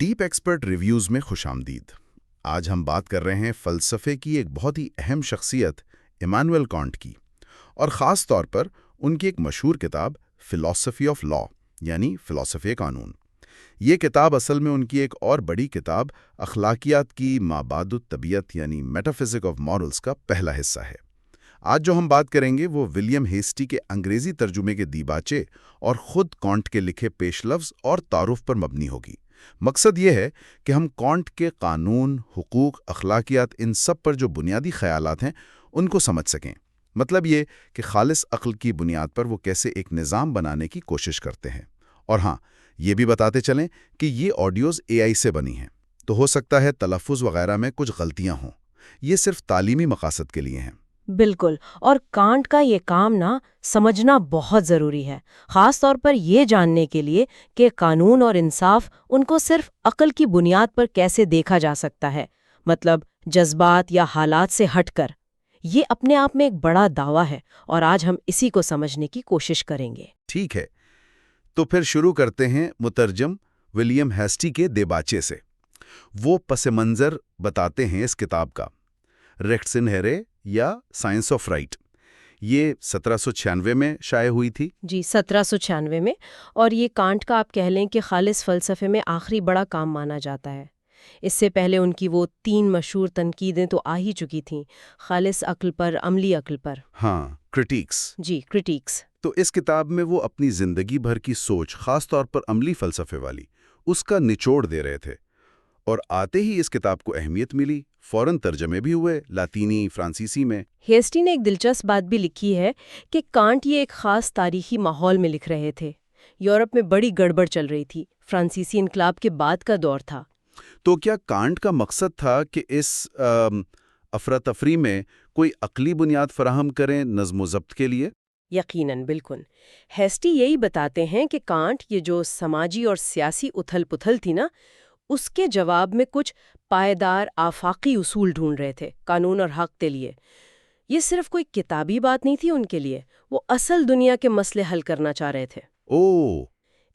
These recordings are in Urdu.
ڈیپ ایکسپرٹ ریویوز میں خوش آمدید۔ آج ہم بات کر رہے ہیں فلسفے کی ایک بہت ہی اہم شخصیت ایمانوئل کانٹ کی، اور خاص طور پر ان کی ایک مشہور کتاب فلاسفی آف لا، یعنی فلسفے قانون۔ یہ کتاب اصل میں ان کی ایک اور بڑی کتاب اخلاقیات کی مابعد الطبیعت یعنی میٹافزک آف مورلز کا پہلا حصہ ہے۔ آج جو ہم بات کریں گے وہ ولیم ہیسٹی کے انگریزی ترجمے کے دیباچے اور خود کانٹ کے لکھے پیش لفظ اور تعارف پر مبنی ہوگی۔ مقصد یہ ہے کہ ہم کانٹ کے قانون، حقوق، اخلاقیات، ان سب پر جو بنیادی خیالات ہیں ان کو سمجھ سکیں۔ مطلب یہ کہ خالص عقل کی بنیاد پر وہ کیسے ایک نظام بنانے کی کوشش کرتے ہیں۔ اور ہاں، یہ بھی بتاتے چلیں کہ یہ آڈیوز AI سے بنی ہیں، تو ہو سکتا ہے تلفظ وغیرہ میں کچھ غلطیاں ہوں۔ یہ صرف تعلیمی مقاصد کے لیے ہیں۔ بالکل، اور کانٹ کا یہ کام سمجھنا بہت ضروری ہے، خاص طور پر یہ جاننے کے لیے کہ قانون اور انصاف ان کو صرف عقل کی بنیاد پر کیسے دیکھا جا سکتا ہے، مطلب جذبات یا حالات سے ہٹ کر۔ یہ اپنے آپ میں ایک بڑا دعویٰ ہے، اور آج ہم اسی کو سمجھنے کی کوشش کریں گے۔ ٹھیک ہے، تو پھر شروع کرتے ہیں مترجم ولیم ہیسٹی کے دیباچے سے۔ وہ پس منظر بتاتے ہیں اس کتاب کا، ریکٹس ان ہیرے یا سائنس آف رائٹ۔ یہ 1796 میں شائع ہوئی تھی۔ جی، 1796 میں، اور یہ کانٹ کا آپ کہہ لیں کہ خالص فلسفے میں آخری بڑا کام مانا جاتا ہے۔ اس سے پہلے ان کی وہ 3 مشہور تنقیدیں تو آ ہی چکی تھیں، خالص عقل پر، عملی عقل پر۔ ہاں، کرٹیکس۔ جی، کرٹیکس۔ تو اس کتاب میں وہ اپنی زندگی بھر کی سوچ، خاص طور پر عملی فلسفے والی، اس کا نچوڑ دے رہے تھے۔ اور آتے ہی اس کتاب کو اہمیت ملی، فوراً ترجمے بھی ہوئے لاطینی، فرانسیسی میں۔ ہیسٹی نے ایک دلچسپ بات بھی لکھی ہے کہ کانٹ یہ ایک خاص تاریخی ماحول میں لکھ رہے تھے۔ یورپ میں بڑی گڑبڑ چل رہی تھی، فرانسیسی انقلاب کے بعد کا دور تھا۔ تو کیا کانٹ کا مقصد تھا کہ اس افراتفری میں کوئی عقلی بنیاد فراہم کریں نظم و ضبط کے لیے؟ یقیناً، بالکل۔ ہیسٹی یہی بتاتے ہیں کہ کانٹ یہ جو سماجی اور سیاسی اتھل پتھل تھی اس کے جواب میں کچھ پائیدار آفاقی اصول ڈھونڈ رہے تھے، قانون اور حق کے لیے۔ یہ صرف کوئی کتابی بات نہیں تھی ان کے لیے، وہ اصل دنیا کے مسئلے حل کرنا چاہ رہے تھے۔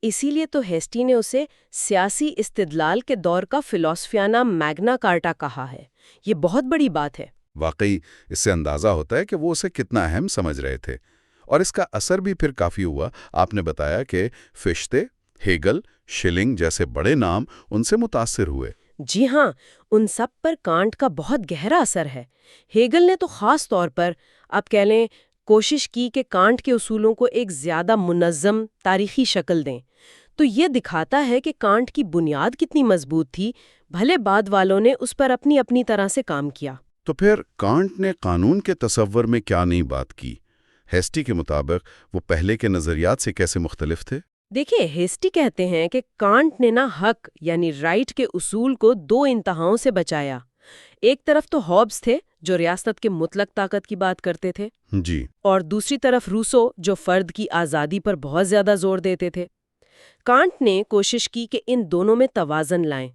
اسی لیے تو ہیسٹی نے اسے سیاسی استدلال کے دور کا فلسفیانہ میگنا کارٹا کہا ہے۔ یہ بہت بڑی بات ہے۔ واقعی اس سے اندازہ ہوتا ہے کہ وہ اسے کتنا اہم سمجھ رہے تھے، اور اس کا اثر بھی پھر کافی ہوا۔ آپ نے بتایا کہ فشتے، ہیگل، شیلنگ جیسے بڑے نام ان سے متاثر ہوئے۔ جی ہاں، ان سب پر کانٹ کا بہت گہرا اثر ہے۔ ہیگل نے تو خاص طور پر آپ کہہ لیں کوشش کی کہ کانٹ کے اصولوں کو ایک زیادہ منظم تاریخی شکل دیں۔ تو یہ دکھاتا ہے کہ کانٹ کی بنیاد کتنی مضبوط تھی، بھلے بعد والوں نے اس پر اپنی اپنی طرح سے کام کیا۔ تو پھر کانٹ نے قانون کے تصور میں کیا نئی بات کی؟ ہیسٹی کے مطابق وہ پہلے کے نظریات سے کیسے مختلف تھے؟ دیکھیے، ہیسٹی کہتے ہیں کہ کانٹ نے حق یعنی رائٹ کے اصول کو 2 انتہاؤں سے بچایا۔ ایک طرف تو ہابس تھے جو ریاست کے مطلق طاقت کی بات کرتے تھے، جی، اور دوسری طرف روسو جو فرد کی آزادی پر بہت زیادہ زور دیتے تھے۔ کانٹ نے کوشش کی کہ ان دونوں میں توازن لائیں۔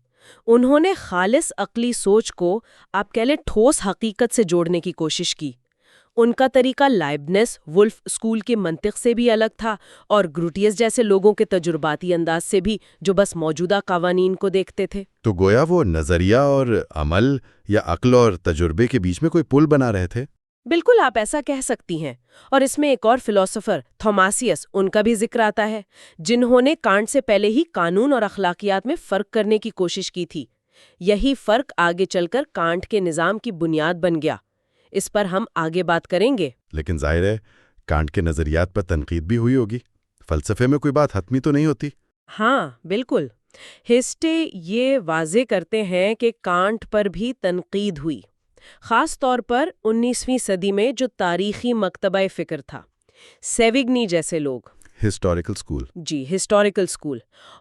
انہوں نے خالص عقلی سوچ کو آپ کہہ لیں ٹھوس حقیقت سے جوڑنے کی کوشش کی۔ ان کا طریقہ لائبنس ولف اسکول کے منطق سے بھی الگ تھا، اور گروٹیس جیسے لوگوں کے تجرباتی انداز سے بھی جو بس موجودہ قوانین کو دیکھتے تھے۔ تو گویا وہ نظریہ اور عمل یا عقل اور تجربے کے بیچ میں کوئی پل بنا رہے تھے۔ بالکل، آپ ایسا کہہ سکتی ہیں۔ اور اس میں ایک اور فلسفر تھوماسیس، ان کا بھی ذکر آتا ہے، جنہوں نے کانٹ سے پہلے ہی قانون اور اخلاقیات میں فرق کرنے کی کوشش کی تھی۔ یہی فرق آگے چل کر کانٹ کے نظام کی بنیاد بن گیا۔ اس پر ہم آگے بات کریں گے۔ لیکن ظاہر ہے کانٹ کے نظریات پر تنقید بھی ہوئی ہوگی۔ فلسفے میں کوئی بات حتمی تو نہیں ہوتی۔ ہاں، بالکل۔ ہیسٹے یہ واضح کرتے ہیں کہ کانٹ پر بھی تنقید ہوئی، خاص طور پر 19ویں صدی میں جو تاریخی مکتبہ فکر تھا، سیوگنی جیسے لوگ۔ Historical school. جی، ہسٹوریکل سکول،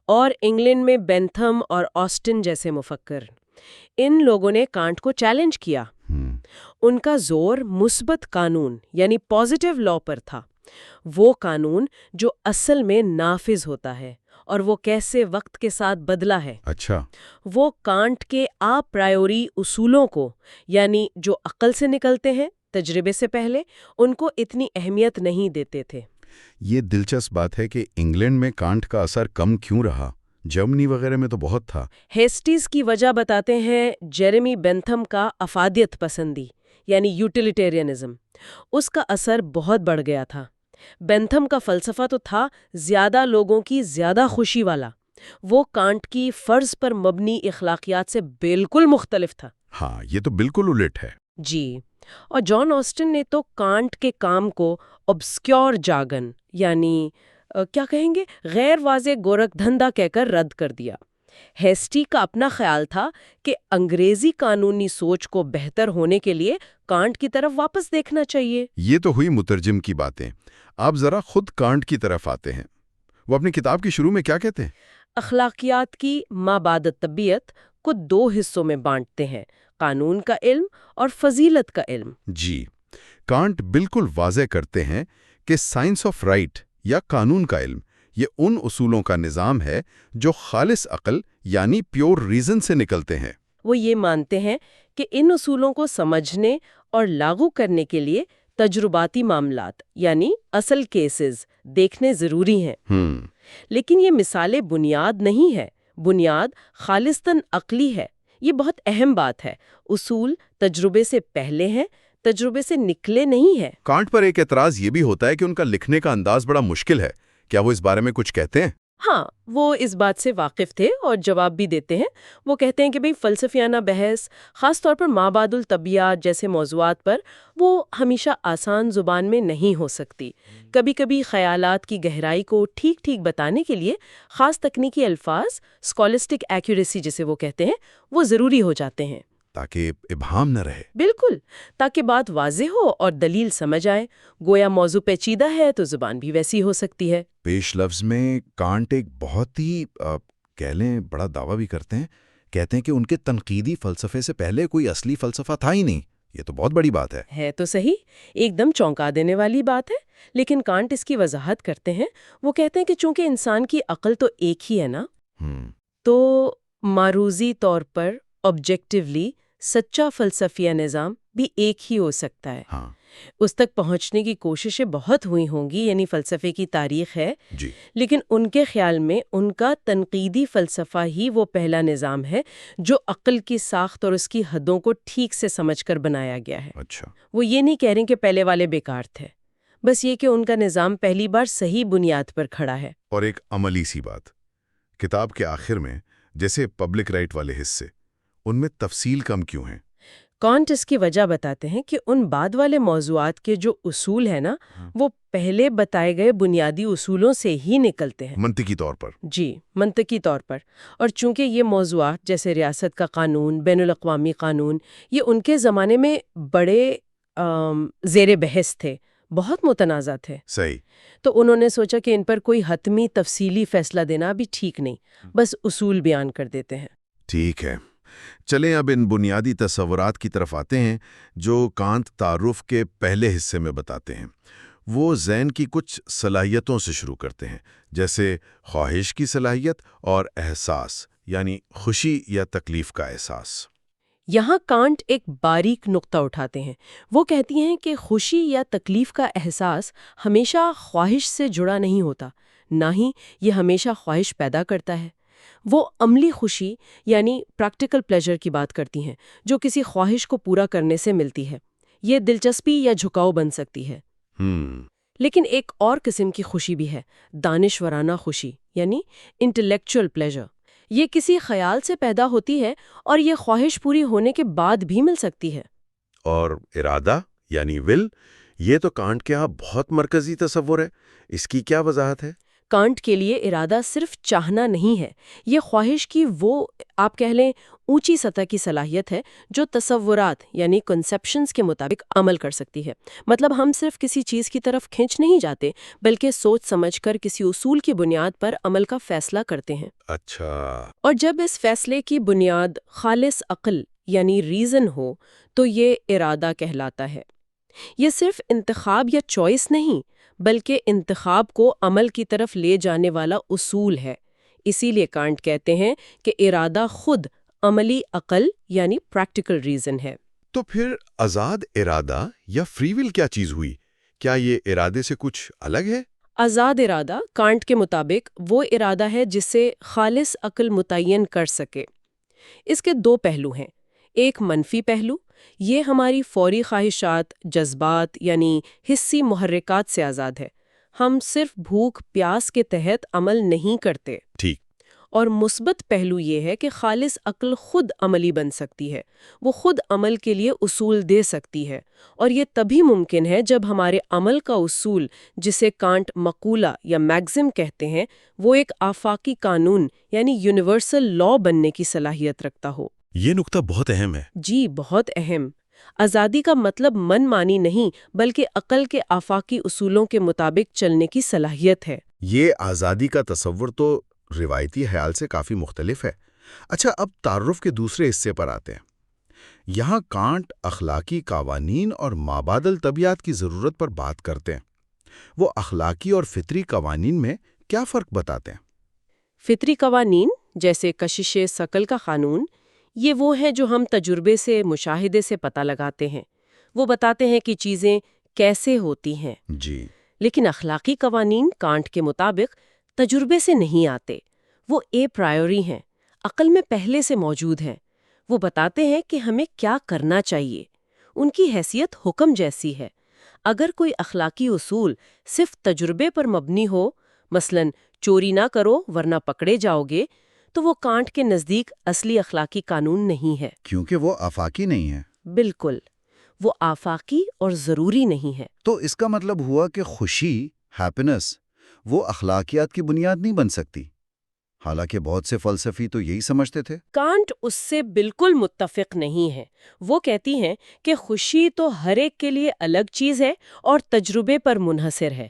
اور انگلینڈ میں بینتھم اور آسٹن جیسے مفکر۔ ان لوگوں نے کانٹ کو چیلنج کیا۔ ان کا زور مثبت قانون یعنی پازیٹیو لا پر تھا، وہ قانون جو اصل میں نافذ ہوتا ہے اور وہ کیسے وقت کے ساتھ بدلا ہے۔ اچھا، وہ کانٹ کے آ پرائیوری اصولوں کو، یعنی جو عقل سے نکلتے ہیں، تجربے سے پہلے، ان کو اتنی اہمیت نہیں دیتے تھے۔ یہ دلچسپ بات ہے کہ انگلینڈ میں کانٹ کا اثر کم کیوں رہا؟ جرمنی وغیرہ میں تو بہت تھا۔ ہیسٹیز کی وجہ بتاتے ہیں جیریمی بینتھم کا افادیت پسندی یعنی یوٹیلیٹیرینزم۔ اس کا اثر بہت بڑھ گیا تھا۔ بینتھم کا فلسفہ تو تھا زیادہ لوگوں کی زیادہ خوشی والا، وہ کانٹ کی فرض پر مبنی اخلاقیات سے بالکل مختلف تھا۔ ہاں، یہ تو بالکل الٹ ہے۔ جی، اور جان آسٹن نے تو کانٹ کے کام کو obscure jargon یعنی کیا کہیں گے غیر واضح گورکھ دھندا کہہ کر رد کر دیا۔ ہیسٹی کا اپنا خیال تھا کہ انگریزی قانونی سوچ کو بہتر ہونے کے لیے کانٹ کی طرف واپس دیکھنا چاہیے۔ یہ تو ہوئی مترجم کی باتیں، آپ ذرا خود کانٹ کی طرف آتے ہیں۔ وہ اپنی کتاب کے شروع میں کیا کہتے ہیں؟ اخلاقیات کی مابعد طبیعت کو دو حصوں میں بانٹتے ہیں، قانون کا علم اور فضیلت کا علم۔ جی، کانٹ بالکل واضح کرتے ہیں کہ سائنس آف رائٹ یا قانون کا علم یہ ان اصولوں کا نظام ہے جو خالص عقل یعنی پیور ریزن سے نکلتے ہیں۔ وہ یہ مانتے ہیں کہ ان اصولوں کو سمجھنے اور لاگو کرنے کے لیے تجرباتی معاملات یعنی اصل کیسز دیکھنے ضروری ہیں۔ لیکن یہ مثالیں بنیاد نہیں ہے، بنیاد خالصتاً عقلی ہے۔ یہ بہت اہم بات ہے، اصول تجربے سے پہلے ہیں، تجربے سے نکلے نہیں ہیں۔ کانٹ پر ایک اعتراض یہ بھی ہوتا ہے کہ ان کا لکھنے کا انداز بڑا مشکل ہے۔ کیا وہ اس بارے میں کچھ کہتے ہیں؟ ہاں، وہ اس بات سے واقف تھے اور جواب بھی دیتے ہیں۔ وہ کہتے ہیں کہ بھئی فلسفیانہ بحث خاص طور پر مابعد الطبیعت جیسے موضوعات پر وہ ہمیشہ آسان زبان میں نہیں ہو سکتی۔ کبھی کبھی خیالات کی گہرائی کو ٹھیک ٹھیک بتانے کے لیے خاص تکنیکی الفاظ اسکالسٹک ایکوریسی جسے وہ کہتے ہیں وہ ضروری ہو جاتے ہیں، تاکہ ابہام نہ رہے۔ بالکل، تاکہ بات واضح ہو اور دلیل سمجھ آئے۔ گویا موضوع پیچیدہ ہے تو زبان بھی ویسی ہو سکتی ہے۔ پیش لفظ میں کانٹ ایک بہت ہی کہہ لیں بڑا دعویٰ بھی کرتے ہیں، کہتے ہیں کہ ان کے تنقیدی فلسفے سے پہلے کوئی اصلی فلسفہ تھا ہی نہیں۔ یہ تو بہت بڑی بات ہے۔ تو صحیح، ایک دم چونکا دینے والی بات ہے، لیکن کانٹ اس کی وضاحت کرتے ہیں۔ وہ کہتے ہیں کہ چونکہ انسان کی عقل تو ایک ہی ہے نا، تو معروضی طور پر آبجیکٹیولی سچا فلسفیہ نظام بھی ایک ہی ہو سکتا ہے۔ اس تک پہنچنے کی کوششیں بہت ہوئی ہوں گی، یعنی فلسفے کی تاریخ ہے، لیکن ان کے خیال میں ان کا تنقیدی فلسفہ ہی وہ پہلا نظام ہے جو عقل کی ساخت اور اس کی حدوں کو ٹھیک سے سمجھ کر بنایا گیا ہے۔ وہ یہ نہیں کہہ رہے کہ پہلے والے بیکار تھے، بس یہ کہ ان کا نظام پہلی بار صحیح بنیاد پر کھڑا ہے۔ اور ایک عملی سی بات، کتاب کے آخر میں جیسے پبلک رائٹ والے حصے، ان میں تفصیل کم کیوں ہیں؟ کانٹ اس کی وجہ بتاتے ہیں کہ ان بعد والے موضوعات کے جو اصول ہیں نا، وہ پہلے بتائے گئے بنیادی اصولوں سے ہی نکلتے ہیں، منطقی طور پر۔ جی، منطقی طور پر۔ اور چونکہ یہ موضوعات جیسے ریاست کا قانون، بین الاقوامی قانون، یہ ان کے زمانے میں بڑے زیر بحث تھے، بہت متنازع تھے۔ صحیح۔ تو انہوں نے سوچا کہ ان پر کوئی حتمی تفصیلی فیصلہ دینا بھی ٹھیک نہیں، بس اصول بیان کر دیتے ہیں۔ ٹھیک ہے، چلیں اب ان بنیادی تصورات کی طرف آتے ہیں جو کانٹ تعارف کے پہلے حصے میں بتاتے ہیں۔ وہ ذہن کی کچھ صلاحیتوں سے شروع کرتے ہیں، جیسے خواہش کی صلاحیت اور احساس، یعنی خوشی یا تکلیف کا احساس۔ یہاں کانٹ ایک باریک نقطہ اٹھاتے ہیں۔ وہ کہتی ہیں کہ خوشی یا تکلیف کا احساس ہمیشہ خواہش سے جڑا نہیں ہوتا، نہ ہی یہ ہمیشہ خواہش پیدا کرتا ہے۔ وہ عملی خوشی یعنی پریکٹیکل پلیجر کی بات کرتی ہیں، جو کسی خواہش کو پورا کرنے سے ملتی ہے۔ یہ دلچسپی یا جھکاؤ بن سکتی ہے۔ لیکن ایک اور قسم کی خوشی بھی ہے، دانشورانہ خوشی یعنی انٹلیکچوئل پلیجر۔ یہ کسی خیال سے پیدا ہوتی ہے اور یہ خواہش پوری ہونے کے بعد بھی مل سکتی ہے۔ اور ارادہ یعنی ول، یہ تو کانٹ کے ہاں بہت مرکزی تصور ہے، اس کی کیا وضاحت ہے؟ کانٹ کے لیے ارادہ صرف چاہنا نہیں ہے، یہ خواہش کی وہ آپ کہہ لیں اونچی سطح کی صلاحیت ہے جو تصورات یعنی کنسیپشنز کے مطابق عمل کر سکتی ہے۔ مطلب ہم صرف کسی چیز کی طرف کھینچ نہیں جاتے، بلکہ سوچ سمجھ کر کسی اصول کی بنیاد پر عمل کا فیصلہ کرتے ہیں۔ اچھا۔ اور جب اس فیصلے کی بنیاد خالص عقل یعنی ریزن ہو تو یہ ارادہ کہلاتا ہے۔ یہ صرف انتخاب یا چوائس نہیں، بلکہ انتخاب کو عمل کی طرف لے جانے والا اصول ہے۔ اسی لیے کانٹ کہتے ہیں کہ ارادہ خود عملی عقل یعنی پریکٹیکل ریزن ہے۔ تو پھر آزاد ارادہ یا فری ول کیا چیز ہوئی؟ کیا یہ ارادے سے کچھ الگ ہے؟ آزاد ارادہ کانٹ کے مطابق وہ ارادہ ہے جسے خالص عقل متعین کر سکے۔ اس کے دو پہلو ہیں۔ ایک منفی پہلو، یہ ہماری فوری خواہشات، جذبات یعنی حسی محرکات سے آزاد ہے۔ ہم صرف بھوک پیاس کے تحت عمل نہیں کرتے۔ ٹھیک۔ اور مثبت پہلو یہ ہے کہ خالص عقل خود عملی بن سکتی ہے، وہ خود عمل کے لیے اصول دے سکتی ہے، اور یہ تبھی ممکن ہے جب ہمارے عمل کا اصول، جسے کانٹ مقولہ یا میگزم کہتے ہیں، وہ ایک آفاقی قانون یعنی یونیورسل لا بننے کی صلاحیت رکھتا ہو۔ یہ نقطہ بہت اہم ہے۔ جی، بہت اہم۔ آزادی کا مطلب من مانی نہیں، بلکہ عقل کے آفاقی اصولوں کے مطابق چلنے کی صلاحیت ہے۔ یہ آزادی کا تصور تو روایتی خیال سے کافی مختلف ہے۔ اچھا، اب تعارف کے دوسرے حصے پر آتے ہیں۔ یہاں کانٹ اخلاقی قوانین اور مابعد الطبیعت کی ضرورت پر بات کرتے ہیں۔ وہ اخلاقی اور فطری قوانین میں کیا فرق بتاتے ہیں؟ فطری قوانین جیسے کشش ثقل کا قانون، یہ وہ ہیں جو ہم تجربے سے، مشاہدے سے پتہ لگاتے ہیں۔ وہ بتاتے ہیں کہ چیزیں کیسے ہوتی ہیں۔ جی۔ لیکن اخلاقی قوانین کانٹ کے مطابق تجربے سے نہیں آتے، وہ اے پرائیوری ہیں، عقل میں پہلے سے موجود ہیں۔ وہ بتاتے ہیں کہ ہمیں کیا کرنا چاہیے۔ ان کی حیثیت حکم جیسی ہے۔ اگر کوئی اخلاقی اصول صرف تجربے پر مبنی ہو، مثلاً چوری نہ کرو ورنہ پکڑے جاؤ گے، تو وہ کانٹ کے نزدیک اصلی اخلاقی قانون نہیں ہے۔ کیونکہ وہ آفاقی نہیں ہے۔ بالکل، وہ آفاقی اور ضروری نہیں ہے۔ تو اس کا مطلب ہوا کہ خوشی، ہیپینس، وہ اخلاقیات کی بنیاد نہیں بن سکتی۔ حالانکہ بہت سے فلسفی تو یہی سمجھتے تھے۔ کانٹ اس سے بالکل متفق نہیں ہے۔ وہ کہتی ہیں کہ خوشی تو ہر ایک کے لیے الگ چیز ہے اور تجربے پر منحصر ہے۔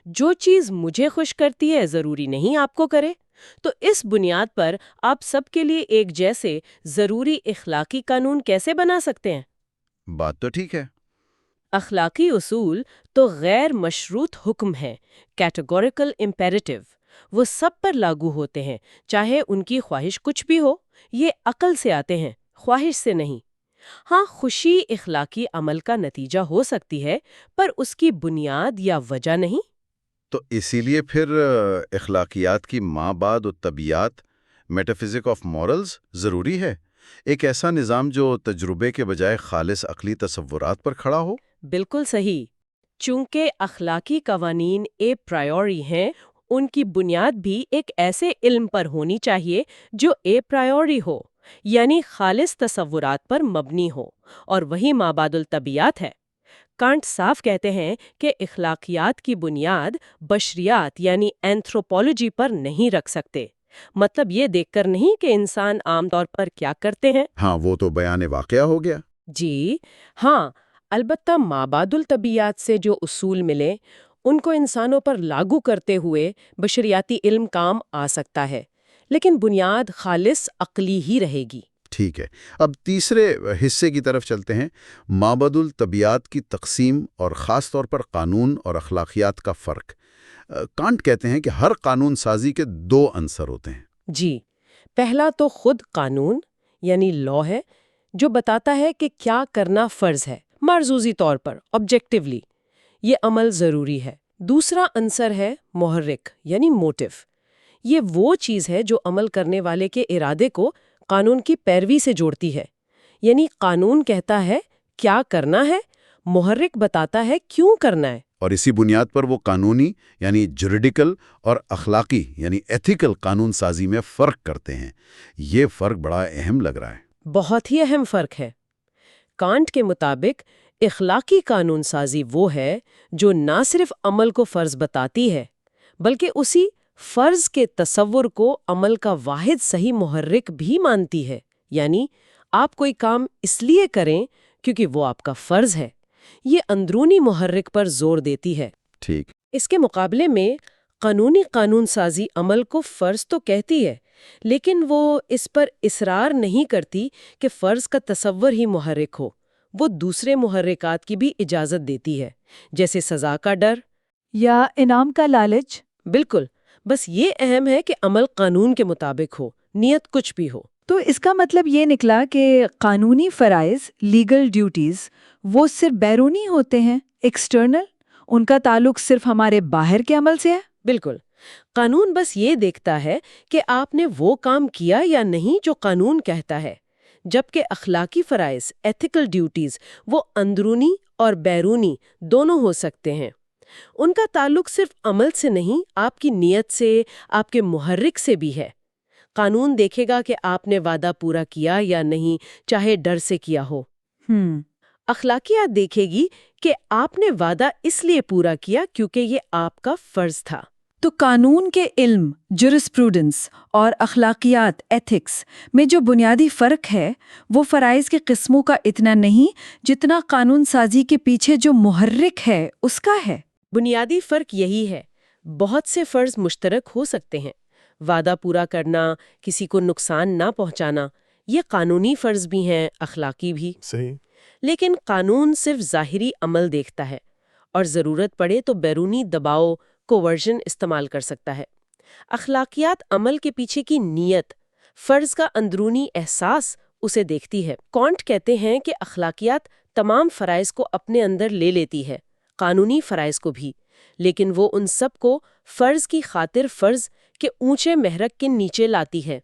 جو چیز مجھے خوش کرتی ہے ضروری نہیں آپ کو کرے۔ تو اس بنیاد پر آپ سب کے لیے ایک جیسے ضروری اخلاقی قانون کیسے بنا سکتے ہیں؟ بات تو ٹھیک ہے۔ اخلاقی اصول تو غیر مشروط حکم ہے، کیٹیگوریکل امپیریٹو۔ وہ سب پر لاگو ہوتے ہیں، چاہے ان کی خواہش کچھ بھی ہو۔ یہ عقل سے آتے ہیں، خواہش سے نہیں۔ ہاں، خوشی اخلاقی عمل کا نتیجہ ہو سکتی ہے، پر اس کی بنیاد یا وجہ نہیں۔ تو اسی لیے پھر اخلاقیات کی ماں بعد الطبیعت، میٹافزک آف مورلز ضروری ہے، ایک ایسا نظام جو تجربے کے بجائے خالص عقلی تصورات پر کھڑا ہو۔ بالکل صحیح۔ چونکہ اخلاقی قوانین اے پرائیوری ہیں، ان کی بنیاد بھی ایک ایسے علم پر ہونی چاہیے جو اے پرائیوری ہو، یعنی خالص تصورات پر مبنی ہو، اور وہی مابعد الطبیعت ہے۔ کانٹ صاف کہتے ہیں کہ اخلاقیات کی بنیاد بشریات یعنی اینتھروپولوجی پر نہیں رکھ سکتے۔ مطلب یہ دیکھ کر نہیں کہ انسان عام طور پر کیا کرتے ہیں۔ ہاں، وہ تو بیان واقعہ ہو گیا۔ جی ہاں، البتہ مابعد الطبیعت سے جو اصول ملے ان کو انسانوں پر لاگو کرتے ہوئے بشریاتی علم کام آ سکتا ہے، لیکن بنیاد خالص عقلی ہی رہے گی۔ ٹھیک ہے، اب تیسرے حصے کی طرف چلتے ہیں، مابعد الطبیعت کی تقسیم اور خاص طور پر قانون اور اخلاقیات کا فرق۔ کانٹ کہتے ہیں کہ ہر قانون سازی کے دو عنصر ہوتے ہیں۔ جی، پہلا تو خود قانون یعنی لا ہے، جو بتاتا ہے کہ کیا کرنا فرض ہے، مرزوزی طور پر، آبجیکٹیولی، یہ عمل ضروری ہے۔ دوسرا عنصر ہے محرک یعنی موٹو۔ یہ وہ چیز ہے جو عمل کرنے والے کے ارادے کو قانون کی پیروی سے جوڑتی ہے، یعنی قانون کہتا ہے کیا کرنا ہے، محرک بتاتا ہے کیوں کرنا ہے۔ اور اسی بنیاد پر وہ قانونی یعنی جوریڈیکل اور اخلاقی یعنی ایتھیکل قانون سازی میں فرق کرتے ہیں۔ یہ فرق بڑا اہم لگ رہا ہے۔ بہت ہی اہم فرق ہے۔ کانٹ کے مطابق اخلاقی قانون سازی وہ ہے جو نہ صرف عمل کو فرض بتاتی ہے، بلکہ اسی فرض کے تصور کو عمل کا واحد صحیح محرک بھی مانتی ہے۔ یعنی آپ کوئی کام اس لیے کریں کیونکہ وہ آپ کا فرض ہے۔ یہ اندرونی محرک پر زور دیتی ہے۔ ٹھیک۔ اس کے مقابلے میں قانونی قانون سازی عمل کو فرض تو کہتی ہے، لیکن وہ اس پر اصرار نہیں کرتی کہ فرض کا تصور ہی محرک ہو۔ وہ دوسرے محرکات کی بھی اجازت دیتی ہے، جیسے سزا کا ڈر یا انعام کا لالچ۔ بالکل، بس یہ اہم ہے کہ عمل قانون کے مطابق ہو، نیت کچھ بھی ہو۔ تو اس کا مطلب یہ نکلا کہ قانونی فرائض، لیگل ڈیوٹیز، وہ صرف بیرونی ہوتے ہیں، ایکسٹرنل، ان کا تعلق صرف ہمارے باہر کے عمل سے ہے؟ بالکل. قانون بس یہ دیکھتا ہے کہ آپ نے وہ کام کیا یا نہیں جو قانون کہتا ہے، جبکہ اخلاقی فرائض ایتھیکل ڈیوٹیز وہ اندرونی اور بیرونی دونوں ہو سکتے ہیں. ان کا تعلق صرف عمل سے نہیں، آپ کی نیت سے، آپ کے محرک سے بھی ہے. قانون دیکھے گا کہ آپ نے وعدہ پورا کیا یا نہیں، چاہے ڈر سے کیا ہو. اخلاقیات دیکھے گی کہ آپ نے وعدہ اس لیے پورا کیا کیونکہ یہ آپ کا فرض تھا. تو قانون کے علم، جورسپروڈنس اور اخلاقیات، ایتھکس میں جو بنیادی فرق ہے وہ فرائض کی قسموں کا اتنا نہیں جتنا قانون سازی کے پیچھے جو محرک ہے اس کا ہے. بنیادی فرق یہی ہے. بہت سے فرض مشترک ہو سکتے ہیں. وعدہ پورا کرنا، کسی کو نقصان نہ پہنچانا، یہ قانونی فرض بھی ہیں، اخلاقی بھی. صحیح. لیکن قانون صرف ظاہری عمل دیکھتا ہے اور ضرورت پڑے تو بیرونی دباؤ، کوورژن استعمال کر سکتا ہے. اخلاقیات عمل کے پیچھے کی نیت، فرض کا اندرونی احساس اسے دیکھتی ہے. کانٹ کہتے ہیں کہ اخلاقیات تمام فرائض کو اپنے اندر لے لیتی ہے، قانونی فرائض کو بھی، لیکن وہ ان سب کو فرض کی خاطر فرض کے اونچے محرک کے نیچے لاتی ہے.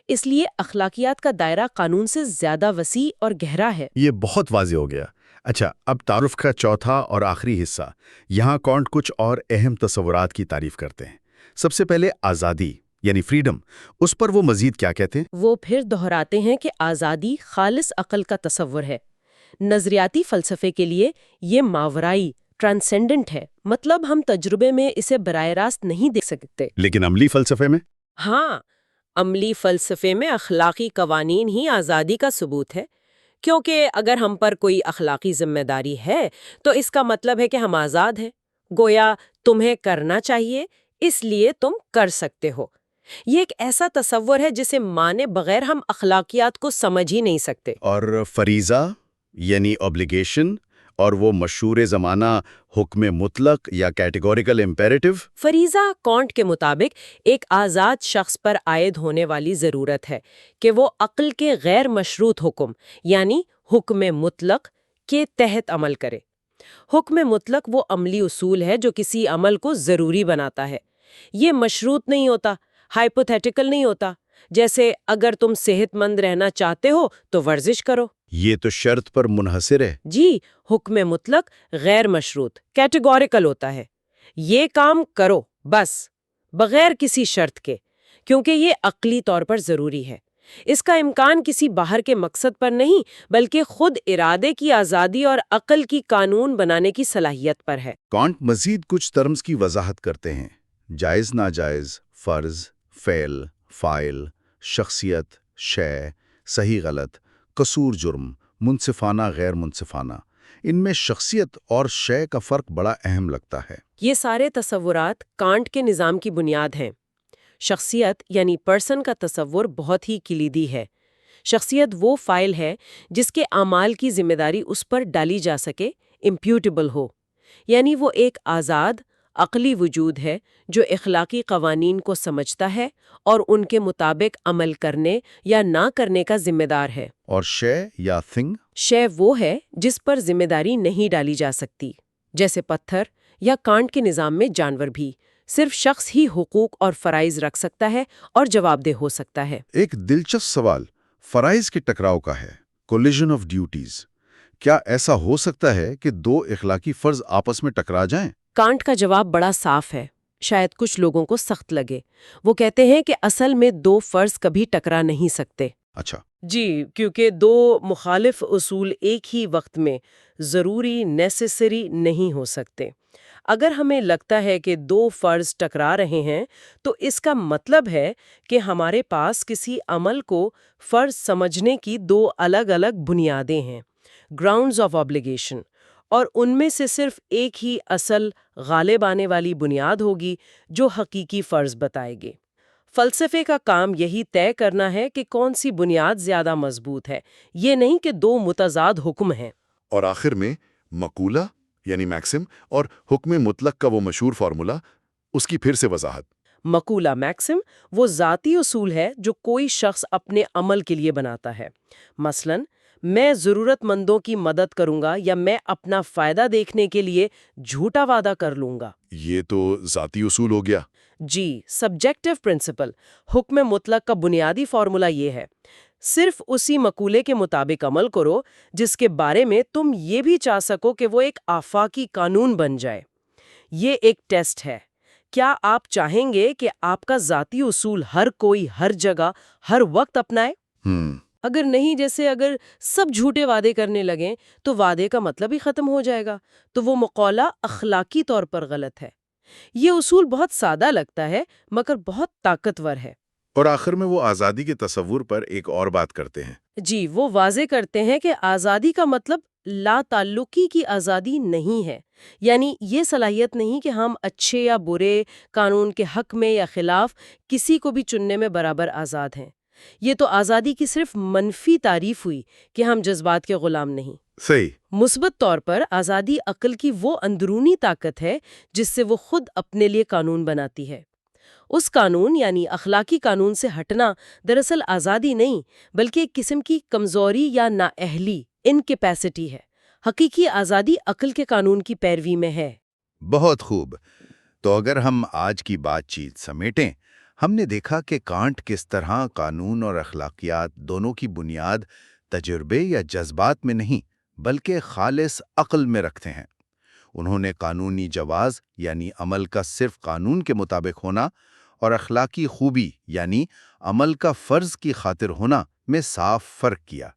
اس لیے اخلاقیات کا دائرہ قانون سے زیادہ وسیع اور گہرا ہے. یہ بہت واضح ہو گیا. اچھا، اب تعارف کا چوتھا اور آخری حصہ. یہاں کانٹ کچھ اور اہم تصورات کی تعریف کرتے ہیں. سب سے پہلے آزادی یعنی فریڈم. اس پر وہ مزید کیا کہتے ہیں؟ وہ پھر دہراتے ہیں کہ آزادی خالص عقل کا تصور ہے. نظریاتی فلسفے کے لیے یہ ماورائی، ٹرانسینڈنٹ ہے. مطلب ہم تجربے میں اسے براہ راست نہیں دیکھ سکتے. لیکن عملی فلسفے میں؟ ہاں، عملی فلسفے میں اخلاقی قوانین ہی آزادی کا ثبوت ہے. کیونکہ اگر ہم پر کوئی اخلاقی ذمہ داری ہے تو اس کا مطلب ہے کہ ہم آزاد ہیں. گویا تمہیں کرنا چاہیے اس لیے تم کر سکتے ہو. یہ ایک ایسا تصور ہے جسے مانے بغیر ہم اخلاقیات کو سمجھ ہی نہیں سکتے. اور فریضہ یعنی اوبلیگیشن، اور وہ مشہور زمانہ حکم مطلق یا کیٹیگوریکل امپیریٹو. فریضہ کانٹ کے مطابق ایک آزاد شخص پر عائد ہونے والی ضرورت ہے کہ وہ عقل کے غیر مشروط حکم یعنی حکم مطلق کے تحت عمل کرے. حکم مطلق وہ عملی اصول ہے جو کسی عمل کو ضروری بناتا ہے. یہ مشروط نہیں ہوتا، ہائپوتھیٹیکل نہیں ہوتا. جیسے اگر تم صحت مند رہنا چاہتے ہو تو ورزش کرو. یہ تو شرط پر منحصر ہے. جی، حکم مطلق غیر مشروط، کیٹیگوریکل ہوتا ہے. یہ کام کرو بس، بغیر کسی شرط کے، کیونکہ یہ عقلی طور پر ضروری ہے. اس کا امکان کسی باہر کے مقصد پر نہیں بلکہ خود ارادے کی آزادی اور عقل کی قانون بنانے کی صلاحیت پر ہے. کانٹ مزید کچھ ٹرمز کی وضاحت کرتے ہیں: جائز ناجائز، فرض، فعل، فاعل، شخصیت، شے، صحیح غلط، قصور جرم، منصفانہ غیر منصفانہ. ان میں شخصیت اور شے کا فرق بڑا اہم لگتا ہے. یہ سارے تصورات کانٹ کے نظام کی بنیاد ہیں. شخصیت یعنی پرسن کا تصور بہت ہی کلیدی ہے. شخصیت وہ فاعل ہے جس کے اعمال کی ذمہ داری اس پر ڈالی جا سکے، امپیوٹیبل ہو. یعنی وہ ایک آزاد، عقلی وجود ہے جو اخلاقی قوانین کو سمجھتا ہے اور ان کے مطابق عمل کرنے یا نہ کرنے کا ذمہ دار ہے. اور شے یا تھنگ؟ شے وہ ہے جس پر ذمہ داری نہیں ڈالی جا سکتی، جیسے پتھر یا کانٹ کے نظام میں جانور بھی. صرف شخص ہی حقوق اور فرائض رکھ سکتا ہے اور جواب دہ ہو سکتا ہے. ایک دلچسپ سوال فرائض کے ٹکراؤ کا ہے، کولیجن آف ڈیوٹیز. کیا ایسا ہو سکتا ہے کہ دو اخلاقی فرض آپس میں ٹکرا جائیں؟ کانٹ کا جواب بڑا صاف ہے. شاید کچھ لوگوں کو سخت لگے. وہ کہتے ہیں کہ اصل میں دو فرض کبھی ٹکرا نہیں سکتے. اچھا. جی، کیونکہ دو مخالف اصول ایک ہی وقت میں ضروری نیسیسری نہیں ہو سکتے. اگر ہمیں لگتا ہے کہ دو فرض ٹکرا رہے ہیں تو اس کا مطلب ہے کہ ہمارے پاس کسی عمل کو فرض سمجھنے کی دو الگ الگ بنیادیں ہیں، گراؤنڈز آف آبلیگیشن، اور ان میں سے صرف ایک ہی اصل غالب آنے والی بنیاد ہوگی جو حقیقی فرض بتائے گی. فلسفے کا کام یہی طے کرنا ہے کہ کون سی بنیاد زیادہ مضبوط ہے، یہ نہیں کہ دو متضاد حکم ہیں. اور آخر میں مقولہ یعنی میکسم اور حکم مطلق کا وہ مشہور فارمولا، اس کی پھر سے وضاحت. مقولہ میکسم وہ ذاتی اصول ہے جو کوئی شخص اپنے عمل کے لیے بناتا ہے. مثلاً میں ضرورت مندوں کی مدد کروں گا یا میں اپنا فائدہ دیکھنے کے لیے جھوٹا وعدہ کر لوں گا۔ یہ تو ذاتی اصول ہو گیا۔ جی، سبجیکٹو پرنسپل، حکم مطلق کا بنیادی فارمولا یہ ہے، صرف اسی مقولے کے مطابق عمل کرو جس کے بارے میں تم یہ بھی چاہ سکو کہ وہ ایک آفاقی قانون بن جائے۔ یہ ایک ٹیسٹ ہے۔ کیا آپ چاہیں گے کہ آپ کا ذاتی اصول ہر کوئی ہر جگہ ہر وقت اپنائے؟ اگر نہیں، جیسے اگر سب جھوٹے وعدے کرنے لگیں تو وعدے کا مطلب ہی ختم ہو جائے گا، تو وہ مقولہ اخلاقی طور پر غلط ہے۔ یہ اصول بہت سادہ لگتا ہے مگر بہت طاقتور ہے۔ اور آخر میں وہ آزادی کے تصور پر ایک اور بات کرتے ہیں۔ جی، وہ واضح کرتے ہیں کہ آزادی کا مطلب لا تعلقی کی آزادی نہیں ہے، یعنی یہ صلاحیت نہیں کہ ہم اچھے یا برے، قانون کے حق میں یا خلاف کسی کو بھی چننے میں برابر آزاد ہیں۔ یہ تو آزادی کی صرف منفی تعریف ہوئی کہ ہم جذبات کے غلام نہیں۔ صحیح۔ مثبت طور پر آزادی عقل کی وہ اندرونی طاقت ہے جس سے وہ خود اپنے لیے قانون بناتی ہے۔ اس قانون یعنی اخلاقی قانون سے ہٹنا دراصل آزادی نہیں بلکہ ایک قسم کی کمزوری یا نااہلی، انکیپیسٹی ہے۔ حقیقی آزادی عقل کے قانون کی پیروی میں ہے۔ بہت خوب۔ تو اگر ہم آج کی بات چیت سمیٹیں، ہم نے دیکھا کہ کانٹ کس طرح قانون اور اخلاقیات دونوں کی بنیاد تجربے یا جذبات میں نہیں بلکہ خالص عقل میں رکھتے ہیں۔ انہوں نے قانونی جواز یعنی عمل کا صرف قانون کے مطابق ہونا اور اخلاقی خوبی یعنی عمل کا فرض کی خاطر ہونا میں صاف فرق کیا،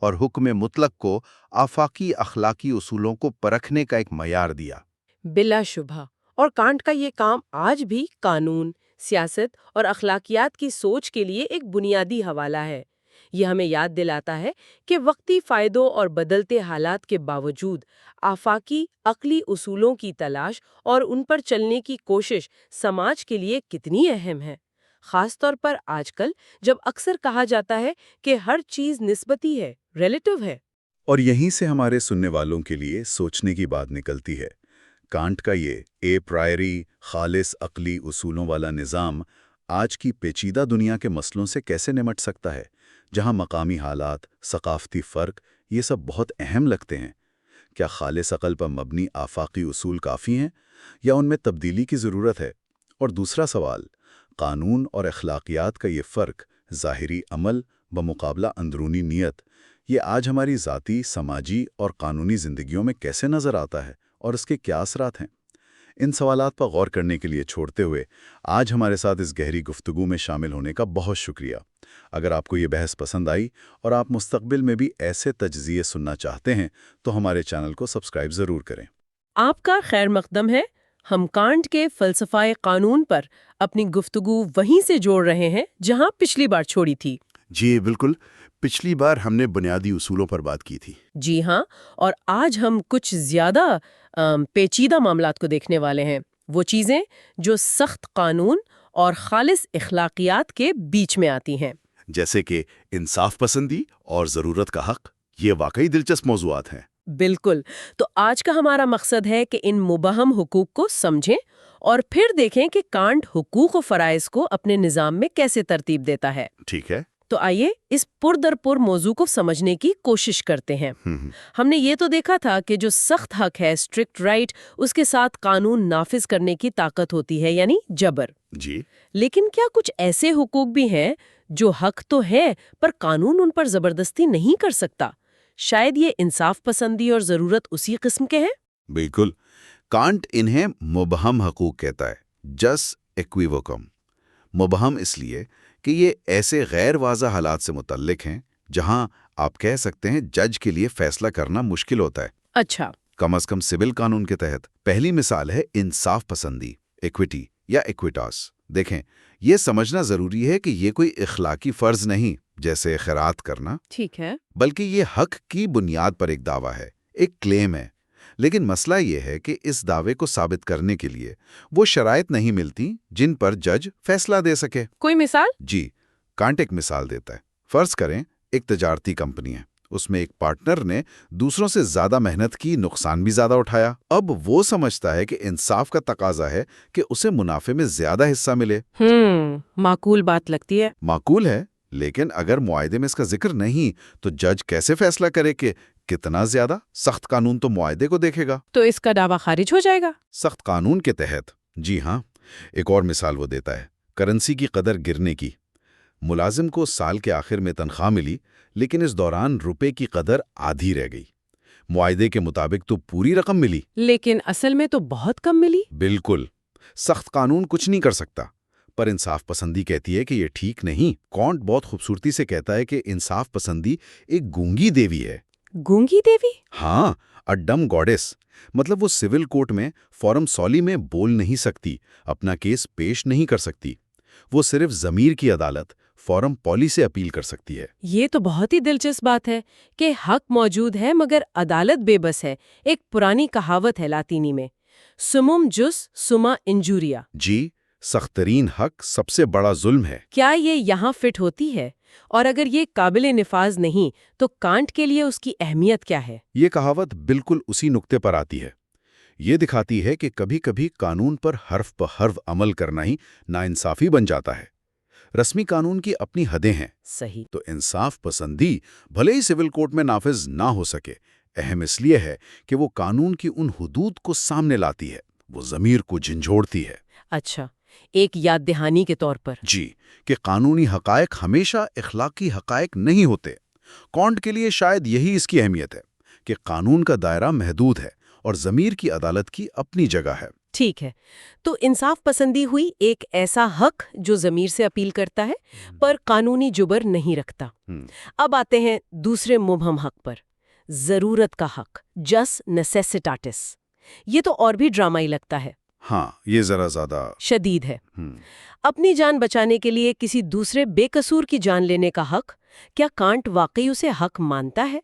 اور حکم مطلق کو آفاقی اخلاقی اصولوں کو پرکھنے کا ایک معیار دیا۔ بلا شبہ، اور کانٹ کا یہ کام آج بھی قانون، سیاست اور اخلاقیات کی سوچ کے لیے ایک بنیادی حوالہ ہے۔ یہ ہمیں یاد دلاتا ہے کہ وقتی فائدوں اور بدلتے حالات کے باوجود آفاقی عقلی اصولوں کی تلاش اور ان پر چلنے کی کوشش سماج کے لیے کتنی اہم ہے، خاص طور پر آج کل جب اکثر کہا جاتا ہے کہ ہر چیز نسبتی ہے، ریلیٹو ہے۔ اور یہیں سے ہمارے سننے والوں کے لیے سوچنے کی بات نکلتی ہے۔ کانٹ کا یہ اے پرائری خالص عقلی اصولوں والا نظام آج کی پیچیدہ دنیا کے مسئلوں سے کیسے نمٹ سکتا ہے، جہاں مقامی حالات، ثقافتی فرق، یہ سب بہت اہم لگتے ہیں؟ کیا خالص عقل پر مبنی آفاقی اصول کافی ہیں یا ان میں تبدیلی کی ضرورت ہے؟ اور دوسرا سوال، قانون اور اخلاقیات کا یہ فرق ظاہری عمل بمقابلہ اندرونی نیت، یہ آج ہماری ذاتی، سماجی اور قانونی زندگیوں میں کیسے نظر آتا ہے اور اس کے کیا اثرات ہیں؟ ان سوالات پر غور کرنے کے لیے چھوڑتے ہوئے آج ہمارے ساتھ اس گہری گفتگو میں شامل ہونے کا بہت شکریہ۔ اگر آپ کو یہ بحث پسند آئی اور آپ مستقبل میں بھی ایسے تجزیے سننا چاہتے ہیں تو ہمارے چینل کو سبسکرائب ضرور کریں۔ آپ کا خیر مقدم ہے۔ ہم کانٹ کے فلسفہ قانون پر اپنی گفتگو وہیں سے جوڑ رہے ہیں جہاں پچھلی بار چھوڑی تھی۔ جی بالکل، پچھلی بار ہم نے بنیادی اصولوں پر بات کی تھی۔ جی ہاں، اور آج ہم کچھ زیادہ پیچیدہ معاملات کو دیکھنے والے ہیں، وہ چیزیں جو سخت قانون اور خالص اخلاقیات کے بیچ میں آتی ہیں، جیسے کہ انصاف پسندی اور ضرورت کا حق۔ یہ واقعی دلچسپ موضوعات ہیں۔ بالکل۔ تو آج کا ہمارا مقصد ہے کہ ان مبہم حقوق کو سمجھیں اور پھر دیکھیں کہ کانٹ حقوق و فرائض کو اپنے نظام میں کیسے ترتیب دیتا ہے۔ ٹھیک ہے۔ تو آئیے اس پر در پر موضوع کو سمجھنے کی کوشش کرتے ہیں۔ ہم نے یہ تو دیکھا تھا کہ جو سخت حق ہے، اسٹرکٹ رائٹ، اس کے ساتھ قانون نافذ کرنے کی طاقت ہوتی ہے، یعنی جبر۔ جی۔ لیکن کیا کچھ ایسے حقوق بھی ہیں جو حق تو ہے پر قانون ان پر زبردستی نہیں کر سکتا؟ شاید یہ انصاف پسندی اور ضرورت اسی قسم کے ہیں؟ بالکل، کانٹ انہیں مبہم حقوق کہتا ہے، جس ایکویوکم۔ مبہم اس لیے کہ یہ ایسے غیر واضح حالات سے متعلق ہیں جہاں آپ کہہ سکتے ہیں جج کے لیے فیصلہ کرنا مشکل ہوتا ہے، اچھا، کم از کم سول قانون کے تحت۔ پہلی مثال ہے انصاف پسندی، ایکویٹی یا ایکویٹاس۔ دیکھیں، یہ سمجھنا ضروری ہے کہ یہ کوئی اخلاقی فرض نہیں جیسے خیرات کرنا، ٹھیک ہے، بلکہ یہ حق کی بنیاد پر ایک دعویٰ ہے، ایک کلیم ہے۔ لیکن مسئلہ یہ ہے کہ اس دعوے کو ثابت کرنے کے لیے وہ شرائط نہیں ملتی جن پر جج فیصلہ دے سکے۔ کوئی مثال؟ جی، کانٹ ایک مثال دیتا ہے۔ فرض کریں ایک تجارتی کمپنی ہے، اس میں ایک پارٹنر نے دوسروں سے زیادہ محنت کی، نقصان بھی زیادہ اٹھایا۔ اب وہ سمجھتا ہے کہ انصاف کا تقاضا ہے کہ اسے منافع میں زیادہ حصہ ملے۔ معقول بات لگتی ہے۔ معقول ہے، لیکن اگر معاہدے میں اس کا ذکر نہیں تو جج کیسے فیصلہ کرے کہ کتنا زیادہ؟ سخت قانون تو معاہدے کو دیکھے گا۔ تو اس کا دعویٰ خارج ہو جائے گا؟ سخت قانون کے تحت جی ہاں۔ ایک اور مثال وہ دیتا ہے کرنسی کی قدر گرنے کی۔ ملازم کو سال کے آخر میں تنخواہ ملی، لیکن اس دوران روپے کی قدر آدھی رہ گئی۔ معاہدے کے مطابق تو پوری رقم ملی، لیکن اصل میں تو بہت کم ملی۔ بالکل۔ سخت قانون کچھ نہیں کر سکتا، پر انصاف پسندی کہتی ہے کہ یہ ٹھیک نہیں۔ کانٹ بہت خوبصورتی سے کہتا ہے کہ انصاف پسندی ایک گونگی دیوی ہے۔ گونگی دیوی؟ ہاں، اَ ڈم گاڈیس۔ مطلب وہ سول کورٹ میں فورم سولی میں بول نہیں سکتی، اپنا کیس پیش نہیں کر سکتی۔ وہ صرف ضمیر کی عدالت فورم پولی سے اپیل کر سکتی ہے۔ یہ تو بہت ہی دلچسپ بات ہے کہ حق موجود ہے مگر عدالت بے بس ہے۔ ایک پرانی کہاوت ہے لاطینی میں، سمم جس سما انجوریا۔ جی، سخت ترین حق سب سے بڑا ظلم ہے۔ کیا یہ یہاں فٹ ہوتی ہے؟ اور اگر یہ قابل نفاذ نہیں تو کانٹ کے لیے اس کی اہمیت کیا ہے؟ یہ کہاوت بالکل اسی نقطے پر آتی ہے۔ یہ دکھاتی ہے کہ کبھی کبھی قانون پر حرف بحرف عمل کرنا ہی ناانصافی بن جاتا ہے۔ رسمی قانون کی اپنی حدیں ہیں، صحیح۔ تو انصاف پسندی بھلے ہی سول کورٹ میں نافذ نہ ہو سکے، اہم اس لیے ہے کہ وہ قانون کی ان حدود کو سامنے لاتی ہے، وہ ضمیر کو جھنجھوڑتی ہے۔ اچھا، ایک یاد دہانی کے طور پر۔ جی، کہ قانونی حقائق ہمیشہ اخلاقی حقائق نہیں ہوتے۔ کانٹ کے لیے شاید یہی اس کی اہمیت ہے کہ قانون کا دائرہ محدود ہے اور ضمیر کی عدالت کی اپنی جگہ ہے۔ ٹھیک ہے، تو انصاف پسندی ہوئی ایک ایسا حق جو ضمیر سے اپیل کرتا ہے پر قانونی جبر نہیں رکھتا۔ اب آتے ہیں دوسرے مبہم حق پر، ضرورت کا حق، جس نیسیسٹاتس۔ یہ تو اور بھی ڈرامائی لگتا ہے۔ ہاں، یہ ذرا زیادہ شدید ہے۔ اپنی جان بچانے کے لیے کسی دوسرے بے قصور کی جان لینے کا حق، کیا کانٹ واقعی اسے حق مانتا ہے؟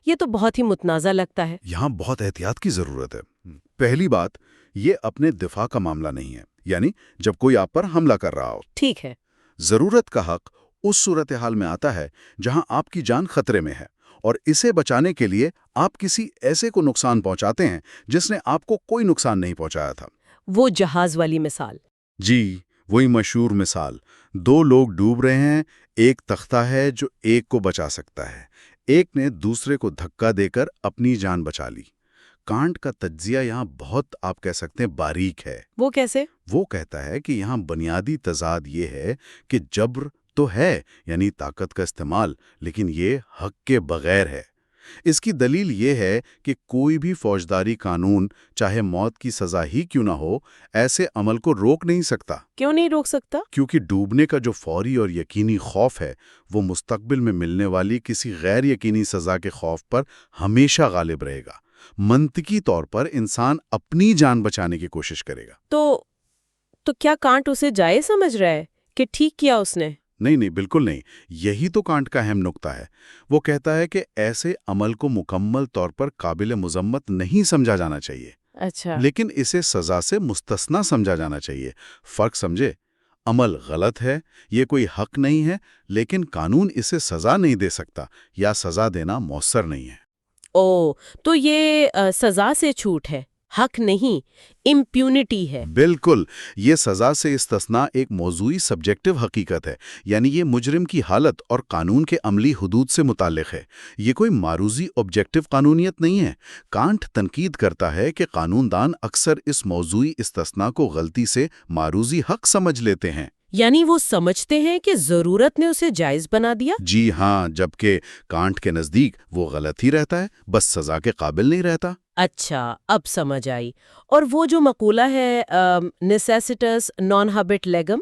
یہ تو بہت ہی متنازع لگتا ہے۔ یہاں بہت احتیاط کی ضرورت ہے۔ پہلی بات، یہ اپنے دفاع کا معاملہ نہیں ہے، یعنی جب کوئی آپ پر حملہ کر رہا ہو۔ ٹھیک ہے۔ ضرورت کا حق اس صورتحال میں آتا ہے جہاں آپ کی جان خطرے میں ہے اور اسے بچانے کے لیے آپ کسی ایسے کو نقصان پہنچاتے ہیں جس نے آپ کو کوئی نقصان نہیں پہنچایا تھا۔ وہ جہاز والی مثال۔ جی، وہی مشہور مثال۔ دو لوگ ڈوب رہے ہیں، ایک تختہ ہے جو ایک کو بچا سکتا ہے، ایک نے دوسرے کو دھکا دے کر اپنی جان بچا لی۔ کانٹ کا تجزیہ یہاں بہت آپ کہہ سکتے ہیں باریک ہے۔ وہ کیسے؟ وہ کہتا ہے کہ یہاں بنیادی تضاد یہ ہے کہ جبر تو ہے، یعنی طاقت کا استعمال، لیکن یہ حق کے بغیر ہے۔ اس کی دلیل یہ ہے کہ کوئی بھی فوجداری قانون، چاہے موت کی سزا ہی کیوں نہ ہو، ایسے عمل کو روک نہیں سکتا۔ کیوں نہیں روک سکتا؟ کیونکہ ڈوبنے کا جو فوری اور یقینی خوف ہے، وہ مستقبل میں ملنے والی کسی غیر یقینی سزا کے خوف پر ہمیشہ غالب رہے گا۔ منطقی طور پر انسان اپنی جان بچانے کی کوشش کرے گا۔ تو کیا کانٹ اسے جائز سمجھ رہا ہے کہ ٹھیک کیا اس نے؟ نہیں، بالکل نہیں۔ یہی تو کانٹ کا اہم نقطہ ہے۔ وہ کہتا ہے کہ ایسے عمل کو مکمل طور پر قابل مذمت نہیں سمجھا جانا چاہیے، اچھا، لیکن اسے سزا سے مستثنا سمجھا جانا چاہیے۔ فرق سمجھے؟ عمل غلط ہے، یہ کوئی حق نہیں ہے، لیکن قانون اسے سزا نہیں دے سکتا یا سزا دینا مؤثر نہیں ہے۔ تو یہ سزا سے چھوٹ ہے، حق نہیں، امپیونٹی ہے۔ بالکل، یہ سزا سے استثناء ایک موضوعی سبجیکٹو حقیقت ہے، یعنی یہ مجرم کی حالت اور قانون کے عملی حدود سے متعلق ہے۔ یہ کوئی معروضی آبجیکٹو قانونیت نہیں ہے۔ کانٹ تنقید کرتا ہے کہ قانون دان اکثر اس موضوعی استثناء کو غلطی سے معروضی حق سمجھ لیتے ہیں۔ یعنی وہ سمجھتے ہیں کہ ضرورت نے اسے جائز بنا دیا؟ جی ہاں، جبکہ کانٹ کے نزدیک وہ غلط ہی رہتا ہے، بس سزا کے قابل نہیں رہتا۔ اچھا، اب سمجھ آئی۔ اور وہ جو مقولہ ہے نیسیسٹس نان ہیبیٹ لیگم،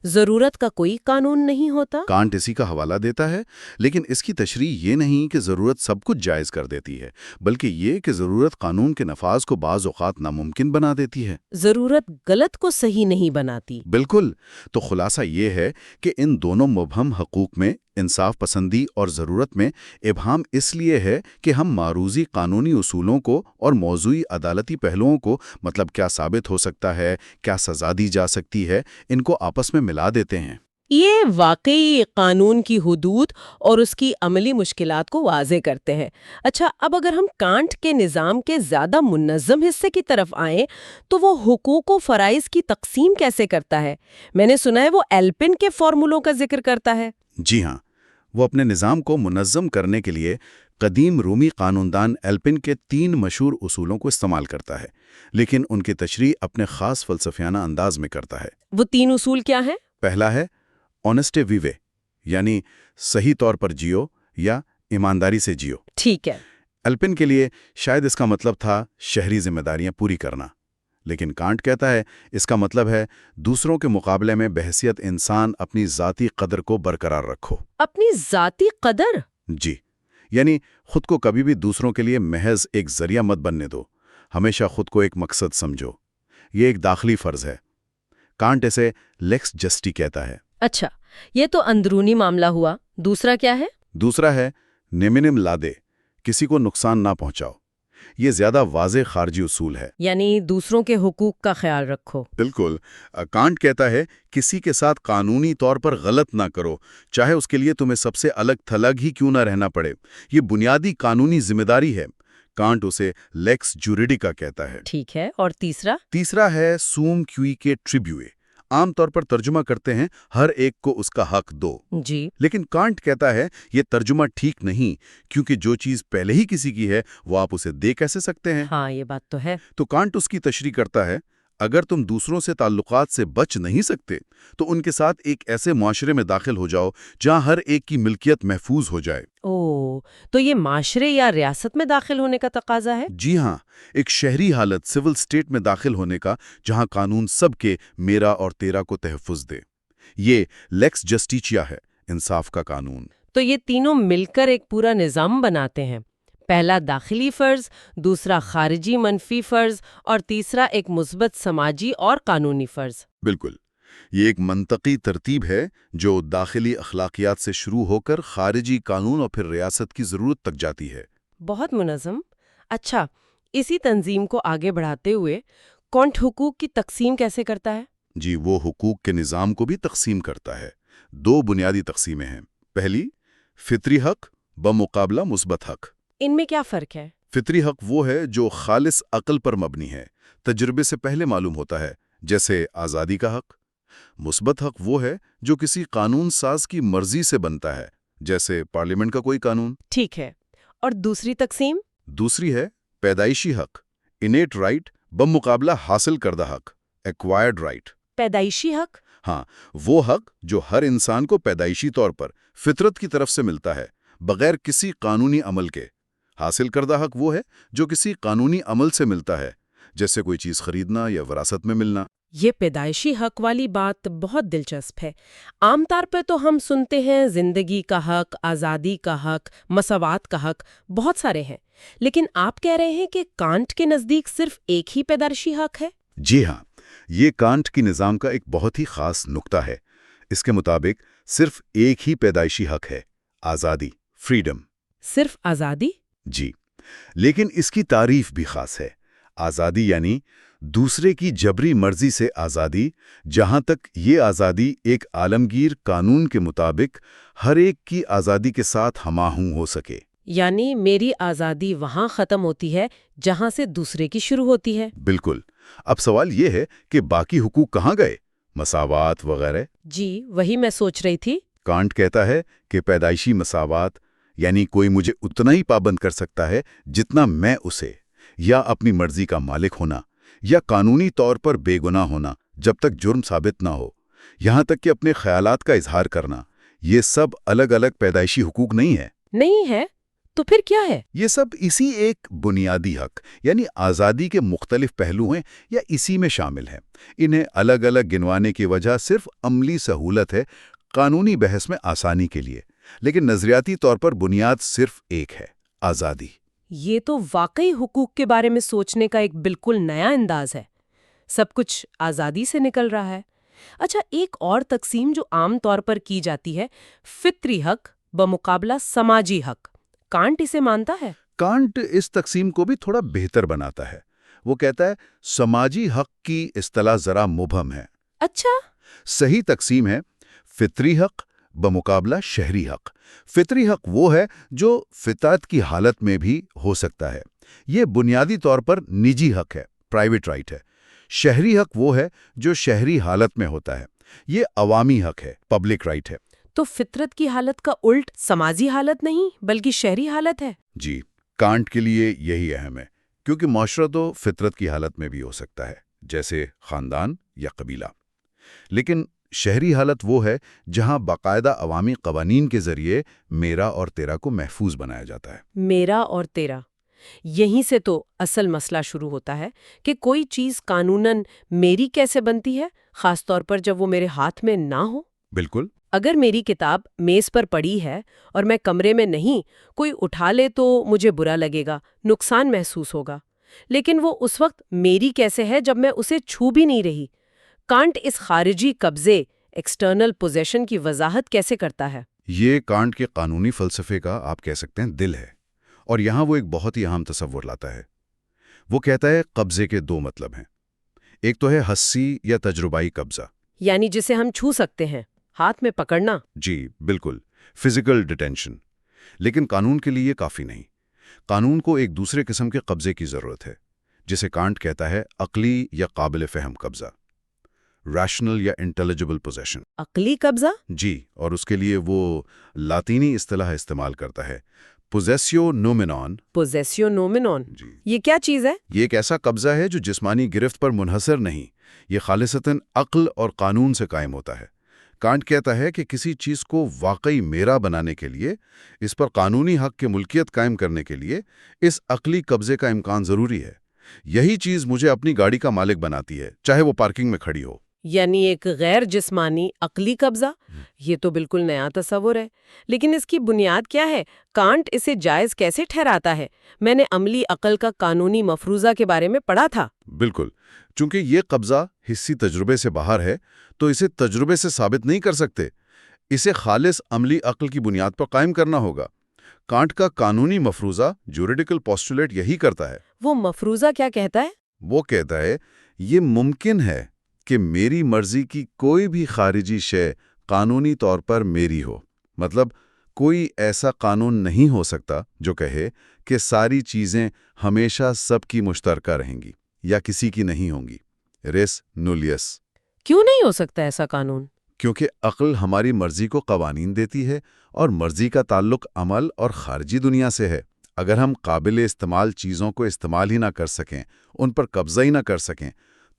ضرورت کا کوئی قانون نہیں ہوتا، کانٹ اسی کا حوالہ دیتا ہے، لیکن اس کی تشریح یہ نہیں کہ ضرورت سب کچھ جائز کر دیتی ہے، بلکہ یہ کہ ضرورت قانون کے نفاذ کو بعض اوقات ناممکن بنا دیتی ہے۔ ضرورت غلط کو صحیح نہیں بناتی۔ بالکل۔ تو خلاصہ یہ ہے کہ ان دونوں مبہم حقوق میں، انصاف پسندی اور ضرورت میں، ابہام اس لیے ہے کہ ہم معروضی قانونی اصولوں کو اور موضوعی عدالتی پہلوؤں کو، مطلب کیا ثابت ہو سکتا ہے، کیا سزا دی جا سکتی ہے، ان کو آپس میں ملا دیتے ہیں۔ یہ واقعی قانون کی حدود اور اس کی عملی مشکلات کو واضح کرتے ہیں۔ اچھا، اب اگر ہم کانٹ کے نظام کے زیادہ منظم حصے کی طرف آئیں تو وہ حقوق و فرائض کی تقسیم کیسے کرتا ہے؟ میں نے سنا ہے وہ ایلپن کے فارمولوں کا ذکر کرتا ہے۔ جی ہاں، وہ اپنے نظام کو منظم کرنے کے لیے قدیم رومی قانوندان ایلپن کے 3 مشہور اصولوں کو استعمال کرتا ہے، لیکن ان کی تشریح اپنے خاص فلسفیانہ انداز میں کرتا ہے۔ وہ 3 اصول کیا ہیں؟ پہلا ہے آنیسٹے ویوے، یعنی صحیح طور پر جیو یا ایمانداری سے جیو۔ ٹھیک ہے۔ ایلپن کے لیے شاید اس کا مطلب تھا شہری ذمہ داریاں پوری کرنا، لیکن کانٹ کہتا ہے اس کا مطلب ہے دوسروں کے مقابلے میں بحیثیت انسان اپنی ذاتی قدر کو برقرار رکھو۔ اپنی ذاتی قدر؟ جی، یعنی خود کو کبھی بھی دوسروں کے لیے محض ایک ذریعہ مت بننے دو، ہمیشہ خود کو ایک مقصد سمجھو۔ یہ ایک داخلی فرض ہے۔ کانٹ اسے لیکس جسٹی کہتا ہے۔ اچھا، یہ تو اندرونی معاملہ ہوا۔ دوسرا کیا ہے؟ دوسرا ہے نیمنم لادے، کسی کو نقصان نہ پہنچاؤ۔ یہ زیادہ واضح خارجی اصول ہے۔ یعنی دوسروں کے حقوق کا خیال رکھو۔ بالکل۔ کانٹ کہتا ہے کسی کے ساتھ قانونی طور پر غلط نہ کرو، چاہے اس کے لیے تمہیں سب سے الگ تھلگ ہی کیوں نہ رہنا پڑے۔ یہ بنیادی قانونی ذمہ داری ہے۔ کانٹ اسے لیکس جوریڈیکا کہتا ہے۔ ٹھیک ہے، اور تیسرا؟ تیسرا ہے سوم کیوی کے ٹریبیوے، عام طور پر ترجمہ کرتے ہیں ہر ایک کو اس کا حق دو۔ جی، لیکن کانٹ کہتا ہے یہ ترجمہ ٹھیک نہیں، کیونکہ جو چیز پہلے ہی کسی کی ہے وہ آپ اسے دے کیسے سکتے ہیں؟ ہاں یہ بات تو ہے۔ تو کانٹ اس کی تشریح کرتا ہے اگر تم دوسروں سے تعلقات سے بچ نہیں سکتے تو ان کے ساتھ ایک ایسے معاشرے میں داخل ہو جاؤ جہاں ہر ایک کی ملکیت محفوظ ہو جائے۔ تو یہ معاشرے یا ریاست میں داخل ہونے کا تقاضا ہے؟ جی ہاں، ایک شہری حالت سول سٹیٹ میں داخل ہونے کا جہاں قانون سب کے میرا اور تیرا کو تحفظ دے۔ یہ لیکس جسٹیچیا ہے، انصاف کا قانون۔ تو یہ تینوں مل کر ایک پورا نظام بناتے ہیں۔ پہلا داخلی فرض، دوسرا خارجی منفی فرض، اور تیسرا ایک مثبت سماجی اور قانونی فرض۔ بالکل، یہ ایک منطقی ترتیب ہے جو داخلی اخلاقیات سے شروع ہو کر خارجی قانون اور پھر ریاست کی ضرورت تک جاتی ہے۔ بہت منظم۔ اچھا، اسی تنظیم کو آگے بڑھاتے ہوئے کانٹ حقوق کی تقسیم کیسے کرتا ہے؟ جی، وہ حقوق کے نظام کو بھی تقسیم کرتا ہے۔ 2 بنیادی تقسیمیں ہیں۔ پہلی، فطری حق بمقابلہ مثبت حق۔ ان میں کیا فرق ہے؟ فطری حق وہ ہے جو خالص عقل پر مبنی ہے، تجربے سے پہلے معلوم ہوتا ہے، جیسے آزادی کا حق۔ مثبت حق وہ ہے جو کسی قانون ساز کی مرضی سے بنتا ہے، جیسے پارلیمنٹ کا کوئی قانون۔ ٹھیک ہے، اور دوسری تقسیم؟ دوسری ہے پیدائشی حق، انیٹ رائٹ بمقابلہ حاصل کردہ حق، ایکوائرڈ رائٹ۔ پیدائشی حق؟ ہاں، وہ حق جو ہر انسان کو پیدائشی طور پر فطرت کی طرف سے ملتا ہے، بغیر کسی قانونی عمل کے۔ حاصل کردہ حق وہ ہے جو کسی قانونی عمل سے ملتا ہے، جیسے کوئی چیز خریدنا یا وراثت میں ملنا۔ یہ پیدائشی حق والی بات بہت دلچسپ ہے۔ عام طور پہ تو ہم سنتے ہیں زندگی کا حق، آزادی کا حق، مساوات کا حق، بہت سارے ہیں، لیکن آپ کہہ رہے ہیں کہ کانٹ کے نزدیک صرف ایک ہی پیدائشی حق ہے؟ جی ہاں، یہ کانٹ کی نظام کا ایک بہت ہی خاص نقطہ ہے۔ اس کے مطابق صرف ایک ہی پیدائشی حق ہے، آزادی، فریڈم۔ صرف آزادی؟ جی، لیکن اس کی تعریف بھی خاص ہے۔ آزادی یعنی دوسرے کی جبری مرضی سے آزادی، جہاں تک یہ آزادی ایک عالمگیر قانون کے مطابق ہر ایک کی آزادی کے ساتھ ہم آہنگ ہو سکے۔ یعنی میری آزادی وہاں ختم ہوتی ہے جہاں سے دوسرے کی شروع ہوتی ہے۔ بالکل۔ اب سوال یہ ہے کہ باقی حقوق کہاں گئے؟ مساوات وغیرہ؟ جی، وہی میں سوچ رہی تھی۔ کانٹ کہتا ہے کہ پیدائشی مساوات یعنی کوئی مجھے اتنا ہی پابند کر سکتا ہے جتنا میں اسے، یا اپنی مرضی کا مالک ہونا، یا قانونی طور پر بے گناہ ہونا جب تک جرم ثابت نہ ہو، یہاں تک کہ اپنے خیالات کا اظہار کرنا۔ یہ سب الگ الگ پیدائشی حقوق نہیں ہے۔ نہیں ہے؟ تو پھر کیا ہے؟ یہ سب اسی ایک بنیادی حق یعنی آزادی کے مختلف پہلو ہیں یا اسی میں شامل ہیں۔ انہیں الگ الگ گنوانے کی وجہ صرف عملی سہولت ہے، قانونی بحث میں آسانی کے لیے، لیکن نظریاتی طور پر بنیاد صرف ایک ہے، آزادی۔ یہ تو واقعی حقوق کے بارے میں سوچنے کا ایک بالکل نیا انداز ہے۔ سب کچھ آزادی سے نکل رہا ہے۔ اچھا، ایک اور تقسیم جو عام طور پر کی جاتی ہے، فطری حق بمقابلہ سماجی حق، کانٹ اسے مانتا ہے؟ کانٹ اس تقسیم کو بھی تھوڑا بہتر بناتا ہے۔ وہ کہتا ہے سماجی حق کی اصطلاح ذرا مبہم ہے۔ اچھا، صحیح تقسیم ہے فطری حق بمقابلہ شہری حق۔ فطری حق وہ ہے جو فطرت کی حالت میں بھی ہو سکتا ہے، یہ بنیادی طور پر نجی حق ہے، پرائیویٹ رائٹ ہے۔ شہری حق وہ ہے جو شہری حالت میں ہوتا ہے، یہ عوامی حق ہے، پبلک رائٹ ہے۔ تو فطرت کی حالت کا الٹ سماجی حالت نہیں بلکہ شہری حالت ہے؟ جی، کانٹ کے لیے یہی اہم ہے، کیونکہ معاشرہ تو فطرت کی حالت میں بھی ہو سکتا ہے، جیسے خاندان یا قبیلہ، لیکن شہری حالت وہ ہے جہاں باقاعدہ عوامی قوانین کے ذریعے میرا اور تیرا کو محفوظ بنایا جاتا ہے۔ میرا اور تیرا، یہیں سے تو اصل مسئلہ شروع ہوتا ہے کہ کوئی چیز قانوناً میری کیسے بنتی ہے، خاص طور پر جب وہ میرے ہاتھ میں نہ ہو۔ بالکل۔ اگر میری کتاب میز پر پڑی ہے اور میں کمرے میں نہیں، کوئی اٹھا لے تو مجھے برا لگے گا، نقصان محسوس ہوگا، لیکن وہ اس وقت میری کیسے ہے جب میں اسے چھو بھی نہیں رہی؟ کانٹ اس خارجی قبضے ایکسٹرنل پوزیشن کی وضاحت کیسے کرتا ہے؟ یہ کانٹ کے قانونی فلسفے کا آپ کہہ سکتے ہیں دل ہے، اور یہاں وہ ایک بہت ہی اہم تصور لاتا ہے۔ وہ کہتا ہے قبضے کے دو مطلب ہیں، ایک تو ہے حسی یا تجربائی قبضہ، یعنی جسے ہم چھو سکتے ہیں، ہاتھ میں پکڑنا۔ جی بالکل، فزیکل ڈیٹینشن، لیکن قانون کے لیے کافی نہیں۔ قانون کو ایک دوسرے قسم کے قبضے کی ضرورت ہے، جسے کانٹ کہتا ہے عقلی یا قابل فہم قبضہ، ریشنل یا انٹیلیجبل پوزیشن۔ عقلی قبضہ؟ جی، اور اس کے لیے وہ لاطینی اصطلاح استعمال کرتا ہے، پوزیسیو نومینون۔ پوزیسیو نومینون، جی، یہ کیا چیز ہے؟ یہ ایک ایسا قبضہ ہے جو جسمانی گرفت پر منحصر نہیں، یہ خالصتاً عقل اور قانون سے قائم ہوتا ہے۔ کانٹ کہتا ہے کہ کسی چیز کو واقعی میرا بنانے کے لیے، اس پر قانونی حق کی ملکیت قائم کرنے کے لیے، اس عقلی قبضے کا امکان ضروری ہے۔ یہی چیز مجھے اپنی گاڑی کا مالک بناتی ہے، چاہے وہ پارکنگ میں کھڑی ہو۔ یعنی ایک غیر جسمانی عقلی قبضہ؟ یہ تو بالکل نیا تصور ہے، لیکن اس کی بنیاد کیا ہے؟ کانٹ اسے جائز کیسے ٹھہراتا ہے؟ میں نے عملی عقل کا قانونی مفروضہ کے بارے میں پڑھا تھا۔ بالکل، چونکہ یہ قبضہ حسی تجربے سے باہر ہے تو اسے تجربے سے ثابت نہیں کر سکتے، اسے خالص عملی عقل کی بنیاد پر قائم کرنا ہوگا۔ کانٹ کا قانونی مفروضہ جوریڈیکل پوسٹولیٹ یہی کرتا ہے۔ وہ مفروضہ کیا کہتا ہے؟ وہ کہتا ہے یہ ممکن ہے کہ میری مرضی کی کوئی بھی خارجی شے قانونی طور پر میری ہو، مطلب کوئی ایسا قانون نہیں ہو سکتا جو کہے کہ ساری چیزیں ہمیشہ سب کی مشترکہ رہیں گی یا کسی کی نہیں ہوں گی۔ ریس نولیس۔ کیوں نہیں ہو سکتا ایسا قانون؟ کیونکہ عقل ہماری مرضی کو قوانین دیتی ہے، اور مرضی کا تعلق عمل اور خارجی دنیا سے ہے۔ اگر ہم قابل استعمال چیزوں کو استعمال ہی نہ کر سکیں، ان پر قبضہ ہی نہ کر سکیں،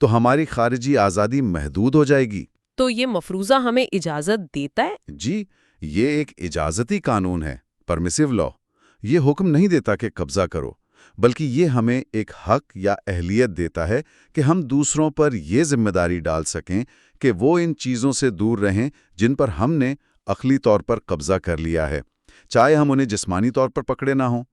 تو ہماری خارجی آزادی محدود ہو جائے گی۔ تو یہ مفروضہ ہمیں اجازت دیتا ہے؟ جی، یہ ایک اجازتی قانون ہے، پرمیسیو لا۔ یہ حکم نہیں دیتا کہ قبضہ کرو، بلکہ یہ ہمیں ایک حق یا اہلیت دیتا ہے کہ ہم دوسروں پر یہ ذمہ داری ڈال سکیں کہ وہ ان چیزوں سے دور رہیں جن پر ہم نے عقلی طور پر قبضہ کر لیا ہے، چاہے ہم انہیں جسمانی طور پر پکڑے نہ ہوں۔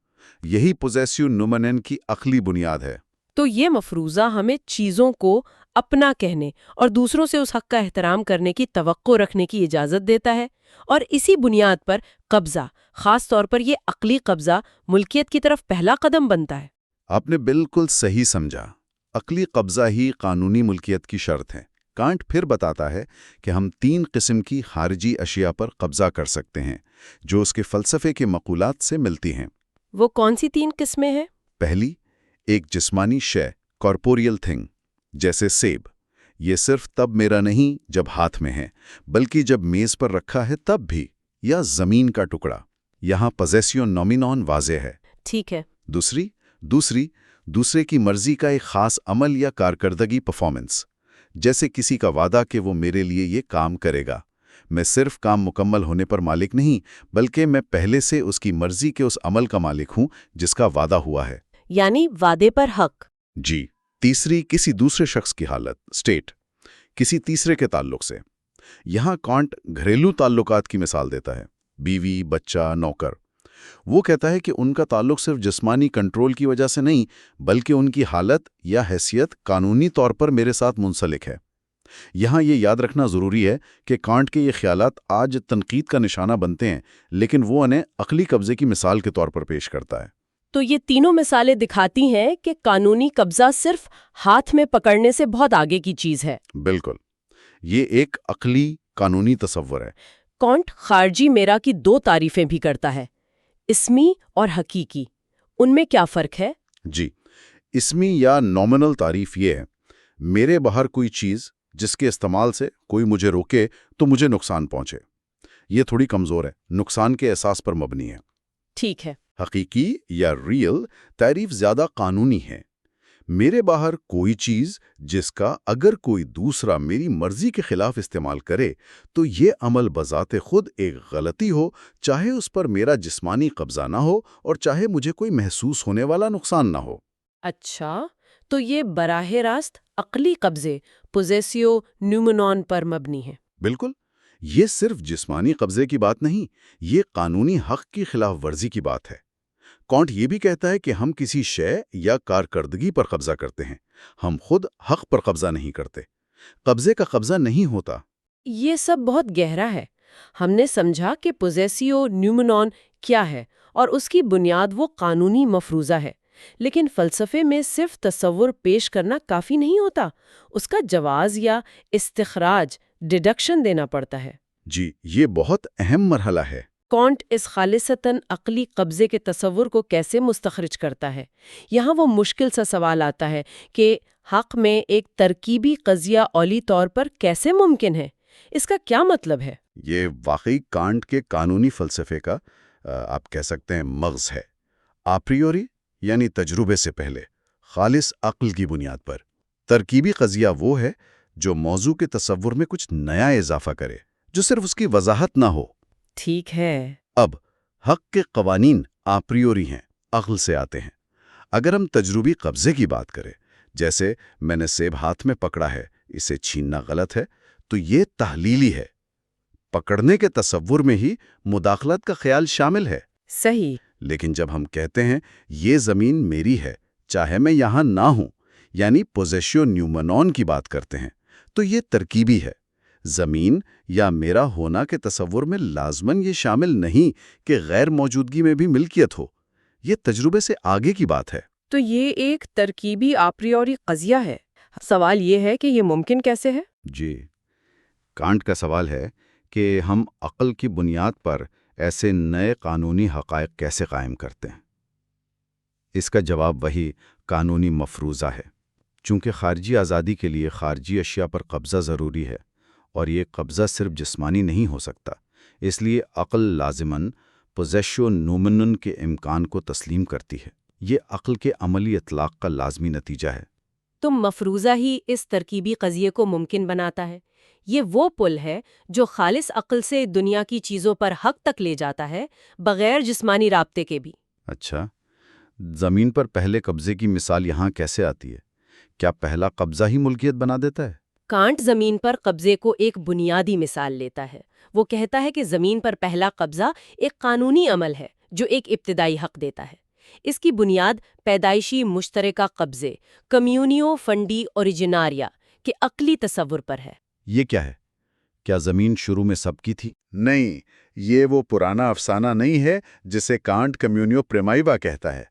یہی پوزیسیو نومینن کی عقلی بنیاد ہے۔ تو یہ مفروضہ ہمیں چیزوں کو اپنا کہنے اور دوسروں سے اس حق کا احترام کرنے کی توقع رکھنے کی اجازت دیتا ہے، اور اسی بنیاد پر قبضہ، خاص طور پر یہ عقلی قبضہ، ملکیت کی طرف پہلا قدم بنتا ہے۔ آپ نے بالکل صحیح سمجھا، عقلی قبضہ ہی قانونی ملکیت کی شرط ہے۔ کانٹ پھر بتاتا ہے کہ ہم 3 قسم کی خارجی اشیاء پر قبضہ کر سکتے ہیں جو اس کے فلسفے کے مقولات سے ملتی ہیں۔ وہ کون سی 3 قسمیں ہیں؟ پہلی، ایک جسمانی شے، کارپوریل تھنگ، جیسے سیب۔ یہ صرف تب میرا نہیں جب ہاتھ میں ہے، بلکہ جب میز پر رکھا ہے تب بھی، یا زمین کا ٹکڑا۔ یہاں پوزیسیو نومینون واضح ہے۔ ٹھیک ہے۔ دوسرے کی مرضی کا ایک خاص عمل یا کارکردگی، پرفارمنس، جیسے کسی کا وعدہ کہ وہ میرے لیے یہ کام کرے گا۔ میں صرف کام مکمل ہونے پر مالک نہیں، بلکہ میں پہلے سے اس کی مرضی کے اس عمل کا مالک ہوں جس کا وعدہ ہوا ہے۔ یعنی وعدے پر حق۔ جی۔ تیسری، کسی دوسرے شخص کی حالت، اسٹیٹ، کسی تیسرے کے تعلق سے۔ یہاں کانٹ گھریلو تعلقات کی مثال دیتا ہے، بیوی، بچہ، نوکر۔ وہ کہتا ہے کہ ان کا تعلق صرف جسمانی کنٹرول کی وجہ سے نہیں، بلکہ ان کی حالت یا حیثیت قانونی طور پر میرے ساتھ منسلک ہے۔ یہاں یہ یاد رکھنا ضروری ہے کہ کانٹ کے یہ خیالات آج تنقید کا نشانہ بنتے ہیں، لیکن وہ انہیں عقلی قبضے کی مثال کے طور پر پیش کرتا ہے۔ تو یہ تینوں مثالیں دکھاتی ہیں کہ قانونی قبضہ صرف ہاتھ میں پکڑنے سے بہت آگے کی چیز ہے۔ بالکل، یہ ایک عقلی قانونی تصور ہے۔ کانٹ خارجی میرا کی 2 تعریفیں بھی کرتا ہے، اسمی اور حقیقی۔ ان میں کیا فرق ہے؟ جی، اسمی یا نومنل تعریف یہ ہے، میرے باہر کوئی چیز جس کے استعمال سے کوئی مجھے روکے تو مجھے نقصان پہنچے۔ یہ تھوڑی کمزور ہے، نقصان کے احساس پر مبنی ہے۔ ٹھیک ہے۔ حقیقی یا ریئل تعریف زیادہ قانونی ہے۔ میرے باہر کوئی چیز جس کا اگر کوئی دوسرا میری مرضی کے خلاف استعمال کرے تو یہ عمل بذات خود ایک غلطی ہو، چاہے اس پر میرا جسمانی قبضہ نہ ہو اور چاہے مجھے کوئی محسوس ہونے والا نقصان نہ ہو۔ اچھا، تو یہ براہ راست عقلی قبضے پوزیسیو نیومنون پر مبنی ہے۔ بالکل، یہ صرف جسمانی قبضے کی بات نہیں، یہ قانونی حق کی خلاف ورزی کی بات ہے۔ کانٹ یہ بھی کہتا ہے کہ ہم کسی شے یا کارکردگی پر قبضہ کرتے ہیں، ہم خود حق پر قبضہ نہیں کرتے۔ قبضے کا قبضہ نہیں ہوتا۔ یہ سب بہت گہرا ہے۔ ہم نے سمجھا کہ پوزیسیو نیومنون کیا ہے اور اس کی بنیاد وہ قانونی مفروضہ ہے، لیکن فلسفے میں صرف تصور پیش کرنا کافی نہیں ہوتا، اس کا جواز یا استخراج ڈیڈکشن دینا پڑتا ہے۔ جی، یہ بہت اہم مرحلہ ہے۔ کانٹ اس خالصتاً عقلی قبضے کے تصور کو کیسے مستخرج کرتا ہے؟ یہاں وہ مشکل سا سوال آتا ہے کہ حق میں ایک ترکیبی قضیہ اولی طور پر کیسے ممکن ہے؟ اس کا کیا مطلب ہے؟ یہ واقعی کانٹ کے قانونی فلسفے کا آپ کہہ سکتے ہیں مغز ہے۔ آپریوری یعنی تجربے سے پہلے، خالص عقل کی بنیاد پر۔ ترکیبی قضیہ وہ ہے جو موضوع کے تصور میں کچھ نیا اضافہ کرے، جو صرف اس کی وضاحت نہ ہو۔ ٹھیک ہے۔ اب حق کے قوانین آپریوری ہیں، عقل سے آتے ہیں۔ اگر ہم تجربی قبضے کی بات کریں، جیسے میں نے سیب ہاتھ میں پکڑا ہے، اسے چھیننا غلط ہے، تو یہ تحلیلی ہے۔ پکڑنے کے تصور میں ہی مداخلت کا خیال شامل ہے۔ صحیح۔ لیکن جب ہم کہتے ہیں یہ زمین میری ہے چاہے میں یہاں نہ ہوں، یعنی پوزیشیو نیومنون کی بات کرتے ہیں، تو یہ ترکیبی ہے۔ زمین یا میرا ہونا کے تصور میں لازماً یہ شامل نہیں کہ غیر موجودگی میں بھی ملکیت ہو۔ یہ تجربے سے آگے کی بات ہے۔ تو یہ ایک ترکیبی آپریوری قضیہ ہے۔ سوال یہ ہے کہ یہ ممکن کیسے ہے؟ جی، کانٹ کا سوال ہے کہ ہم عقل کی بنیاد پر ایسے نئے قانونی حقائق کیسے قائم کرتے ہیں؟ اس کا جواب وہی قانونی مفروضہ ہے۔ چونکہ خارجی آزادی کے لیے خارجی اشیاء پر قبضہ ضروری ہے، اور یہ قبضہ صرف جسمانی نہیں ہو سکتا، اس لیے عقل لازماً پوزیشیو نیومنون کے امکان کو تسلیم کرتی ہے۔ یہ عقل کے عملی اطلاق کا لازمی نتیجہ ہے۔ تو مفروضہ ہی اس ترکیبی قضیے کو ممکن بناتا ہے۔ یہ وہ پل ہے جو خالص عقل سے دنیا کی چیزوں پر حق تک لے جاتا ہے، بغیر جسمانی رابطے کے بھی۔ اچھا، زمین پر پہلے قبضے کی مثال یہاں کیسے آتی ہے؟ کیا پہلا قبضہ ہی ملکیت بنا دیتا ہے؟ کانٹ زمین پر قبضے کو ایک بنیادی مثال لیتا ہے۔ وہ کہتا ہے کہ زمین پر پہلا قبضہ ایک قانونی عمل ہے جو ایک ابتدائی حق دیتا ہے۔ اس کی بنیاد پیدائشی مشترکہ قبضے کمیونیو فنڈی اوریجناریا کے عقلی تصور پر ہے۔ یہ کیا ہے؟ کیا زمین شروع میں سب کی تھی؟ نہیں، یہ وہ پرانا افسانہ نہیں ہے جسے کانٹ کمیونیو پریمائیوا کہتا ہے۔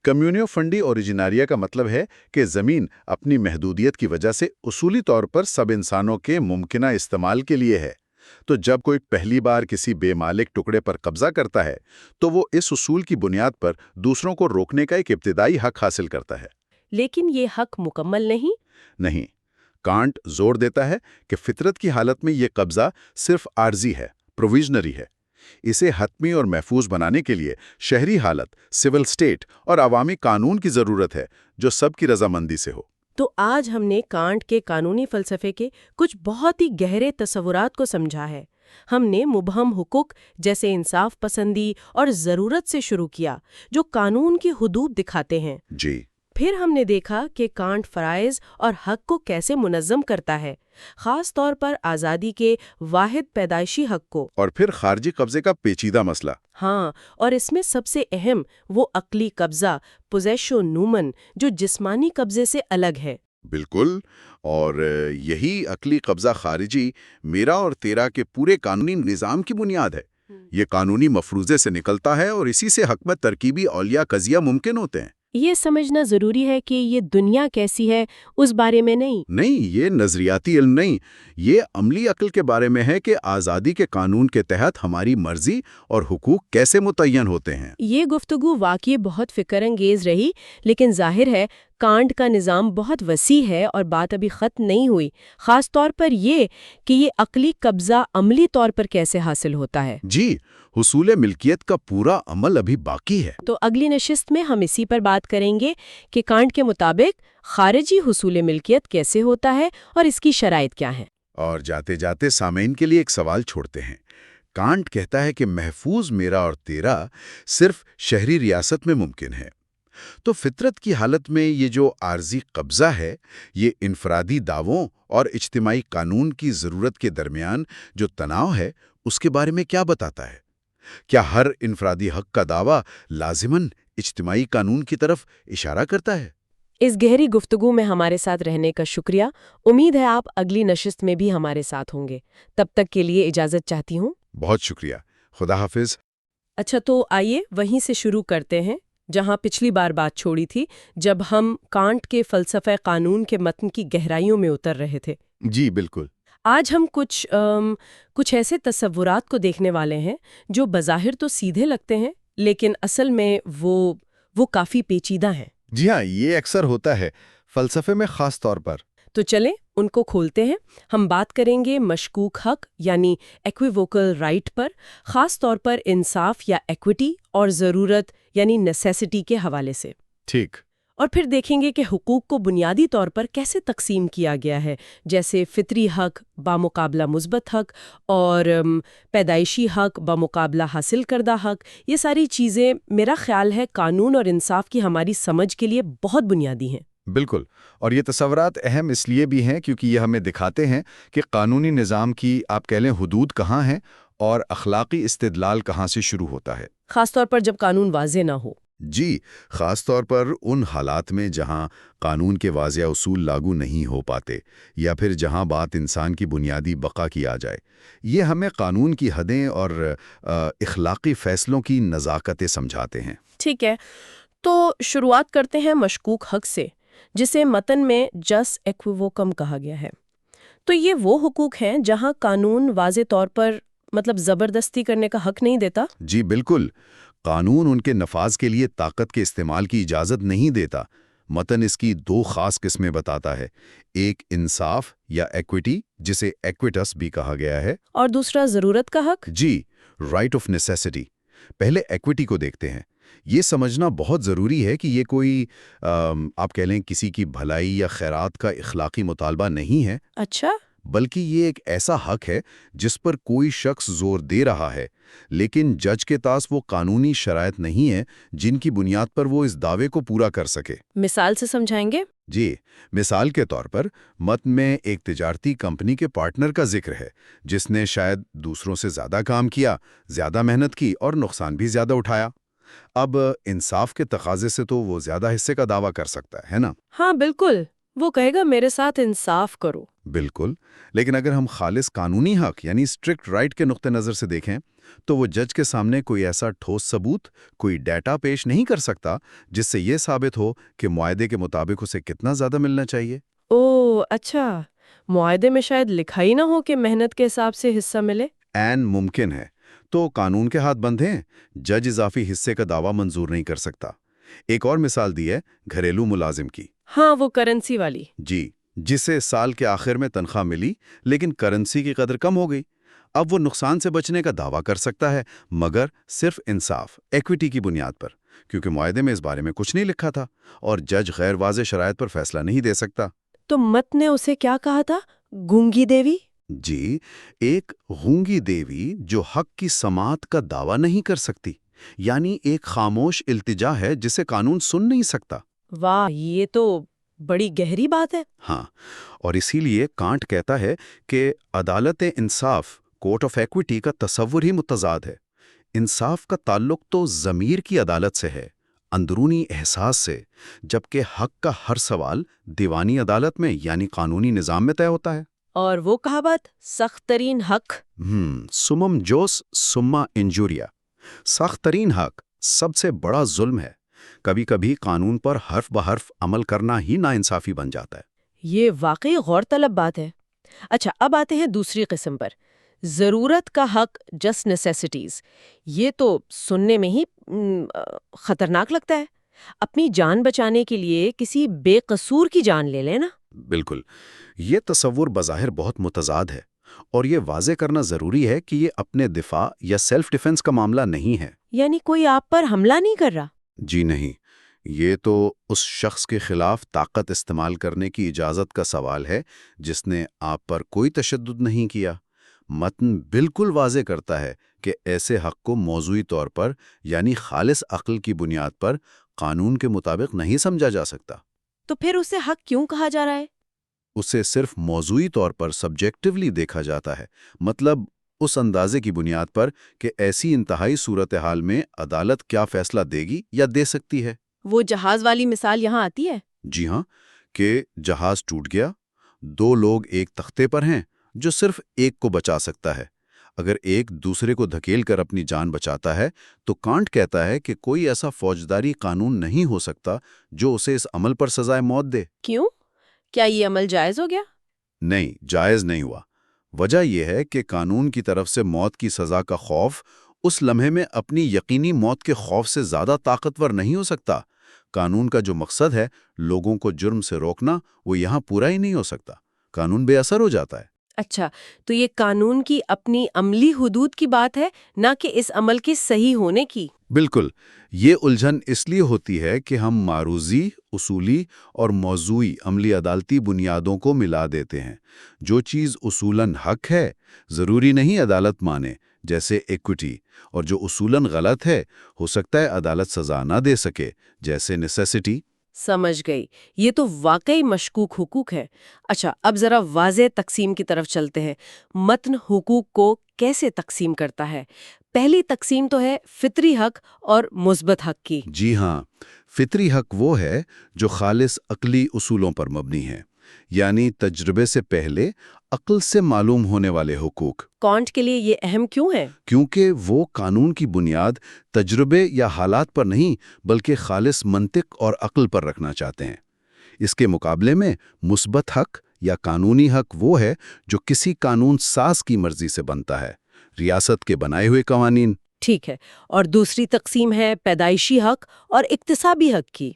کمیونیو فنڈی اوریجناریا کا مطلب ہے کہ زمین اپنی محدودیت کی وجہ سے اصولی طور پر سب انسانوں کے ممکنہ استعمال کے لیے ہے۔ تو جب کوئی پہلی بار کسی بے مالک ٹکڑے پر قبضہ کرتا ہے تو وہ اس اصول کی بنیاد پر دوسروں کو روکنے کا ایک ابتدائی حق حاصل کرتا ہے۔ لیکن یہ حق مکمل نہیں، کانٹ زور دیتا ہے کہ فطرت کی حالت میں یہ قبضہ صرف عارضی ہے، پروویژنری ہے۔ اسے حتمی اور محفوظ بنانے کے لیے شہری حالت، سول سٹیٹ اور عوامی قانون کی ضرورت ہے جو سب کی رضامندی سے ہو۔ تو آج ہم نے کانٹ کے قانونی فلسفے کے کچھ بہت ہی گہرے تصورات کو سمجھا ہے۔ ہم نے مبہم حقوق جیسے انصاف پسندی اور ضرورت سے شروع کیا جو قانون کی حدود دکھاتے ہیں۔ جی، پھر ہم نے دیکھا کہ کانٹ فرائض اور حق کو کیسے منظم کرتا ہے، خاص طور پر آزادی کے واحد پیدائشی حق کو، اور پھر خارجی قبضے کا پیچیدہ مسئلہ۔ ہاں، اور اس میں سب سے اہم وہ عقلی قبضہ پوزیشیو نیومن جو جسمانی قبضے سے الگ ہے۔ بالکل، اور یہی عقلی قبضہ خارجی میرا اور تیرا کے پورے قانونی نظام کی بنیاد ہے۔ یہ قانونی مفروضے سے نکلتا ہے اور اسی سے حق میں ترکیبی اولیاء قضیہ ممکن ہوتے ہیں۔ یہ سمجھنا ضروری ہے کہ یہ دنیا کیسی ہے اس بارے میں نہیں، یہ نظریاتی علم نہیں، یہ عملی عقل کے بارے میں ہے کہ آزادی کے قانون کے تحت ہماری مرضی اور حقوق کیسے متعین ہوتے ہیں۔ یہ گفتگو واقعی بہت فکر انگیز رہی، لیکن ظاہر ہے کانٹ کا نظام بہت وسیع ہے اور بات ابھی ختم نہیں ہوئی، خاص طور پر یہ کہ یہ عقلی قبضہ عملی طور پر کیسے حاصل ہوتا ہے۔ جی، حصول ملکیت کا پورا عمل ابھی باقی ہے۔ تو اگلی نشست میں ہم اسی پر بات کریں گے کہ کانٹ کے مطابق خارجی حصول ملکیت کیسے ہوتا ہے اور اس کی شرائط کیا ہیں۔ اور جاتے جاتے سامعین کے لیے ایک سوال چھوڑتے ہیں۔ کانٹ کہتا ہے کہ محفوظ میرا اور تیرا صرف شہری ریاست میں ممکن ہے۔ تو فطرت کی حالت میں یہ جو عارضی قبضہ ہے، یہ انفرادی دعووں اور اجتماعی قانون کی ضرورت کے درمیان جو تناؤ ہے، اس کے بارے میں کیا بتاتا ہے؟ کیا ہر انفرادی حق کا دعویٰ لازماً اجتماعی قانون کی طرف اشارہ کرتا ہے؟ اس گہری گفتگو میں ہمارے ساتھ رہنے کا شکریہ۔ امید ہے آپ اگلی نشست میں بھی ہمارے ساتھ ہوں گے۔ تب تک کے لیے اجازت چاہتی ہوں۔ بہت شکریہ، خدا حافظ۔ اچھا، تو آئیے وہیں سے شروع کرتے ہیں جہاں پچھلی بار بات چھوڑی تھی، جب ہم کانٹ کے فلسفہ قانون کے متن کی گہرائیوں میں اتر رہے تھے۔ جی بالکل۔ آج ہم کچھ ایسے تصورات کو دیکھنے والے ہیں جو بظاہر تو سیدھے لگتے ہیں، لیکن اصل میں وہ کافی پیچیدہ ہیں۔ جی ہاں، یہ اکثر ہوتا ہے فلسفے میں خاص طور پر۔ تو چلیں ان کو کھولتے ہیں۔ ہم بات کریں گے مشکوک حق یعنی ایکویووکل رائٹ پر، خاص طور پر انصاف یا ایکوٹی اور ضرورت یعنی نیسیسٹی کے حوالے سے۔ ٹھیک۔ اور پھر دیکھیں گے کہ حقوق کو بنیادی طور پر کیسے تقسیم کیا گیا ہے، جیسے فطری حق بامقابلہ مثبت حق اور پیدائشی حق بامقابلہ حاصل کردہ حق۔ یہ ساری چیزیں میرا خیال ہے قانون اور انصاف کی ہماری سمجھ کے لیے بہت بنیادی ہیں۔ بالکل، اور یہ تصورات اہم اس لیے بھی ہیں کیونکہ یہ ہمیں دکھاتے ہیں کہ قانونی نظام کی آپ کہہ لیں حدود کہاں ہیں اور اخلاقی استدلال کہاں سے شروع ہوتا ہے۔ خاص طور پر جب قانون واضح نہ ہو۔ جی، خاص طور پر ان حالات میں جہاں قانون کے واضح اصول لاگو نہیں ہو پاتے یا پھر جہاں بات انسان کی بنیادی بقا کی آ جائے۔ یہ ہمیں قانون کی حدیں اور اخلاقی فیصلوں کی نزاکتیں سمجھاتے ہیں۔ ٹھیک ہے، تو شروعات کرتے ہیں مشکوک حق سے، جسے متن میں جس ایکویووکم کہا گیا ہے۔ تو یہ وہ حقوق ہیں جہاں قانون واضح طور پر زبردستی کرنے کا حق نہیں دیتا۔ جی بالکل، قانون ان کے نفاذ کے لیے طاقت کے استعمال کی اجازت نہیں دیتا۔ متن اس کی دو خاص قسمیں بتاتا ہے، ایک انصاف یا ایکوٹی جسے ایکویٹس بھی کہا گیا ہے، اور دوسرا ضرورت کا حق۔ جی، رائٹ آف نیسیسٹی۔ پہلے ایکوٹی کو دیکھتے ہیں۔ یہ سمجھنا بہت ضروری ہے کہ یہ کوئی آپ کہہ لیں کسی کی بھلائی یا خیرات کا اخلاقی مطالبہ نہیں ہے، اچھا، بلکہ یہ ایک ایسا حق ہے جس پر کوئی شخص زور دے رہا ہے، لیکن جج کے پاس وہ قانونی شرائط نہیں ہے جن کی بنیاد پر وہ اس دعوے کو پورا کر سکے۔ مثال سے سمجھائیں گے؟ جی، مثال کے طور پر متن میں ایک تجارتی کمپنی کے پارٹنر کا ذکر ہے جس نے شاید دوسروں سے زیادہ کام کیا، زیادہ محنت کی اور نقصان بھی زیادہ اٹھایا۔ اب انصاف کے تقاضے سے تو وہ زیادہ حصے کا دعویٰ کر سکتا ہے نا؟ ہاں بالکل، وہ کہے گا میرے ساتھ انصاف کرو۔ بالکل، لیکن اگر ہم خالص قانونی حق یعنی اسٹرکٹ رائٹ کے نقطہ نظر سے دیکھیں تو وہ جج کے سامنے کوئی ایسا ٹھوس ثبوت، کوئی ڈیٹا پیش نہیں کر سکتا جس سے یہ ثابت ہو کہ معاہدے کے مطابق اسے کتنا زیادہ ملنا چاہیے۔ اوہ اچھا، معاہدے میں شاید لکھا ہی نہ ہو کہ محنت کے حساب سے حصہ ملے۔ عین ممکن ہے، تو قانون کے ہاتھ بند ہیں، جج اضافی حصے کا دعویٰ منظور نہیں کر سکتا۔ ایک اور مثال دی ہے گھریلو ملازم کی۔ ہاں، وہ کرنسی والی۔ جی، جسے سال کے آخر میں تنخواہ ملی لیکن کرنسی کی قدر کم ہو گئی۔ اب وہ نقصان سے بچنے کا دعویٰ کر سکتا ہے، مگر صرف انصاف، ایکوٹی کی بنیاد پر، کیونکہ معاہدے میں اس بارے میں کچھ نہیں لکھا تھا اور جج غیر واضح شرائط پر فیصلہ نہیں دے سکتا۔ تو مت نے اسے کیا کہا تھا؟ گونگی دیوی؟ جی، ایک گونگی دیوی جو حق کی سماعت کا دعویٰ نہیں کر سکتی، یعنی ایک خاموش التجا ہے جسے قانون سن نہیں سکتا۔ واہ، یہ تو بڑی گہری بات ہے۔ ہاں، اور اسی لیے کانٹ کہتا ہے کہ عدالت انصاف، کورٹ آف ایکوٹی کا تصور ہی متضاد ہے۔ انصاف کا تعلق تو ضمیر کی عدالت سے ہے، اندرونی احساس سے، جبکہ حق کا ہر سوال دیوانی عدالت میں یعنی قانونی نظام میں طے ہوتا ہے۔ اور وہ کہاوت سخت ترین حق۔ سمم جوس سما انجوریا، سخت ترین حق سب سے بڑا ظلم ہے۔ کبھی کبھی قانون پر حرف بحرف عمل کرنا ہی ناانصافی بن جاتا ہے۔ یہ واقعی غور طلب بات ہے۔ اچھا، اب آتے ہیں دوسری قسم پر، ضرورت کا حق، جسٹ نیسیسٹیز۔ یہ تو سننے میں ہی خطرناک لگتا ہے۔ اپنی جان بچانے کے لیے کسی بے قصور کی جان لے لیں نا۔ بالکل، یہ تصور بظاہر بہت متضاد ہے، اور یہ واضح کرنا ضروری ہے کہ یہ اپنے دفاع یا سیلف ڈیفنس کا معاملہ نہیں ہے۔ یعنی کوئی آپ پر حملہ نہیں کر رہا؟ جی نہیں، یہ تو اس شخص کے خلاف طاقت استعمال کرنے کی اجازت کا سوال ہے جس نے آپ پر کوئی تشدد نہیں کیا۔ متن بالکل واضح کرتا ہے کہ ایسے حق کو موضوعی طور پر یعنی خالص عقل کی بنیاد پر قانون کے مطابق نہیں سمجھا جا سکتا۔ تو پھر اسے حق کیوں کہا جا رہا ہے؟ اسے صرف موضوعی طور پر سبجیکٹیولی دیکھا جاتا ہے، مطلب اس اندازے کی بنیاد پر کہ ایسی انتہائی صورتحال میں عدالت کیا فیصلہ دے گی یا دے سکتی ہے۔ وہ جہاز والی مثال یہاں آتی ہے؟ جی ہاں، کہ جہاز ٹوٹ گیا، دو لوگ ایک تختے پر ہیں جو صرف ایک کو بچا سکتا ہے۔ اگر ایک دوسرے کو دھکیل کر اپنی جان بچاتا ہے تو کانٹ کہتا ہے کہ کوئی ایسا فوجداری قانون نہیں ہو سکتا جو اسے اس عمل پر سزائے موت دے۔ کیوں؟ کیا یہ عمل جائز ہو گیا؟ نہیں، جائز نہیں ہوا۔ وجہ یہ ہے کہ قانون کی طرف سے موت کی سزا کا خوف اس لمحے میں اپنی یقینی موت کے خوف سے زیادہ طاقتور نہیں ہو سکتا۔ قانون کا جو مقصد ہے لوگوں کو جرم سے روکنا، وہ یہاں پورا ہی نہیں ہو سکتا۔ قانون بے اثر ہو جاتا ہے۔ اچھا، تو یہ قانون کی اپنی عملی حدود کی بات ہے، نہ کہ اس عمل کے صحیح ہونے کی؟ بالکل، یہ الجھن اس لیے ہوتی ہے کہ ہم معروضی، اصولی اور موضوعی عملی عدالتی بنیادوں کو ملا دیتے ہیں۔ جو چیز اصولاً حق ہے ضروری نہیں عدالت مانے، جیسے ایکوٹی، اور جو اصولاً غلط ہے ہو سکتا ہے عدالت سزا نہ دے سکے، جیسے نیسیسٹی۔ سمجھ گئی، یہ تو واقعی مشکوک حقوق ہے۔ اچھا، اب ذرا واضح تقسیم کی طرف چلتے ہیں۔ متن حقوق کو کیسے تقسیم کرتا ہے؟ پہلی تقسیم تو ہے فطری حق اور مثبت حق کی۔ جی ہاں، فطری حق وہ ہے جو خالص عقلی اصولوں پر مبنی ہے، یعنی تجربے سے پہلے عقل سے معلوم ہونے والے حقوق۔ کانٹ کے لیے یہ اہم کیوں ہے؟ کیونکہ وہ قانون کی بنیاد تجربے یا حالات پر نہیں بلکہ خالص منطق اور عقل پر رکھنا چاہتے ہیں۔ اس کے مقابلے میں مثبت حق یا قانونی حق وہ ہے جو کسی قانون ساز کی مرضی سے بنتا ہے، ریاست کے بنائے ہوئے قوانین۔ ٹھیک ہے، اور دوسری تقسیم ہے پیدائشی حق اور اقتصابی حق کی۔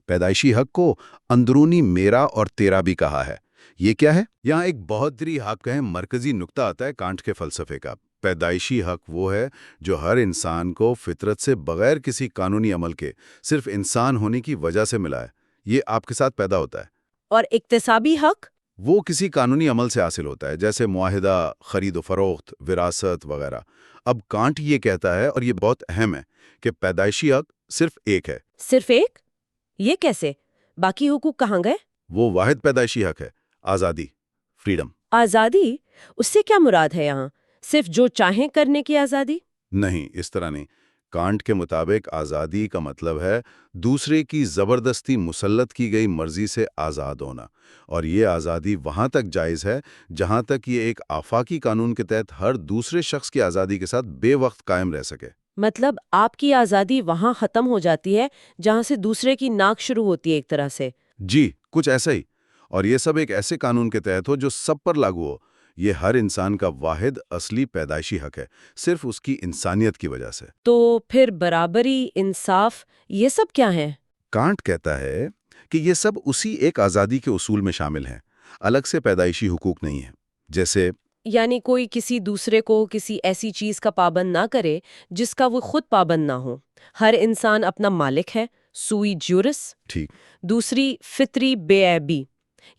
پیدائشی حق کو اندرونی میرا اور تیرا بھی کہا ہے۔ یہ کیا ہے؟ یہاں ایک بہت بڑی حق ہے، مرکزی نقطہ آتا ہے کانٹ کے فلسفے کا۔ پیدائشی حق وہ ہے جو ہر انسان کو فطرت سے بغیر کسی قانونی عمل کے صرف انسان ہونے کی وجہ سے ملا ہے، یہ آپ کے ساتھ پیدا ہوتا ہے۔ اور اقتصابی حق؟ وہ کسی قانونی عمل سے حاصل ہوتا ہے، جیسے معاہدہ، خرید و فروخت، وراثت وغیرہ۔ اب کانٹ یہ کہتا ہے، اور یہ بہت اہم ہے، کہ پیدائشی حق صرف ایک ہے۔ صرف ایک؟ یہ کیسے؟ باقی حقوق کہاں گئے؟ وہ واحد پیدائشی حق ہے، آزادی، فریڈم۔ آزادی؟ اس سے کیا مراد ہے یہاں؟ صرف جو چاہیں کرنے کی آزادی؟ نہیں، اس طرح نہیں۔ کانٹ کے مطابق آزادی کا مطلب ہے دوسرے کی زبردستی مسلط کی گئی مرضی سے آزاد ہونا، اور یہ آزادی وہاں تک جائز ہے جہاں تک یہ ایک آفاقی قانون کے تحت ہر دوسرے شخص کی آزادی کے ساتھ بے وقت قائم رہ سکے۔ مطلب آپ کی آزادی وہاں ختم ہو جاتی ہے جہاں سے دوسرے کی ناک شروع ہوتی ہے ایک طرح سے۔ جی، کچھ ایسا ہی، اور یہ سب ایک ایسے قانون کے تحت ہو جو سب پر لاگو ہو۔ یہ ہر انسان کا واحد اصلی پیدائشی حق ہے، صرف اس کی انسانیت کی وجہ سے۔ تو پھر برابری، انصاف، یہ سب کیا ہیں؟ کانٹ کہتا ہے کہ یہ سب اسی ایک آزادی کے اصول میں شامل ہیں، الگ سے پیدائشی حقوق نہیں ہیں۔ جیسے یعنی کوئی کسی دوسرے کو کسی ایسی چیز کا پابند نہ کرے جس کا وہ خود پابند نہ ہو۔ ہر انسان اپنا مالک ہے، سوئی جورس۔ ٹھیک۔ دوسری فطری بے عیبی،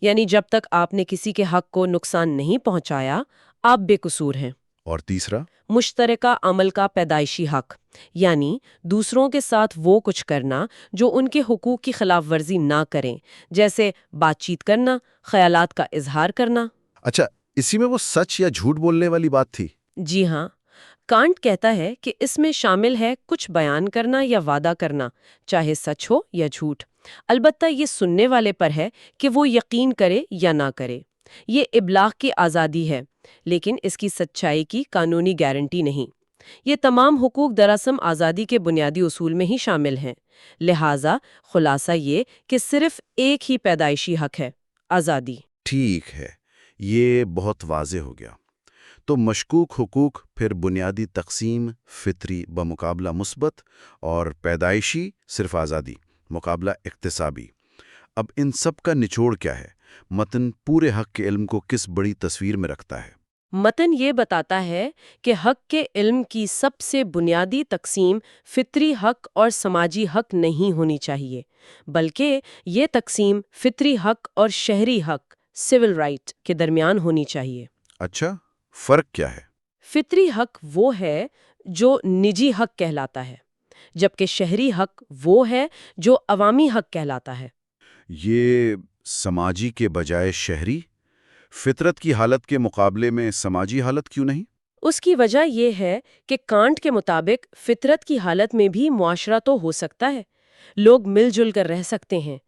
یعنی جب تک آپ نے کسی کے حق کو نقصان نہیں پہنچایا آپ بے قصور ہیں۔ اور تیسرا مشترکہ عمل کا پیدائشی حق، یعنی دوسروں کے ساتھ وہ کچھ کرنا جو ان کے حقوق کی خلاف ورزی نہ کریں، جیسے بات چیت کرنا، خیالات کا اظہار کرنا۔ اچھا، اسی میں وہ سچ یا جھوٹ بولنے والی بات تھی۔ جی ہاں، کانٹ کہتا ہے کہ اس میں شامل ہے کچھ بیان کرنا یا وعدہ کرنا، چاہے سچ ہو یا جھوٹ۔ البتہ یہ سننے والے پر ہے کہ وہ یقین کرے یا نہ کرے۔ یہ ابلاغ کی آزادی ہے، لیکن اس کی سچائی کی قانونی گارنٹی نہیں۔ یہ تمام حقوق دراصل آزادی کے بنیادی اصول میں ہی شامل ہیں۔ لہٰذا خلاصہ یہ کہ صرف ایک ہی پیدائشی حق ہے، آزادی۔ ٹھیک ہے، یہ بہت واضح ہو گیا۔ تو مشکوک حقوق پھر بنیادی تقسیم فطری بمقابلہ مثبت اور پیدائشی صرف آزادی مقابلہ اکتسابی۔ اب ان سب کا نچوڑ کیا ہے؟ متن پورے حق کے علم کو کس بڑی تصویر میں رکھتا ہے؟ متن یہ بتاتا ہے کہ حق کے علم کی سب سے بنیادی تقسیم فطری حق اور سماجی حق نہیں ہونی چاہیے، بلکہ یہ تقسیم فطری حق اور شہری حق سول رائٹ کے درمیان ہونی چاہیے۔ اچھا، فرق کیا ہے؟ فطری حق وہ ہے جو نجی حق کہلاتا ہے، جبکہ شہری حق وہ ہے جو عوامی حق کہلاتا ہے۔ یہ سماجی کے بجائے شہری؟ فطرت کی حالت کے مقابلے میں سماجی حالت کیوں نہیں؟ اس کی وجہ یہ ہے کہ کانٹ کے مطابق فطرت کی حالت میں بھی معاشرہ تو ہو سکتا ہے، لوگ مل جل کر رہ سکتے ہیں،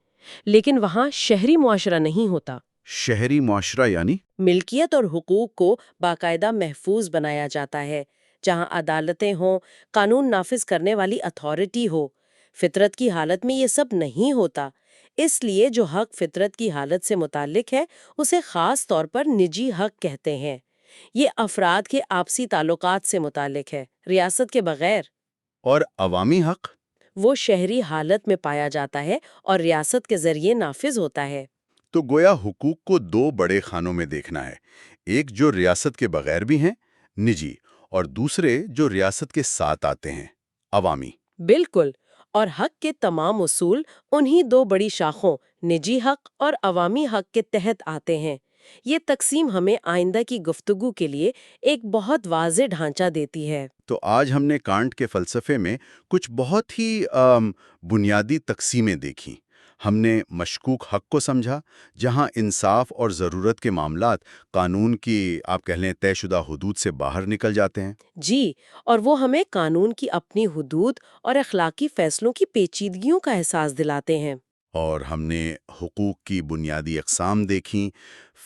لیکن وہاں شہری معاشرہ نہیں ہوتا۔ شہری معاشرہ یعنی؟ ملکیت اور حقوق کو باقاعدہ محفوظ بنایا جاتا ہے، جہاں عدالتیں ہوں، قانون نافذ کرنے والی اتھارٹی ہو۔ فطرت کی حالت میں یہ سب نہیں ہوتا، اس لیے جو حق فطرت کی حالت سے متعلق ہے اسے خاص طور پر نجی حق کہتے ہیں۔ یہ افراد کے آپسی تعلقات سے متعلق ہے، ریاست کے بغیر۔ اور عوامی حق؟ وہ شہری حالت میں پایا جاتا ہے اور ریاست کے ذریعے نافذ ہوتا ہے۔ تو گویا حقوق کو دو بڑے خانوں میں دیکھنا ہے، ایک جو ریاست کے بغیر بھی ہیں، نجی، اور دوسرے جو ریاست کے ساتھ آتے ہیں، عوامی۔ بالکل، اور حق کے تمام اصول انہی دو بڑی شاخوں نجی حق اور عوامی حق کے تحت آتے ہیں۔ یہ تقسیم ہمیں آئندہ کی گفتگو کے لیے ایک بہت واضح ڈھانچہ دیتی ہے۔ تو آج ہم نے کانٹ کے فلسفے میں کچھ بہت ہی بنیادی تقسیمیں دیکھیں۔ ہم نے مشکوک حق کو سمجھا، جہاں انصاف اور ضرورت کے معاملات قانون کی آپ کہہ لیں طے شدہ حدود سے باہر نکل جاتے ہیں۔ جی، اور وہ ہمیں قانون کی اپنی حدود اور اخلاقی فیصلوں کی پیچیدگیوں کا احساس دلاتے ہیں۔ اور ہم نے حقوق کی بنیادی اقسام دیکھیں،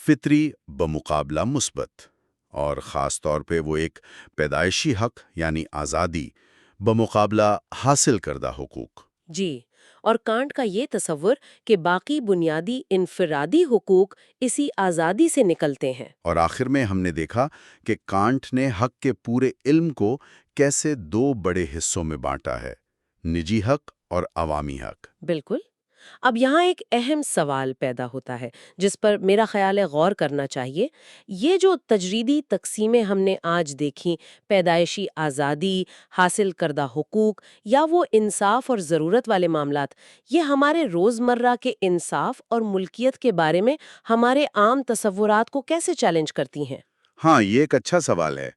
فطری بمقابلہ مثبت، اور خاص طور پہ وہ ایک پیدائشی حق یعنی آزادی بمقابلہ حاصل کردہ حقوق۔ جی، اور کانٹ کا یہ تصور کہ باقی بنیادی انفرادی حقوق اسی آزادی سے نکلتے ہیں۔ اور آخر میں ہم نے دیکھا کہ کانٹ نے حق کے پورے علم کو کیسے دو بڑے حصوں میں بانٹا ہے، نجی حق اور عوامی حق۔ بالکل۔ اب یہاں ایک اہم سوال پیدا ہوتا ہے جس پر میرا خیال ہے غور کرنا چاہیے۔ یہ جو تجریدی تقسیمیں ہم نے آج دیکھیں، پیدائشی آزادی، حاصل کردہ حقوق یا وہ انصاف اور ضرورت والے معاملات، یہ ہمارے روزمرہ کے انصاف اور ملکیت کے بارے میں ہمارے عام تصورات کو کیسے چیلنج کرتی ہیں؟ ہاں، یہ ایک اچھا سوال ہے۔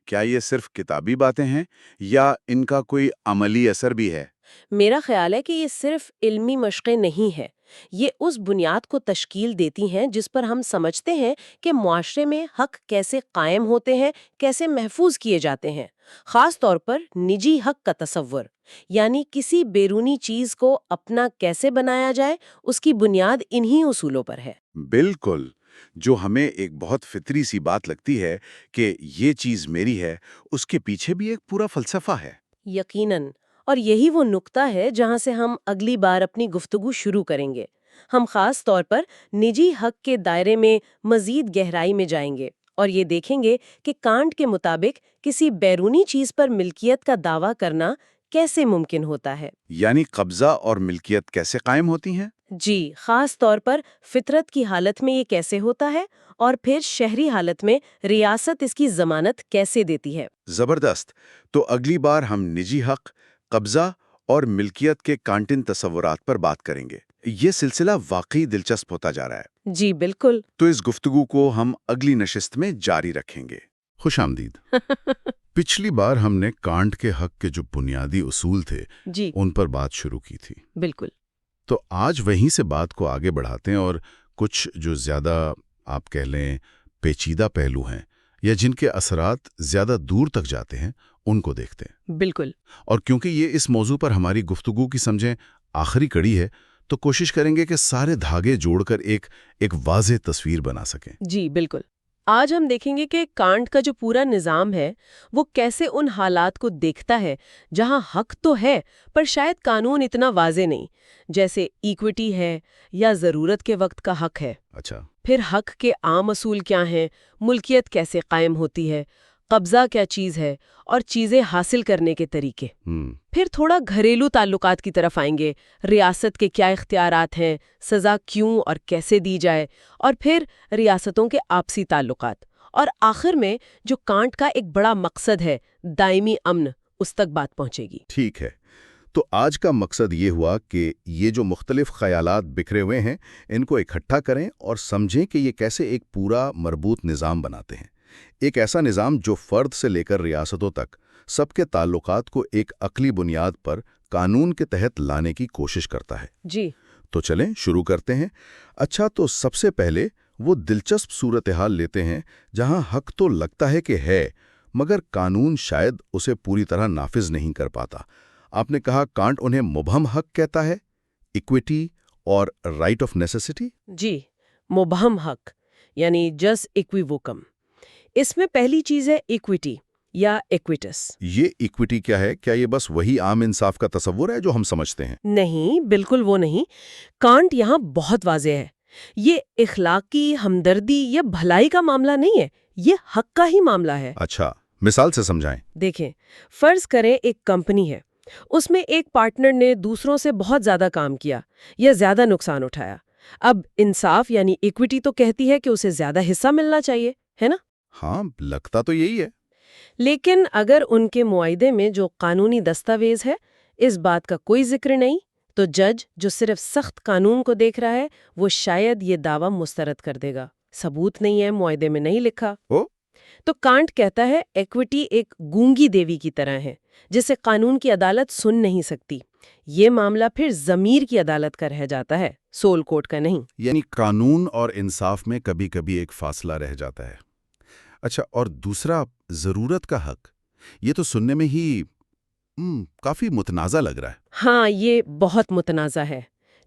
کیا یہ صرف کتابی باتیں ہیں یا ان کا کوئی عملی اثر بھی ہے؟ میرا خیال ہے کہ یہ صرف علمی مشقیں نہیں ہے، یہ اس بنیاد کو تشکیل دیتی ہیں جس پر ہم سمجھتے ہیں کہ معاشرے میں حق کیسے قائم ہوتے ہیں، کیسے محفوظ کیے جاتے ہیں۔ خاص طور پر نجی حق کا تصور، یعنی کسی بیرونی چیز کو اپنا کیسے بنایا جائے، اس کی بنیاد انہی اصولوں پر ہے۔ بالکل، جو ہمیں ایک بہت فطری سی بات لگتی ہے کہ یہ چیز میری ہے، اس کے پیچھے بھی ایک پورا فلسفہ ہے۔ یقیناً، اور یہی وہ نقطہ ہے جہاں سے ہم اگلی بار اپنی گفتگو شروع کریں گے۔ ہم خاص طور پر نجی حق کے دائرے میں مزید گہرائی میں جائیں گے اور یہ دیکھیں گے کہ کانٹ کے مطابق کسی بیرونی چیز پر ملکیت کا دعویٰ کرنا کیسے ممکن ہوتا ہے۔ یعنی قبضہ اور ملکیت کیسے قائم ہوتی ہیں؟ جی، خاص طور پر فطرت کی حالت میں یہ کیسے ہوتا ہے، اور پھر شہری حالت میں ریاست اس کی ضمانت کیسے دیتی ہے۔ زبردست۔ تو اگلی بار ہم نجی حق، قبضہ اور ملکیت کے کانٹن تصورات پر بات کریں گے۔ یہ سلسلہ واقعی دلچسپ ہوتا جا رہا ہے۔ جی بالکل۔ تو اس گفتگو کو ہم اگلی نشست میں جاری رکھیں گے۔ خوش آمدید۔ پچھلی بار ہم نے کانٹ کے حق کے جو بنیادی اصول تھے جی ان پر بات شروع کی تھی۔ بالکل۔ تو آج وہیں سے بات کو آگے بڑھاتے ہیں اور کچھ جو زیادہ آپ کہہ لیں پیچیدہ پہلو ہیں یا جن کے اثرات زیادہ دور تک جاتے ہیں ان کو دیکھتے ہیں۔ بالکل۔ اور کیونکہ یہ اس موضوع پر ہماری گفتگو کی سمجھیں آخری کڑی ہے تو کوشش کریں گے کہ سارے دھاگے جوڑ کر ایک واضح تصویر بنا سکیں۔ جی بالکل۔ آج ہم دیکھیں گے کہ کانٹ کا جو پورا نظام ہے وہ کیسے ان حالات کو دیکھتا ہے جہاں حق تو ہے پر شاید قانون اتنا واضح نہیں، جیسے ایکوٹی ہے یا ضرورت کے وقت کا حق ہے۔ اچھا، پھر حق کے عام اصول کیا ہیں، ملکیت کیسے قائم ہوتی ہے، قبضہ کیا چیز ہے اور چیزیں حاصل کرنے کے طریقے۔ پھر تھوڑا گھریلو تعلقات کی طرف آئیں گے، ریاست کے کیا اختیارات ہیں، سزا کیوں اور کیسے دی جائے، اور پھر ریاستوں کے آپسی تعلقات، اور آخر میں جو کانٹ کا ایک بڑا مقصد ہے، دائمی امن، اس تک بات پہنچے گی۔ ٹھیک ہے۔ تو آج کا مقصد یہ ہوا کہ یہ جو مختلف خیالات بکھرے ہوئے ہیں ان کو اکٹھا کریں اور سمجھیں کہ یہ کیسے ایک پورا مربوط نظام بناتے ہیں، ایک ایسا نظام جو فرد سے لے کر ریاستوں تک سب کے تعلقات کو ایک عقلی بنیاد پر قانون کے تحت لانے کی کوشش کرتا ہے۔ جی تو چلیں شروع کرتے ہیں۔ اچھا، تو سب سے پہلے وہ دلچسپ صورتحال لیتے ہیں جہاں حق تو لگتا ہے کہ ہے مگر قانون شاید اسے پوری طرح نافذ نہیں کر پاتا۔ آپ نے کہا کانٹ انہیں مبہم حق کہتا ہے، ایکویٹی اور رائٹ آف نیسیسٹی۔ جی، مبہم حق یعنی جس ایکویووکم۔ اس میں پہلی چیز ہے ایکویٹی یا ایکویٹس۔ یہ ایکویٹی کیا ہے؟ کیا یہ بس وہی عام انصاف کا تصور ہے جو ہم سمجھتے ہیں؟ نہیں، بالکل وہ نہیں۔ کانٹ یہاں بہت واضح ہے۔ یہ اخلاقی ہمدردی یا بھلائی کا معاملہ نہیں ہے، یہ حق کا ہی معاملہ ہے۔ اچھا، مثال سے سمجھائیں۔ دیکھیں، فرض کریں ایک کمپنی ہے، اس میں ایک پارٹنر نے دوسروں سے بہت زیادہ کام کیا یا زیادہ نقصان اٹھایا۔ اب انصاف یعنی ایکویٹی تو کہتی ہے کہ اسے زیادہ حصہ ملنا چاہیے، ہے نا؟ ہاں، لگتا تو یہی ہے۔ لیکن اگر ان کے معاہدے میں جو قانونی دستاویز ہے اس بات کا کوئی ذکر نہیں، تو جج جو صرف سخت قانون کو دیکھ رہا ہے وہ شاید یہ دعویٰ مسترد کر دے گا، ثبوت نہیں ہے، معاہدے میں نہیں لکھا۔ تو کانٹ کہتا ہے ایکویٹی ایک گونگی دیوی کی طرح ہے جسے قانون کی عدالت سن نہیں سکتی۔ یہ معاملہ پھر ضمیر کی عدالت کا رہ جاتا ہے، سول کورٹ کا نہیں۔ یعنی قانون اور انصاف میں کبھی کبھی ایک فاصلہ رہ جاتا ہے۔ اچھا، اور دوسرا ضرورت کا حق، یہ تو سننے میں ہی کافی متنازع لگ رہا ہے۔ ہاں، یہ بہت متنازع ہے۔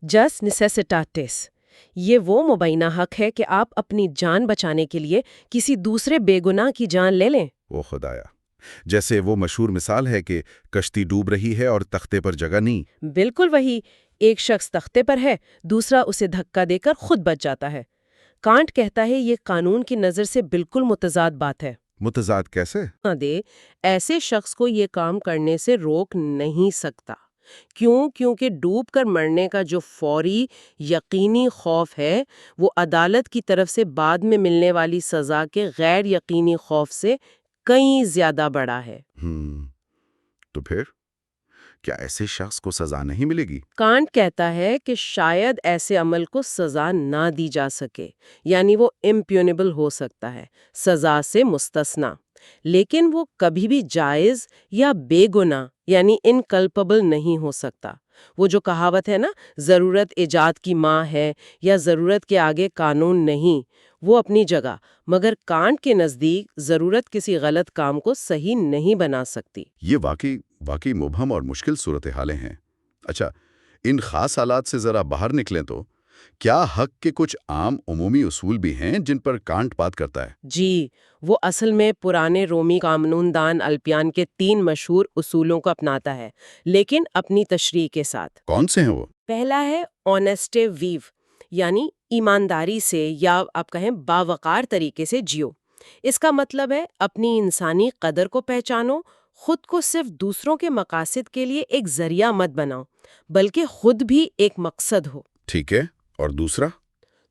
جس نیسیسٹیٹس، یہ وہ مبینہ حق ہے کہ آپ اپنی جان بچانے کے لیے کسی دوسرے بے گناہ کی جان لے لیں۔ وہ خدایا، جیسے وہ مشہور مثال ہے کہ کشتی ڈوب رہی ہے اور تختے پر جگہ نہیں۔ بالکل وہی، ایک شخص تختے پر ہے، دوسرا اسے دھکا دے کر خود بچ جاتا ہے۔ کانٹ کہتا ہے یہ قانون کی نظر سے بالکل متضاد بات ہے۔ متضاد کیسے؟ دے ایسے شخص کو یہ کام کرنے سے روک نہیں سکتا۔ کیونکہ ڈوب کر مرنے کا جو فوری یقینی خوف ہے وہ عدالت کی طرف سے بعد میں ملنے والی سزا کے غیر یقینی خوف سے کہیں زیادہ بڑا ہے۔ تو پھر کیا ایسے شخص کو سزا نہیں ملے گی؟ کانٹ کہتا ہے کہ شاید ایسے عمل کو سزا نہ دی جا سکے، یعنی وہ امپیونیبل ہو سکتا ہے، سزا سے مستثنا، لیکن وہ کبھی بھی جائز یا بے گناہ یعنی انکلپبل نہیں ہو سکتا۔ وہ جو کہاوت ہے نا، ضرورت ایجاد کی ماں ہے یا ضرورت کے آگے قانون نہیں، وہ اپنی جگہ، مگر کانٹ کے نزدیک ضرورت کسی غلط کام کو صحیح نہیں بنا سکتی۔ یہ واقعی مبہم اور مشکل صورتحالیں ہیں۔ اچھا، ان خاص حالات سے ذرا باہر نکلیں تو کیا حق کے کچھ عام عمومی اصول بھی ہیں جن پر کانٹ بات کرتا ہے؟ جی، وہ اصل میں پرانے رومی قانون دان الپیان کے 3 مشہور اصولوں کو اپناتا ہے، لیکن اپنی تشریح کے ساتھ۔ کون سے ہیں وہ؟ پہلا ہے آنیسٹے ویو، یعنی ایمانداری سے یا آپ کہیں باوقار طریقے سے جیو۔ اس کا مطلب ہے اپنی انسانی قدر کو پہچانو، خود کو صرف دوسروں کے مقاصد کے لیے ایک ذریعہ مت بناؤ بلکہ خود بھی ایک مقصد ہو۔ ٹھیک ہے، اور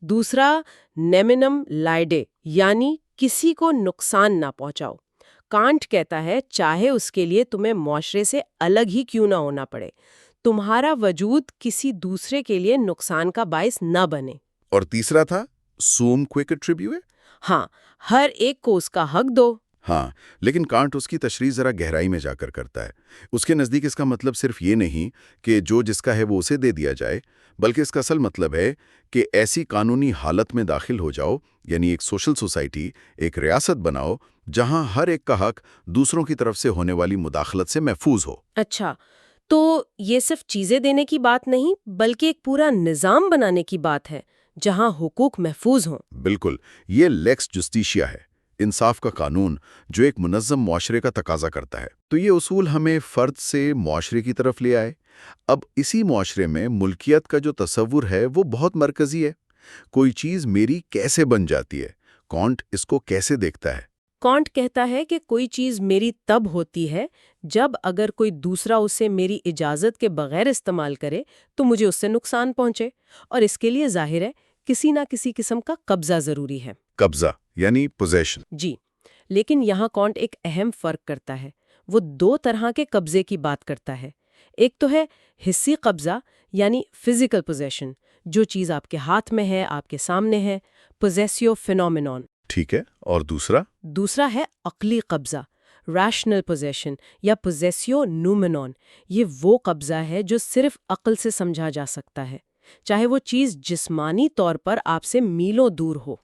دوسرا نیمنم لائڈے، یعنی کسی کو نقصان نہ پہنچاؤ۔ کانٹ کہتا ہے چاہے اس کے لیے تمہیں معاشرے سے الگ ہی کیوں نہ ہونا پڑے، تمہارا وجود کسی دوسرے کے لیے نقصان کا باعث نہ بنے۔ اور تیسرا تھا سوم کوئک ٹریبیوے۔ ہاں، ہر ایک کو اس کا حق دو۔ ہاں، لیکن کانٹ اس کی تشریح ذرا گہرائی میں جا کر کرتا ہے۔ اس کے نزدیک اس کا مطلب صرف یہ نہیں کہ جو جس کا ہے وہ اسے دے دیا جائے، بلکہ اس کا اصل مطلب ہے کہ ایسی قانونی حالت میں داخل ہو جاؤ، یعنی ایک سوشل سوسائٹی، ایک ریاست بناؤ جہاں ہر ایک کا حق دوسروں کی طرف سے ہونے والی مداخلت سے محفوظ ہو۔ اچھا، تو یہ صرف چیزیں دینے کی بات نہیں بلکہ ایک پورا نظام بنانے کی بات ہے جہاں حقوق محفوظ ہوں۔ بالکل، یہ لیکس جسٹیشیا ہے، انصاف کا قانون جو ایک منظم معاشرے کا تقاضا کرتا ہے۔ تو یہ اصول ہمیں فرد سے معاشرے کی طرف لے آئے۔ اب اسی معاشرے میں ملکیت کا جو تصور ہے وہ بہت مرکزی ہے۔ کوئی چیز میری کیسے بن جاتی ہے؟ کانٹ اس کو کیسے دیکھتا ہے؟ کانٹ کہتا ہے کہ کوئی چیز میری تب ہوتی ہے جب اگر کوئی دوسرا اسے میری اجازت کے بغیر استعمال کرے تو مجھے اس سے نقصان پہنچے، اور اس کے لیے ظاہر ہے کسی نہ کسی قسم کا قبضہ ضروری ہے۔ قبضہ یعنی پوزیشن۔ جی، لیکن یہاں کانٹ ایک اہم فرق کرتا ہے۔ وہ دو طرح کے قبضے کی بات کرتا ہے۔ ایک تو ہے حسی قبضہ یعنی فزیکل پوزیشن، جو چیز آپ کے ہاتھ میں ہے، آپ کے سامنے ہے، پوزیسیو فینومینون۔ ٹھیک ہے، اور دوسرا ہے عقلی قبضہ، ریشنل پوزیشن یا پوزیسیو نومینون۔ یہ وہ قبضہ ہے جو صرف عقل سے سمجھا جا سکتا ہے، چاہے وہ چیز جسمانی طور پر آپ سے میلوں دور ہو۔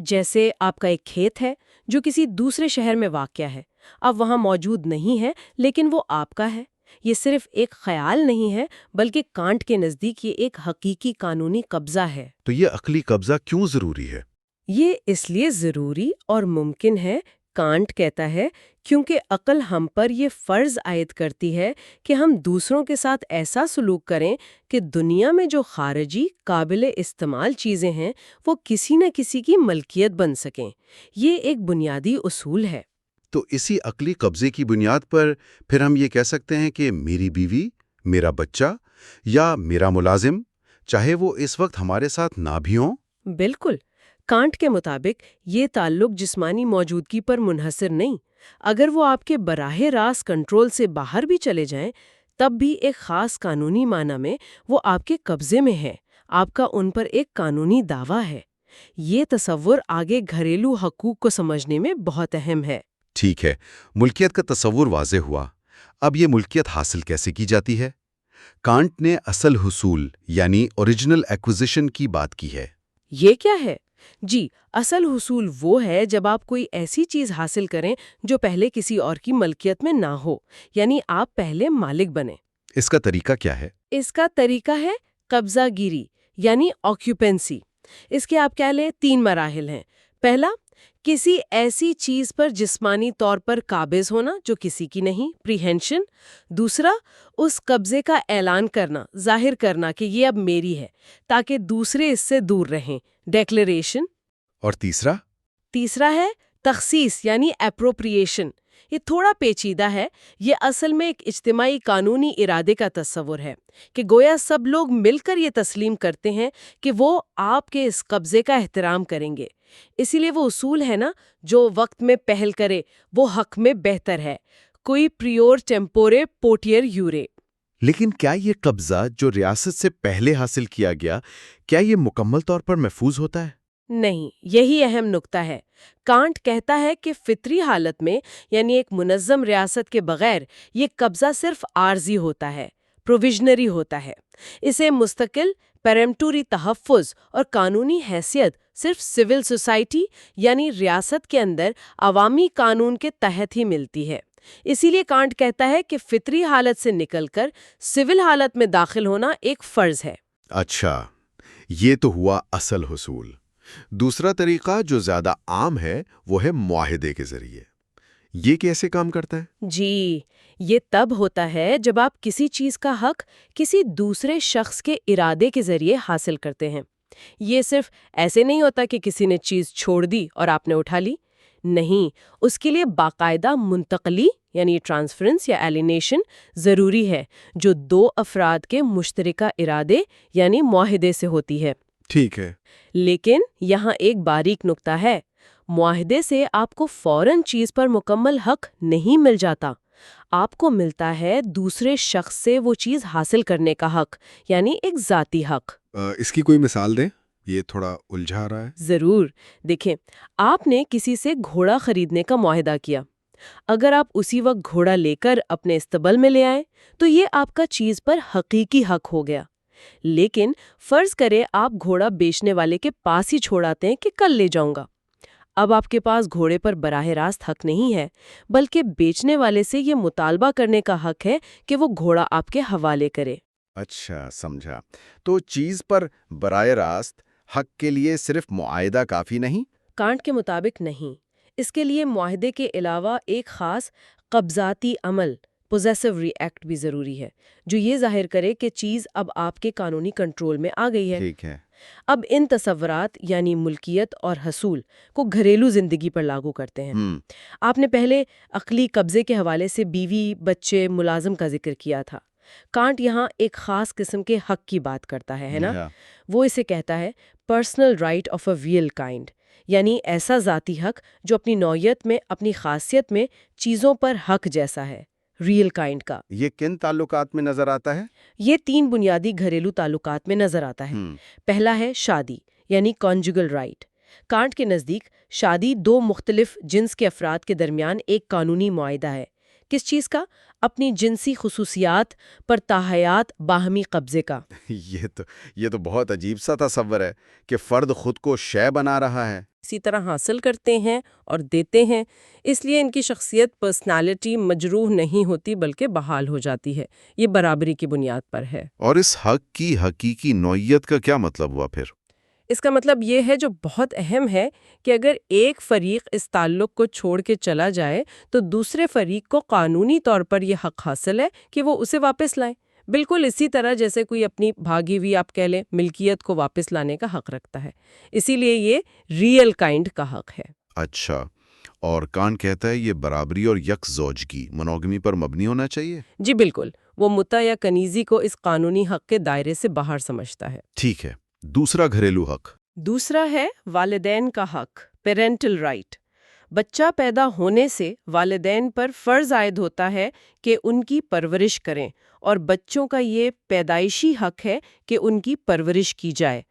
جیسے آپ کا ایک کھیت ہے جو کسی دوسرے شہر میں واقع ہے، اب وہاں موجود نہیں ہے لیکن وہ آپ کا ہے۔ یہ صرف ایک خیال نہیں ہے بلکہ کانٹ کے نزدیک یہ ایک حقیقی قانونی قبضہ ہے۔ تو یہ عقلی قبضہ کیوں ضروری ہے؟ یہ اس لیے ضروری اور ممکن ہے، کانٹ کہتا ہے، کیونکہ عقل ہم پر یہ فرض عائد کرتی ہے کہ ہم دوسروں کے ساتھ ایسا سلوک کریں کہ دنیا میں جو خارجی قابل استعمال چیزیں ہیں وہ کسی نہ کسی کی ملکیت بن سکیں۔ یہ ایک بنیادی اصول ہے۔ تو اسی عقلی قبضے کی بنیاد پر پھر ہم یہ کہہ سکتے ہیں کہ میری بیوی، میرا بچہ یا میرا ملازم، چاہے وہ اس وقت ہمارے ساتھ نہ بھی ہوں۔ بالکل، کانٹ کے مطابق یہ تعلق جسمانی موجودگی پر منحصر نہیں۔ اگر وہ آپ کے براہ راست کنٹرول سے باہر بھی چلے جائیں تب بھی ایک خاص قانونی معنی میں وہ آپ کے قبضے میں ہے، آپ کا ان پر ایک قانونی دعویٰ ہے۔ یہ تصور آگے گھریلو حقوق کو سمجھنے میں بہت اہم ہے۔ ٹھیک ہے، ملکیت کا تصور واضح ہوا۔ اب یہ ملکیت حاصل کیسے کی جاتی ہے؟ کانٹ نے اصل حصول یعنی اوریجنل ایکوزیشن کی بات کی ہے۔ یہ کیا ہے؟ جی، اصل حصول وہ ہے جب آپ کوئی ایسی چیز حاصل کریں جو پہلے کسی اور کی ملکیت میں نہ ہو، یعنی آپ پہلے مالک بنیں۔ اس کا طریقہ کیا ہے؟ اس کا طریقہ ہے قبضہ گیری یعنی آکیوپینسی۔ اس کے آپ کہہ لیں 3 مراحل ہیں۔ پہلا، کسی ایسی چیز پر جسمانی طور پر قابض ہونا جو کسی کی نہیں، پریہنشن۔ دوسرا، اس قبضے کا اعلان کرنا، ظاہر کرنا کہ یہ اب میری ہے تاکہ دوسرے اس سے دور رہیں، ڈیکلیریشن۔ اور تیسرا ہے تخصیص یعنی اپروپریشن۔ یہ تھوڑا پیچیدہ ہے، یہ اصل میں ایک اجتماعی قانونی ارادے کا تصور ہے کہ گویا سب لوگ مل کر یہ تسلیم کرتے ہیں کہ وہ آپ کے اس قبضے کا احترام کریں گے۔ اسی لیے وہ اصول ہے نا، جو وقت میں پہل کرے وہ حق میں بہتر ہے، کوئی پریور ٹیمپورے پوٹیر یورے۔ لیکن کیا یہ قبضہ جو ریاست سے پہلے حاصل کیا گیا، کیا یہ مکمل طور پر محفوظ ہوتا ہے؟ نہیں، یہی اہم نقطہ ہے۔ کانٹ کہتا ہے کہ فطری حالت میں یعنی ایک منظم ریاست کے بغیر یہ قبضہ صرف عارضی ہوتا ہے، پروویژنری ہوتا ہے۔ اسے مستقل پیرمپٹوری تحفظ اور قانونی حیثیت صرف سول سوسائٹی یعنی ریاست کے اندر عوامی قانون کے تحت ہی ملتی ہے۔ اسی لیے کانٹ کہتا ہے کہ فطری حالت سے نکل کر سول حالت میں داخل ہونا ایک فرض ہے۔ اچھا، یہ تو ہوا اصل حصول۔ دوسرا طریقہ جو زیادہ عام ہے وہ ہے معاہدے کے ذریعے۔ یہ کیسے کام کرتا ہے؟ جی، یہ تب ہوتا ہے جب آپ کسی چیز کا حق کسی دوسرے شخص کے ارادے کے ذریعے حاصل کرتے ہیں۔ یہ صرف ایسے نہیں ہوتا کہ کسی نے چیز چھوڑ دی اور آپ نے اٹھا لی۔ نہیں، اس کے لیے باقاعدہ منتقلی یعنی ٹرانسفرنس یا ایلینیشن ضروری ہے، جو 2 افراد کے مشترکہ ارادے یعنی معاہدے سے ہوتی ہے۔ ٹھیک ہے، لیکن یہاں ایک باریک نکتہ ہے۔ معاہدے سے آپ کو فوراً چیز پر مکمل حق نہیں مل جاتا۔ آپ کو ملتا ہے دوسرے شخص سے وہ چیز حاصل کرنے کا حق، یعنی ایک ذاتی حق۔ اس کی کوئی مثال دیں، یہ تھوڑا الجھا رہا ہے۔ ضرور، دیکھیں، آپ نے کسی سے گھوڑا خریدنے کا معاہدہ کیا۔ اگر آپ اسی وقت گھوڑا لے کر اپنے استبل میں لے آئیں تو یہ آپ کا چیز پر حقیقی حق ہو گیا۔ لیکن فرض کریں آپ گھوڑا بیچنے والے کے پاس ہی چھوڑ آتے ہیں کہ کل لے جاؤں گا۔ اب آپ کے پاس گھوڑے پر براہ راست حق نہیں ہے، بلکہ بیچنے والے سے یہ مطالبہ کرنے کا حق ہے کہ وہ گھوڑا آپ کے حوالے کرے۔ اچھا، سمجھا۔ تو چیز پر براہ راست حق کے لیے صرف معاہدہ کافی نہیں؟ کانٹ کے مطابق نہیں، اس کے لیے معاہدے کے علاوہ ایک خاص قبضاتی عمل پوزیسو ری ایکٹ بھی ضروری ہے، جو یہ ظاہر کرے کہ چیز اب آپ کے قانونی کنٹرول میں آ گئی ہے۔ ٹھیک ہے۔ اب ان تصورات یعنی ملکیت اور حصول کو گھریلو زندگی پر لاگو کرتے ہیں۔ آپ نے پہلے عقلی قبضے کے حوالے سے بیوی، بچے، ملازم کا ذکر کیا تھا۔ کانٹ یہاں ایک خاص قسم کے حق کی بات کرتا ہے نا؟ وہ اسے کہتا ہے personal right of a real kind, یعنی ایسا ذاتی حق جو اپنی نوعیت میں، اپنی خاصیت میں چیزوں پر حق جیسا ہے، ریئل کائنڈ کا۔ یہ کن تعلقات میں نظر آتا ہے؟ یہ 3 بنیادی گھریلو تعلقات میں نظر آتا ہے۔ پہلا ہے شادی یعنی کانجوگل رائٹ۔ کانٹ کے نزدیک شادی 2 مختلف جنس کے افراد کے درمیان ایک قانونی معاہدہ ہے۔ کس چیز کا؟ اپنی جنسی خصوصیات پر تاحیات باہمی قبضے کا۔ یہ تو بہت عجیب سا تصور ہے کہ فرد خود کو شے بنا رہا ہے، اسی طرح حاصل کرتے ہیں اور دیتے ہیں، اس لیے ان کی شخصیت پرسنالٹی مجروح نہیں ہوتی بلکہ بحال ہو جاتی ہے۔ یہ برابری کی بنیاد پر ہے۔ اور اس حق کی حقیقی نوعیت کا کیا مطلب ہوا پھر؟ اس کا مطلب یہ ہے جو بہت اہم ہے کہ اگر ایک فریق اس تعلق کو چھوڑ کے چلا جائے تو دوسرے فریق کو قانونی طور پر یہ حق حاصل ہے کہ وہ اسے واپس لائے، بالکل اسی طرح جیسے کوئی اپنی بھاگی ہوئی آپ کہہ لیں ملکیت کو واپس لانے کا حق رکھتا ہے۔ اسی لیے یہ ریئل کائنڈ کا حق ہے۔ اچھا، اور کانٹ کہتا ہے یہ برابری اور یک زوجگی منوگمی پر مبنی ہونا چاہیے؟ جی بالکل، وہ متع یا کنیزی کو اس قانونی حق کے دائرے سے باہر سمجھتا ہے۔ ٹھیک ہے، دوسرا گھریلو حق۔ دوسرا ہے والدین کا حق، پیرنٹل رائٹ۔ بچہ پیدا ہونے سے والدین پر فرض عائد ہوتا ہے کہ ان کی پرورش کریں، اور بچوں کا یہ پیدائشی حق ہے کہ ان کی پرورش کی جائے۔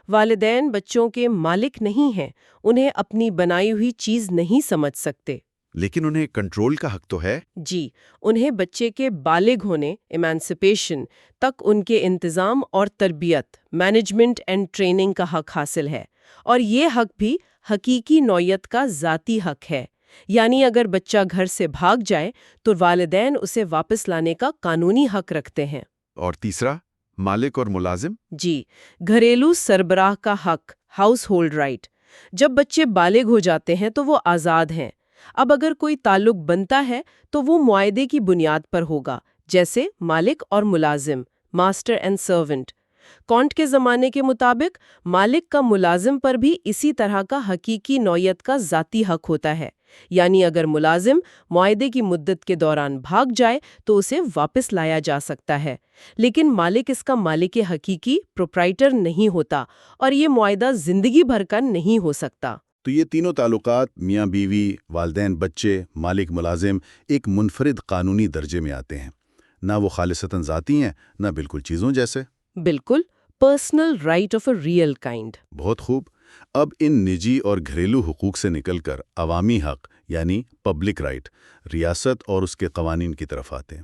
والدین بچوں کے مالک نہیں ہیں، انہیں اپنی بنائی ہوئی چیز نہیں سمجھ سکتے۔ لیکن انہیں کنٹرول کا حق تو ہے۔ جی، انہیں بچے کے بالغ ہونے ایمانسپیشن تک ان کے انتظام اور تربیت مینجمنٹ اینڈ ٹریننگ کا حق حاصل ہے، اور یہ حق بھی حقیقی نوعیت کا ذاتی حق ہے۔ یعنی اگر بچہ گھر سے بھاگ جائے تو والدین اسے واپس لانے کا قانونی حق رکھتے ہیں۔ اور تیسرا مالک اور ملازم۔ جی، گھریلو سربراہ کا حق، ہاؤس ہولڈ رائٹ۔ جب بچے بالغ ہو جاتے ہیں تو وہ آزاد ہیں۔ اب اگر کوئی تعلق بنتا ہے تو وہ معاہدے کی بنیاد پر ہوگا، جیسے مالک اور ملازم، ماسٹر اینڈ سرونٹ۔ کانٹ کے زمانے کے مطابق مالک کا ملازم پر بھی اسی طرح کا حقیقی نوعیت کا ذاتی حق ہوتا ہے، یعنی اگر ملازم معاہدے کی مدت کے دوران بھاگ جائے تو اسے واپس لایا جا سکتا ہے، لیکن مالک اس کا مالک حقیقی پروپرائٹر نہیں ہوتا، اور یہ معاہدہ زندگی بھر کا نہیں ہو سکتا۔ تو یہ تینوں تعلقات میاں بیوی، والدین بچے، مالک ملازم ایک منفرد قانونی درجے میں آتے ہیں، نہ وہ خالصتاً ذاتی ہیں نہ بالکل چیزوں جیسے۔ بالکل، personal right of a real kind. بہت خوب۔ اب ان نجی اور گھریلو حقوق سے نکل کر عوامی حق یعنی پبلک رائٹ، ریاست اور اس کے قوانین کی طرف آتے ہیں۔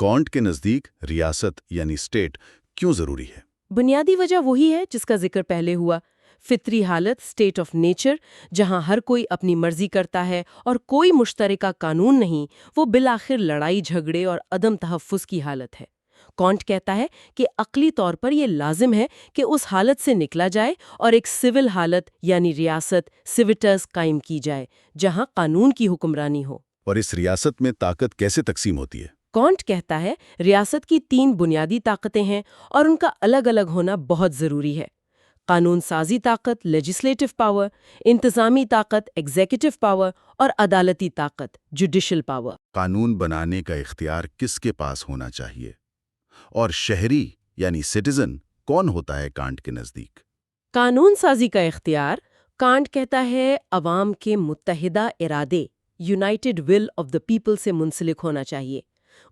کانٹ کے نزدیک ریاست یعنی اسٹیٹ کیوں ضروری ہے؟ بنیادی وجہ وہی ہے جس کا ذکر پہلے ہوا، فطری حالت، اسٹیٹ آف نیچر، جہاں ہر کوئی اپنی مرضی کرتا ہے اور کوئی مشترکہ قانون نہیں، وہ بالآخر لڑائی جھگڑے اور عدم تحفظ کی حالت ہے۔ کانٹ کہتا ہے کہ عقلی طور پر یہ لازم ہے کہ اس حالت سے نکلا جائے اور ایک سول حالت یعنی ریاست، سیویٹس قائم کی جائے، جہاں قانون کی حکمرانی ہو۔ اور اس ریاست میں طاقت کیسے تقسیم ہوتی ہے؟ کانٹ کہتا ہے ریاست کی 3 بنیادی طاقتیں ہیں اور ان کا الگ الگ ہونا بہت ضروری ہے۔ قانون سازی طاقت، لیجسلیٹو پاور، انتظامی طاقت، ایگزیکٹو پاور، اور عدالتی طاقت، جوڈیشل پاور۔ قانون بنانے کا اختیار کس کے پاس ہونا چاہیے؟ اور شہری یعنی سٹیزن کون ہوتا ہے کانٹ کے نزدیک؟ قانون سازی کا اختیار، کانٹ کہتا ہے، عوام کے متحدہ ارادے، United will of the people سے منسلک ہونا چاہیے۔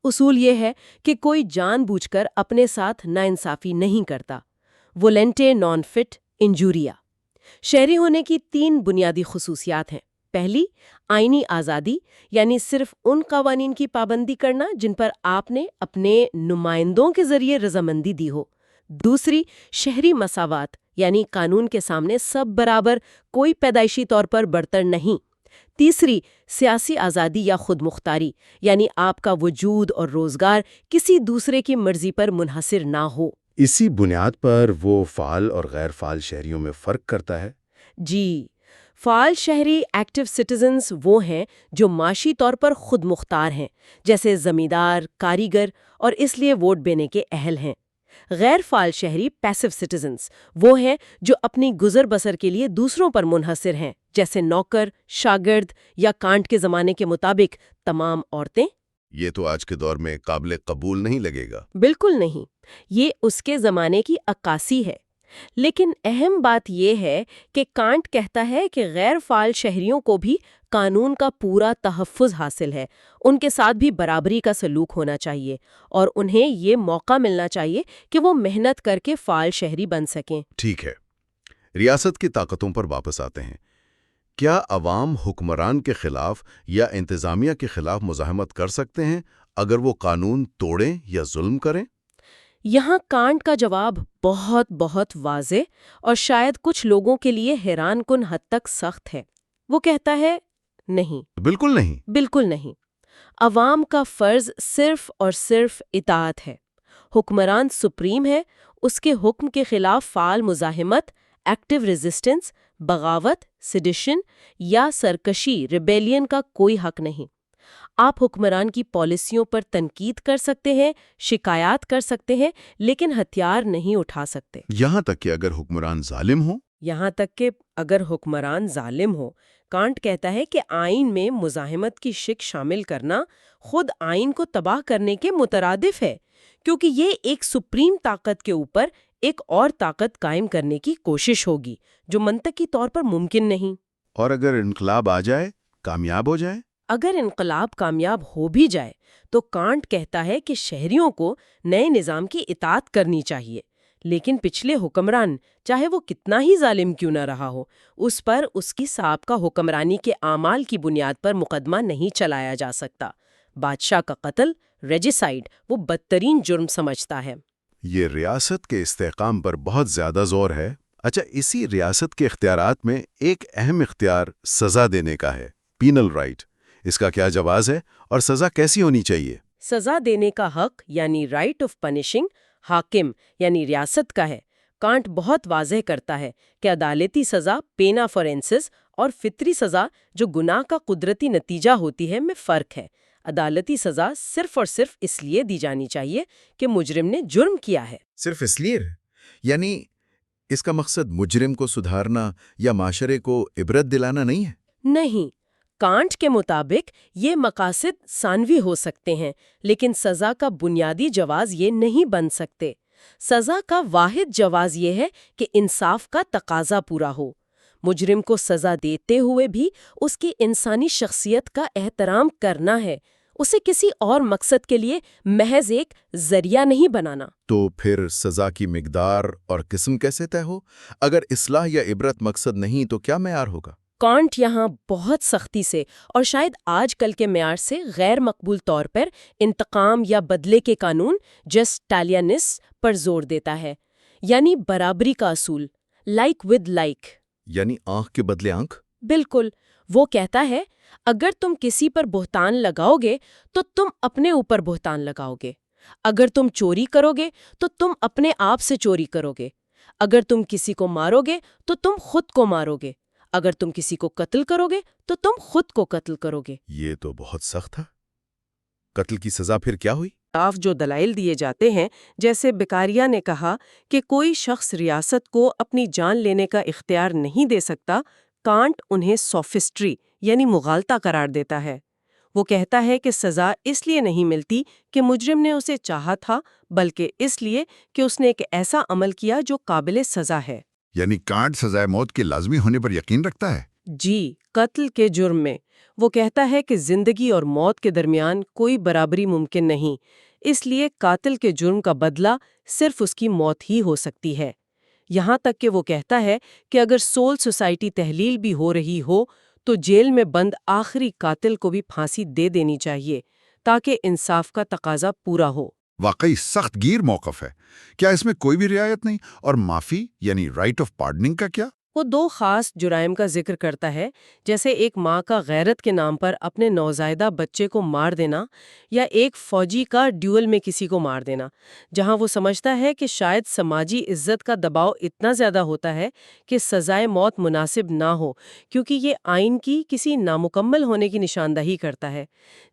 اصول یہ ہے کہ کوئی جان بوجھ کر اپنے ساتھ ناانصافی نہیں کرتا، وولنٹے نان فٹ انجوریا۔ شہری ہونے کی 3 بنیادی خصوصیات ہیں۔ پہلی، آئینی آزادی، یعنی صرف ان قوانین کی پابندی کرنا جن پر آپ نے اپنے نمائندوں کے ذریعے رضامندی دی ہو۔ دوسری، شہری مساوات، یعنی قانون کے سامنے سب برابر، کوئی پیدائشی طور پر برتر نہیں۔ تیسری، سیاسی آزادی یا خود مختاری، یعنی آپ کا وجود اور روزگار کسی دوسرے کی مرضی پر منحصر نہ ہو۔ اسی بنیاد پر وہ فعال اور غیر فعال شہریوں میں فرق کرتا ہے؟ جی، فعال شہری ایکٹیو سٹیزنز وہ ہیں جو معاشی طور پر خود مختار ہیں، جیسے زمیندار، کاریگر، اور اس لیے ووٹ دینے کے اہل ہیں۔ غیر فعال شہری پیسو سٹیزنز وہ ہیں جو اپنی گزر بسر کے لیے دوسروں پر منحصر ہیں، جیسے نوکر، شاگرد، یا کانٹ کے زمانے کے مطابق تمام عورتیں۔ یہ تو آج کے دور میں قابل قبول نہیں لگے گا۔ بالکل نہیں، یہ اس کے زمانے کی عکاسی ہے۔ لیکن اہم بات یہ ہے کہ کانٹ کہتا ہے کہ غیر فعال شہریوں کو بھی قانون کا پورا تحفظ حاصل ہے، ان کے ساتھ بھی برابری کا سلوک ہونا چاہیے، اور انہیں یہ موقع ملنا چاہیے کہ وہ محنت کر کے فعال شہری بن سکیں۔ ٹھیک ہے، ریاست کی طاقتوں پر واپس آتے ہیں۔ کیا عوام حکمران کے خلاف یا انتظامیہ کے خلاف مزاحمت کر سکتے ہیں اگر وہ قانون توڑیں یا ظلم کریں؟ یہاں کانٹ کا جواب بہت بہت واضح اور شاید کچھ لوگوں کے لیے حیران کن حد تک سخت ہے۔ وہ کہتا ہے، نہیں، بالکل نہیں۔ بالکل نہیں۔ عوام کا فرض صرف اور صرف اطاعت ہے۔ حکمران سپریم ہے، اس کے حکم کے خلاف فعال مزاحمت، ایکٹیو ریزسٹنس، بغاوت، سیڈیشن یا سرکشی، ریبیلین کا کوئی حق نہیں۔ آپ حکمران کی پالیسیوں پر تنقید کر سکتے ہیں، شکایات کر سکتے ہیں، لیکن ہتھیار نہیں اٹھا سکتے۔ یہاں تک کہ اگر حکمران ظالم ہو؟ یہاں تک کہ اگر حکمران ظالم ہو، کانٹ کہتا ہے کہ آئین میں مزاحمت کی شک شامل کرنا خود آئین کو تباہ کرنے کے مترادف ہے، کیونکہ یہ ایک سپریم طاقت کے اوپر ایک اور طاقت قائم کرنے کی کوشش ہوگی جو منطقی طور پر ممکن نہیں۔ اور اگر انقلاب آ جائے، کامیاب ہو جائے؟ اگر انقلاب کامیاب ہو بھی جائے تو کانٹ کہتا ہے کہ شہریوں کو نئے نظام کی اطاعت کرنی چاہیے، لیکن پچھلے حکمران، چاہے وہ کتنا ہی ظالم کیوں نہ رہا ہو، اس پر اس کی سابقہ حکمرانی کے اعمال کی بنیاد پر مقدمہ نہیں چلایا جا سکتا۔ بادشاہ کا قتل، ریجیسائیڈ، وہ بدترین جرم سمجھتا ہے۔ یہ ریاست کے استحکام پر بہت زیادہ زور ہے۔ اچھا، اسی ریاست کے اختیارات میں ایک اہم اختیار سزا دینے کا ہے، پینل رائٹ۔ اس کا کیا جواز ہے اور سزا کیسی ہونی چاہیے؟ سزا دینے کا حق یعنی رائٹ آف پنشنگ حاکم یعنی ریاست کا ہے۔ کانٹ بہت واضح کرتا ہے کہ عدالتی سزا پینا فورینسس اور فطری سزا جو گناہ کا قدرتی نتیجہ ہوتی ہے میں فرق ہے۔ عدالتی سزا صرف اور صرف اس لیے دی جانی چاہیے کہ مجرم نے جرم کیا ہے۔ صرف اس لیے؟ یعنی اس کا مقصد مجرم کو سدھارنا یا معاشرے کو عبرت دلانا نہیں ہے؟ نہیں، کانٹ کے مطابق یہ مقاصد ثانوی ہو سکتے ہیں، لیکن سزا کا بنیادی جواز یہ نہیں بن سکتے۔ سزا کا واحد جواز یہ ہے کہ انصاف کا تقاضا پورا ہو۔ مجرم کو سزا دیتے ہوئے بھی اس کی انسانی شخصیت کا احترام کرنا ہے، اسے کسی اور مقصد کے لیے محض ایک ذریعہ نہیں بنانا۔ تو پھر سزا کی مقدار اور قسم کیسے طے ہو؟ اگر اصلاح یا عبرت مقصد نہیں تو کیا معیار ہوگا؟ کانٹ یہاں بہت سختی سے اور شاید آج کل کے معیار سے غیر مقبول طور پر انتقام یا بدلے کے قانون جسٹالیانس پر زور دیتا ہے، یعنی برابری کا اصول، لائک ود لائک، یعنی آنکھ کے بدلے آنکھ؟ بالکل۔ وہ کہتا ہے اگر تم کسی پر بہتان لگاؤ گے تو تم اپنے اوپر بہتان لگاؤ گے، اگر تم چوری کرو گے تو تم اپنے آپ سے چوری کرو گے، اگر تم کسی کو مارو گے تو تم خود کو مارو گے، اگر تم کسی کو قتل کرو گے تو تم خود کو قتل کرو گے۔ یہ تو بہت سخت تھا۔ قتل کی سزا پھر کیا ہوئی؟ جو دلائل دیے جاتے ہیں، جیسے بکاریا نے کہا کہ کوئی شخص ریاست کو اپنی جان لینے کا اختیار نہیں دے سکتا، کانٹ انہیں سوفسٹری یعنی مغالطہ قرار دیتا ہے۔ وہ کہتا ہے کہ سزا اس لیے نہیں ملتی کہ مجرم نے اسے چاہا تھا، بلکہ اس لیے کہ اس نے ایک ایسا عمل کیا جو قابل سزا ہے۔ یعنی کانٹ سزائے موت کے لازمی ہونے پر یقین رکھتا ہے؟ جی، قتل کے جرم میں وہ کہتا ہے کہ زندگی اور موت کے درمیان کوئی برابری ممکن نہیں، اس لیے قاتل کے جرم کا بدلہ صرف اس کی موت ہی ہو سکتی ہے۔ یہاں تک کہ وہ کہتا ہے کہ اگر سول سوسائٹی تحلیل بھی ہو رہی ہو تو جیل میں بند آخری قاتل کو بھی پھانسی دے دینی چاہیے تاکہ انصاف کا تقاضا پورا ہو۔ واقعی سخت گیر موقف ہے۔ کیا اس میں کوئی بھی رعایت نہیں؟ اور معافی یعنی رائٹ آف پارڈننگ کا کیا؟ وہ دو خاص جرائم کا ذکر کرتا ہے، جیسے ایک ماں کا غیرت کے نام پر اپنے نوزائیدہ بچے کو مار دینا یا ایک فوجی کا ڈیول میں کسی کو مار دینا، جہاں وہ سمجھتا ہے کہ شاید سماجی عزت کا دباؤ اتنا زیادہ ہوتا ہے کہ سزائے موت مناسب نہ ہو، کیونکہ یہ آئین کی کسی نامکمل ہونے کی نشاندہی کرتا ہے۔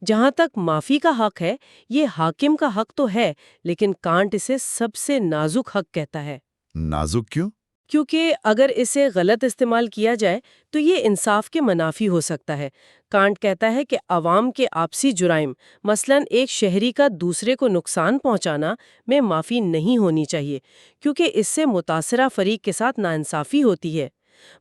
جہاں تک معافی کا حق ہے، یہ حاکم کا حق تو ہے، لیکن کانٹ اسے سب سے نازک حق کہتا ہے۔ نازک کیوں؟ کیونکہ اگر اسے غلط استعمال کیا جائے تو یہ انصاف کے منافی ہو سکتا ہے۔ کانٹ کہتا ہے کہ عوام کے آپسی جرائم، مثلاً ایک شہری کا دوسرے کو نقصان پہنچانا، میں معافی نہیں ہونی چاہیے، کیونکہ اس سے متاثرہ فریق کے ساتھ ناانصافی ہوتی ہے۔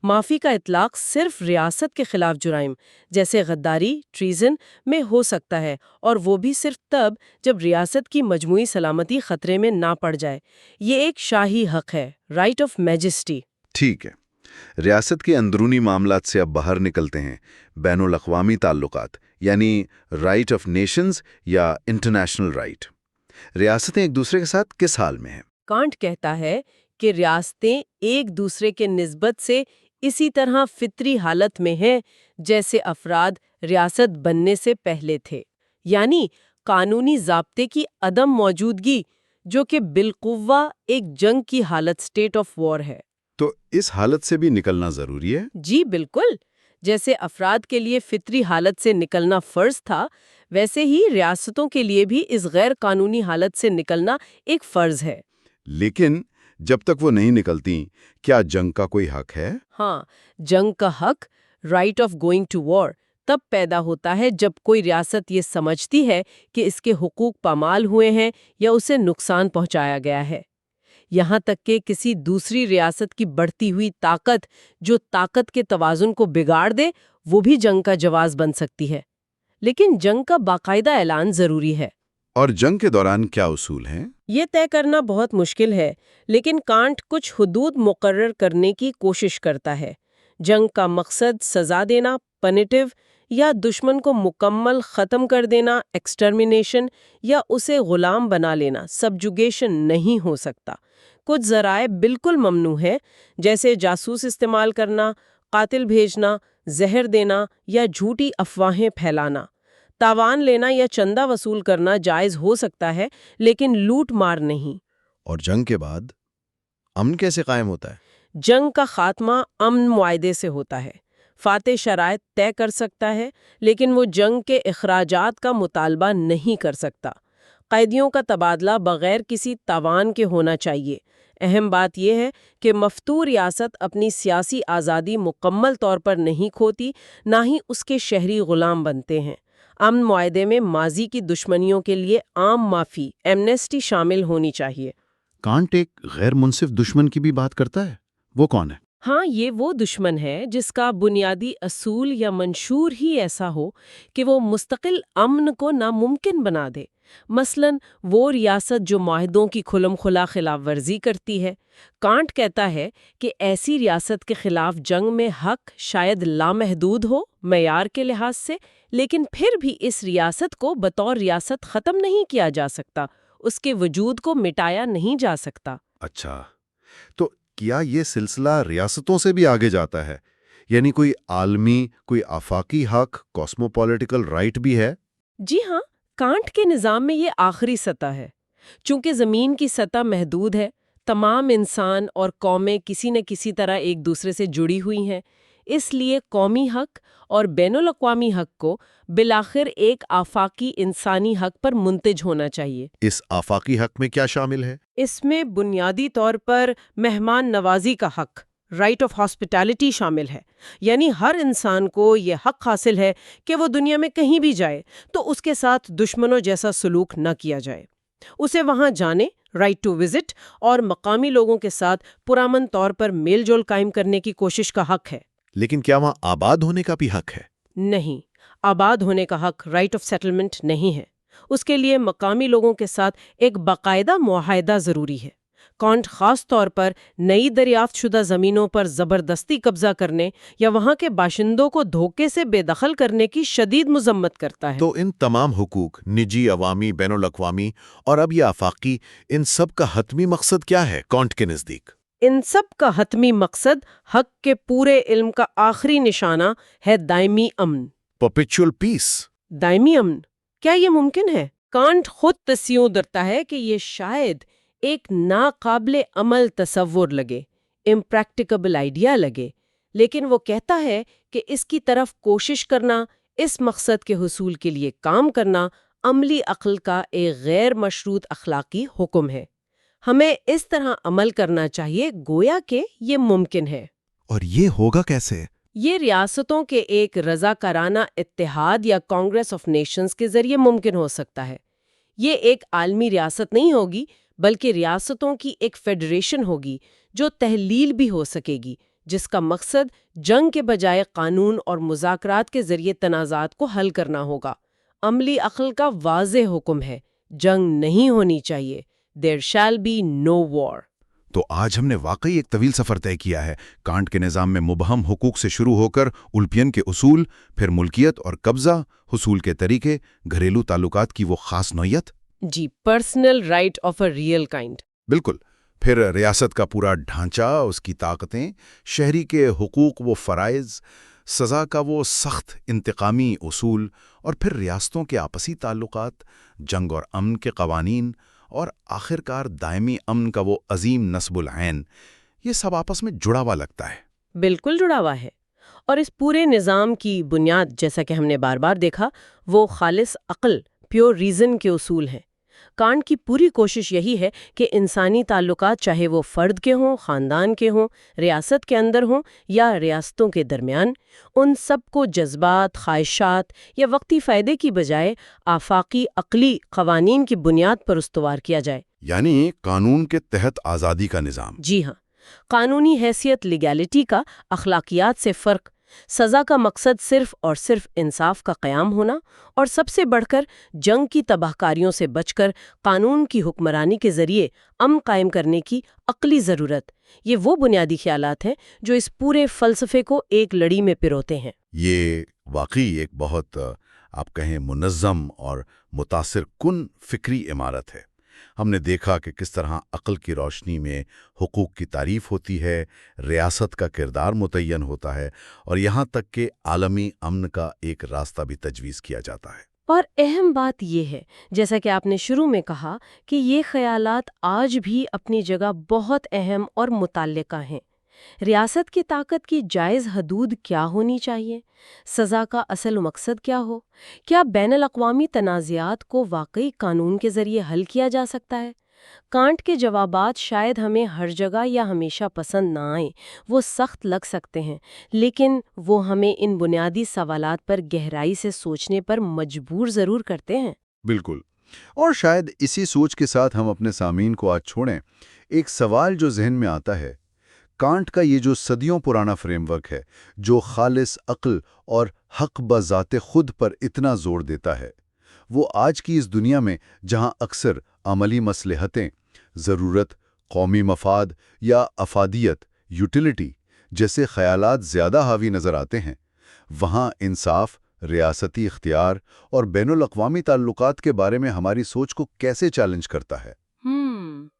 معافی کا اطلاق صرف ریاست کے خلاف جرائم جیسے غداری، ٹریزن میں ہو سکتا ہے، اور وہ بھی صرف تب جب ریاست کی مجموعی سلامتی خطرے میں نہ پڑ جائے۔ یہ ایک شاہی حق ہے، رائٹ آف میجسٹی۔ ٹھیک ہے، ریاست کے اندرونی معاملات سے اب باہر نکلتے ہیں۔ بین الاقوامی تعلقات، یعنی رائٹ آف نیشنز یا انٹرنیشنل رائٹ، ریاستیں ایک دوسرے کے ساتھ کس حال میں ہیں؟ کانٹ کہتا ہے کہ ریاستیں ایک دوسرے کے نسبت سے اسی طرح فطری حالت میں ہیں جیسے افراد ریاست بننے سے پہلے تھے، یعنی قانونی ضابطے کی عدم موجودگی، جو کہ بالقوہ ایک جنگ کی حالت، اسٹیٹ آف وار ہے۔ تو اس حالت سے بھی نکلنا ضروری ہے؟ جی بالکل، جیسے افراد کے لیے فطری حالت سے نکلنا فرض تھا، ویسے ہی ریاستوں کے لیے بھی اس غیر قانونی حالت سے نکلنا ایک فرض ہے۔ لیکن جب تک وہ نہیں نکلتی، کیا جنگ کا کوئی حق ہے؟ ہاں، جنگ کا حق، right of going to war, تب پیدا ہوتا ہے جب کوئی ریاست یہ سمجھتی ہے کہ اس کے حقوق پامال ہوئے ہیں یا اسے نقصان پہنچایا گیا ہے۔ یہاں تک کہ کسی دوسری ریاست کی بڑھتی ہوئی طاقت جو طاقت کے توازن کو بگاڑ دے، وہ بھی جنگ کا جواز بن سکتی ہے۔ لیکن جنگ کا باقاعدہ اعلان ضروری ہے۔ اور جنگ کے دوران کیا اصول ہیں؟ یہ طے کرنا بہت مشکل ہے، لیکن کانٹ کچھ حدود مقرر کرنے کی کوشش کرتا ہے۔ جنگ کا مقصد سزا دینا، پنیٹیو، یا دشمن کو مکمل ختم کر دینا، ایکسٹرمینیشن، یا اسے غلام بنا لینا، سبجوگیشن نہیں ہو سکتا۔ کچھ ذرائع بالکل ممنوع ہے، جیسے جاسوس استعمال کرنا، قاتل بھیجنا، زہر دینا یا جھوٹی افواہیں پھیلانا۔ تاوان لینا یا چندہ وصول کرنا جائز ہو سکتا ہے، لیکن لوٹ مار نہیں۔ اور جنگ کے بعد امن کیسے قائم ہوتا ہے؟ جنگ کا خاتمہ امن معاہدے سے ہوتا ہے۔ فاتح شرائط طے کر سکتا ہے، لیکن وہ جنگ کے اخراجات کا مطالبہ نہیں کر سکتا۔ قیدیوں کا تبادلہ بغیر کسی تاوان کے ہونا چاہیے۔ اہم بات یہ ہے کہ مفتوح ریاست اپنی سیاسی آزادی مکمل طور پر نہیں کھوتی، نہ ہی اس کے شہری غلام بنتے ہیں۔ امن معاہدے میں ماضی کی دشمنیوں کے لیے عام معافی، ایمنیسٹی شامل ہونی چاہیے۔ کانٹ ایک غیر منصف دشمن کی بھی بات کرتا ہے، وہ کون ہے؟ ہاں، یہ وہ دشمن ہے جس کا بنیادی اصول یا منشور ہی ایسا ہو کہ وہ مستقل امن کو ناممکن بنا دے۔ مثلاً وہ ریاست جو معاہدوں کی کھلم کھلا خلاف ورزی کرتی ہے۔ کانٹ کہتا ہے کہ ایسی ریاست کے خلاف جنگ میں حق شاید لامحدود ہو معیار کے لحاظ سے، لیکن پھر بھی اس ریاست کو بطور ریاست ختم نہیں کیا جا سکتا، اس کے وجود کو مٹایا نہیں جا سکتا۔ اچھا، تو کیا یہ سلسلہ ریاستوں سے بھی آگے جاتا ہے؟ یعنی کوئی عالمی، کوئی آفاقی حق، کاسموپولیٹیکل رائٹ بھی ہے؟ جی ہاں، کانٹ کے نظام میں یہ آخری سطح ہے۔ چونکہ زمین کی سطح محدود ہے، تمام انسان اور قومیں کسی نہ کسی طرح ایک دوسرے سے جڑی ہوئی ہیں، اس لیے قومی حق اور بین الاقوامی حق کو بالآخر ایک آفاقی انسانی حق پر منتج ہونا چاہیے۔ اس آفاقی حق میں کیا شامل ہے؟ اس میں بنیادی طور پر مہمان نوازی کا حق، رائٹ آف ہاسپٹیلٹی شامل ہے، یعنی ہر انسان کو یہ حق حاصل ہے کہ وہ دنیا میں کہیں بھی جائے تو اس کے ساتھ دشمنوں جیسا سلوک نہ کیا جائے۔ اسے وہاں جانے، رائٹ ٹو وزٹ، اور مقامی لوگوں کے ساتھ پرامن طور پر میل جول قائم کرنے کی کوشش کا حق ہے۔ لیکن کیا وہاں آباد ہونے کا بھی حق ہے؟ نہیں، آباد ہونے کا حق، رائٹ آف سیٹلمنٹ، نہیں ہے۔ اس کے لیے مقامی لوگوں کے ساتھ ایک باقاعدہ معاہدہ ضروری ہے۔ کانٹ خاص طور پر نئی دریافت شدہ زمینوں پر زبردستی قبضہ کرنے یا وہاں کے باشندوں کو دھوکے سے بے دخل کرنے کی شدید مذمت کرتا ہے۔ تو ان تمام حقوق، نجی، عوامی، بین الاقوامی اور اب یہ آفاقی، ان سب کا حتمی مقصد کیا ہے کانٹ کے نزدیک؟ ان سب کا حتمی مقصد حق کے پورے علم کا آخری نشانہ ہے دائمی امن۔ پرپیچول پیس۔ دائمی امن، کیا یہ ممکن ہے؟ کانٹ خود تسیوں درتا ہے کہ یہ شاید ایک ناقابل عمل تصور لگے، امپریکٹیکیبل آئیڈیا لگے، لیکن وہ کہتا ہے کہ اس کی طرف کوشش کرنا، اس مقصد کے حصول کے لیے کام کرنا عملی عقل کا ایک غیر مشروط اخلاقی حکم ہے۔ ہمیں اس طرح عمل کرنا چاہیے گویا کہ یہ ممکن ہے۔ اور یہ ہوگا کیسے؟ یہ ریاستوں کے ایک رضاکارانہ اتحاد یا کانگریس آف نیشنز کے ذریعے ممکن ہو سکتا ہے۔ یہ ایک عالمی ریاست نہیں ہوگی، بلکہ ریاستوں کی ایک فیڈریشن ہوگی جو تحلیل بھی ہو سکے گی، جس کا مقصد جنگ کے بجائے قانون اور مذاکرات کے ذریعے تنازعات کو حل کرنا ہوگا۔ عملی عقل کا واضح حکم ہے، جنگ نہیں ہونی چاہیے۔ There shall be no war۔ تو آج ہم نے واقعی ایک طویل سفر طے کیا ہے، کانٹ کے نظام میں مبہم حقوق سے شروع ہو کر اولپین کے اصول، پھر ملکیت اور قبضہ، حصول کے طریقے، گھریلو تعلقات کی وہ خاص نوعیت، جی، personal right of a real kind. بالکل، پھر ریاست کا پورا ڈھانچہ، اس کی طاقتیں، شہری کے حقوق و فرائض، سزا کا وہ سخت انتقامی اصول، اور پھر ریاستوں کے آپسی تعلقات، جنگ اور امن کے قوانین، اور آخرکار دائمی امن کا وہ عظیم نصب العین۔ یہ سب آپس میں جڑا ہوا لگتا ہے۔ بالکل جڑا ہوا ہے، اور اس پورے نظام کی بنیاد، جیسا کہ ہم نے بار بار دیکھا، وہ خالص عقل، پیور ریزن کے اصول ہیں۔ کانٹ کی پوری کوشش یہی ہے کہ انسانی تعلقات، چاہے وہ فرد کے ہوں، خاندان کے ہوں، ریاست کے اندر ہوں یا ریاستوں کے درمیان، ان سب کو جذبات، خواہشات یا وقتی فائدے کی بجائے آفاقی عقلی قوانین کی بنیاد پر استوار کیا جائے۔ یعنی قانون کے تحت آزادی کا نظام۔ جی ہاں، قانونی حیثیت لیگیلٹی کا اخلاقیات سے فرق، سزا کا مقصد صرف اور صرف انصاف کا قیام ہونا، اور سب سے بڑھ کر جنگ کی تباہ کاریوں سے بچ کر قانون کی حکمرانی کے ذریعے امن قائم کرنے کی عقلی ضرورت، یہ وہ بنیادی خیالات ہیں جو اس پورے فلسفے کو ایک لڑی میں پروتے ہیں۔ یہ واقعی ایک بہت آپ کہیں منظم اور متاثر کن فکری عمارت ہے۔ ہم نے دیکھا کہ کس طرح عقل کی روشنی میں حقوق کی تعریف ہوتی ہے، ریاست کا کردار متعین ہوتا ہے، اور یہاں تک کہ عالمی امن کا ایک راستہ بھی تجویز کیا جاتا ہے۔ اور اہم بات یہ ہے، جیسا کہ آپ نے شروع میں کہا، کہ یہ خیالات آج بھی اپنی جگہ بہت اہم اور متعلقہ ہیں۔ ریاست کی طاقت کی جائز حدود کیا ہونی چاہیے؟ سزا کا اصل مقصد کیا ہو؟ کیا بین الاقوامی تنازعات کو واقعی قانون کے ذریعے حل کیا جا سکتا ہے؟ کانٹ کے جوابات شاید ہمیں ہر جگہ یا ہمیشہ پسند نہ آئیں، وہ سخت لگ سکتے ہیں، لیکن وہ ہمیں ان بنیادی سوالات پر گہرائی سے سوچنے پر مجبور ضرور کرتے ہیں۔ بالکل، اور شاید اسی سوچ کے ساتھ ہم اپنے سامعین کو آج چھوڑیں۔ ایک سوال جو ذہن میں آتا ہے، کانٹ کا یہ جو صدیوں پرانا فریم ورک ہے، جو خالص عقل اور حق بذات خود پر اتنا زور دیتا ہے، وہ آج کی اس دنیا میں جہاں اکثر عملی مصلحتیں، ضرورت، قومی مفاد یا افادیت، یوٹیلیٹی جیسے خیالات زیادہ حاوی نظر آتے ہیں، وہاں انصاف، ریاستی اختیار اور بین الاقوامی تعلقات کے بارے میں ہماری سوچ کو کیسے چیلنج کرتا ہے؟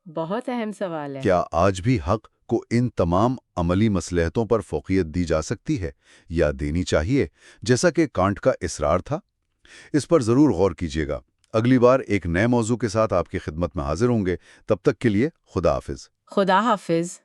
بہت اہم سوال ہے۔ کیا آج بھی حق کو ان تمام عملی مصلحتوں پر فوقیت دی جا سکتی ہے یا دینی چاہیے، جیسا کہ کانٹ کا اصرار تھا؟ اس پر ضرور غور کیجیے گا۔ اگلی بار ایک نئے موضوع کے ساتھ آپ کی خدمت میں حاضر ہوں گے۔ تب تک کے لیے خدا حافظ۔ خدا حافظ۔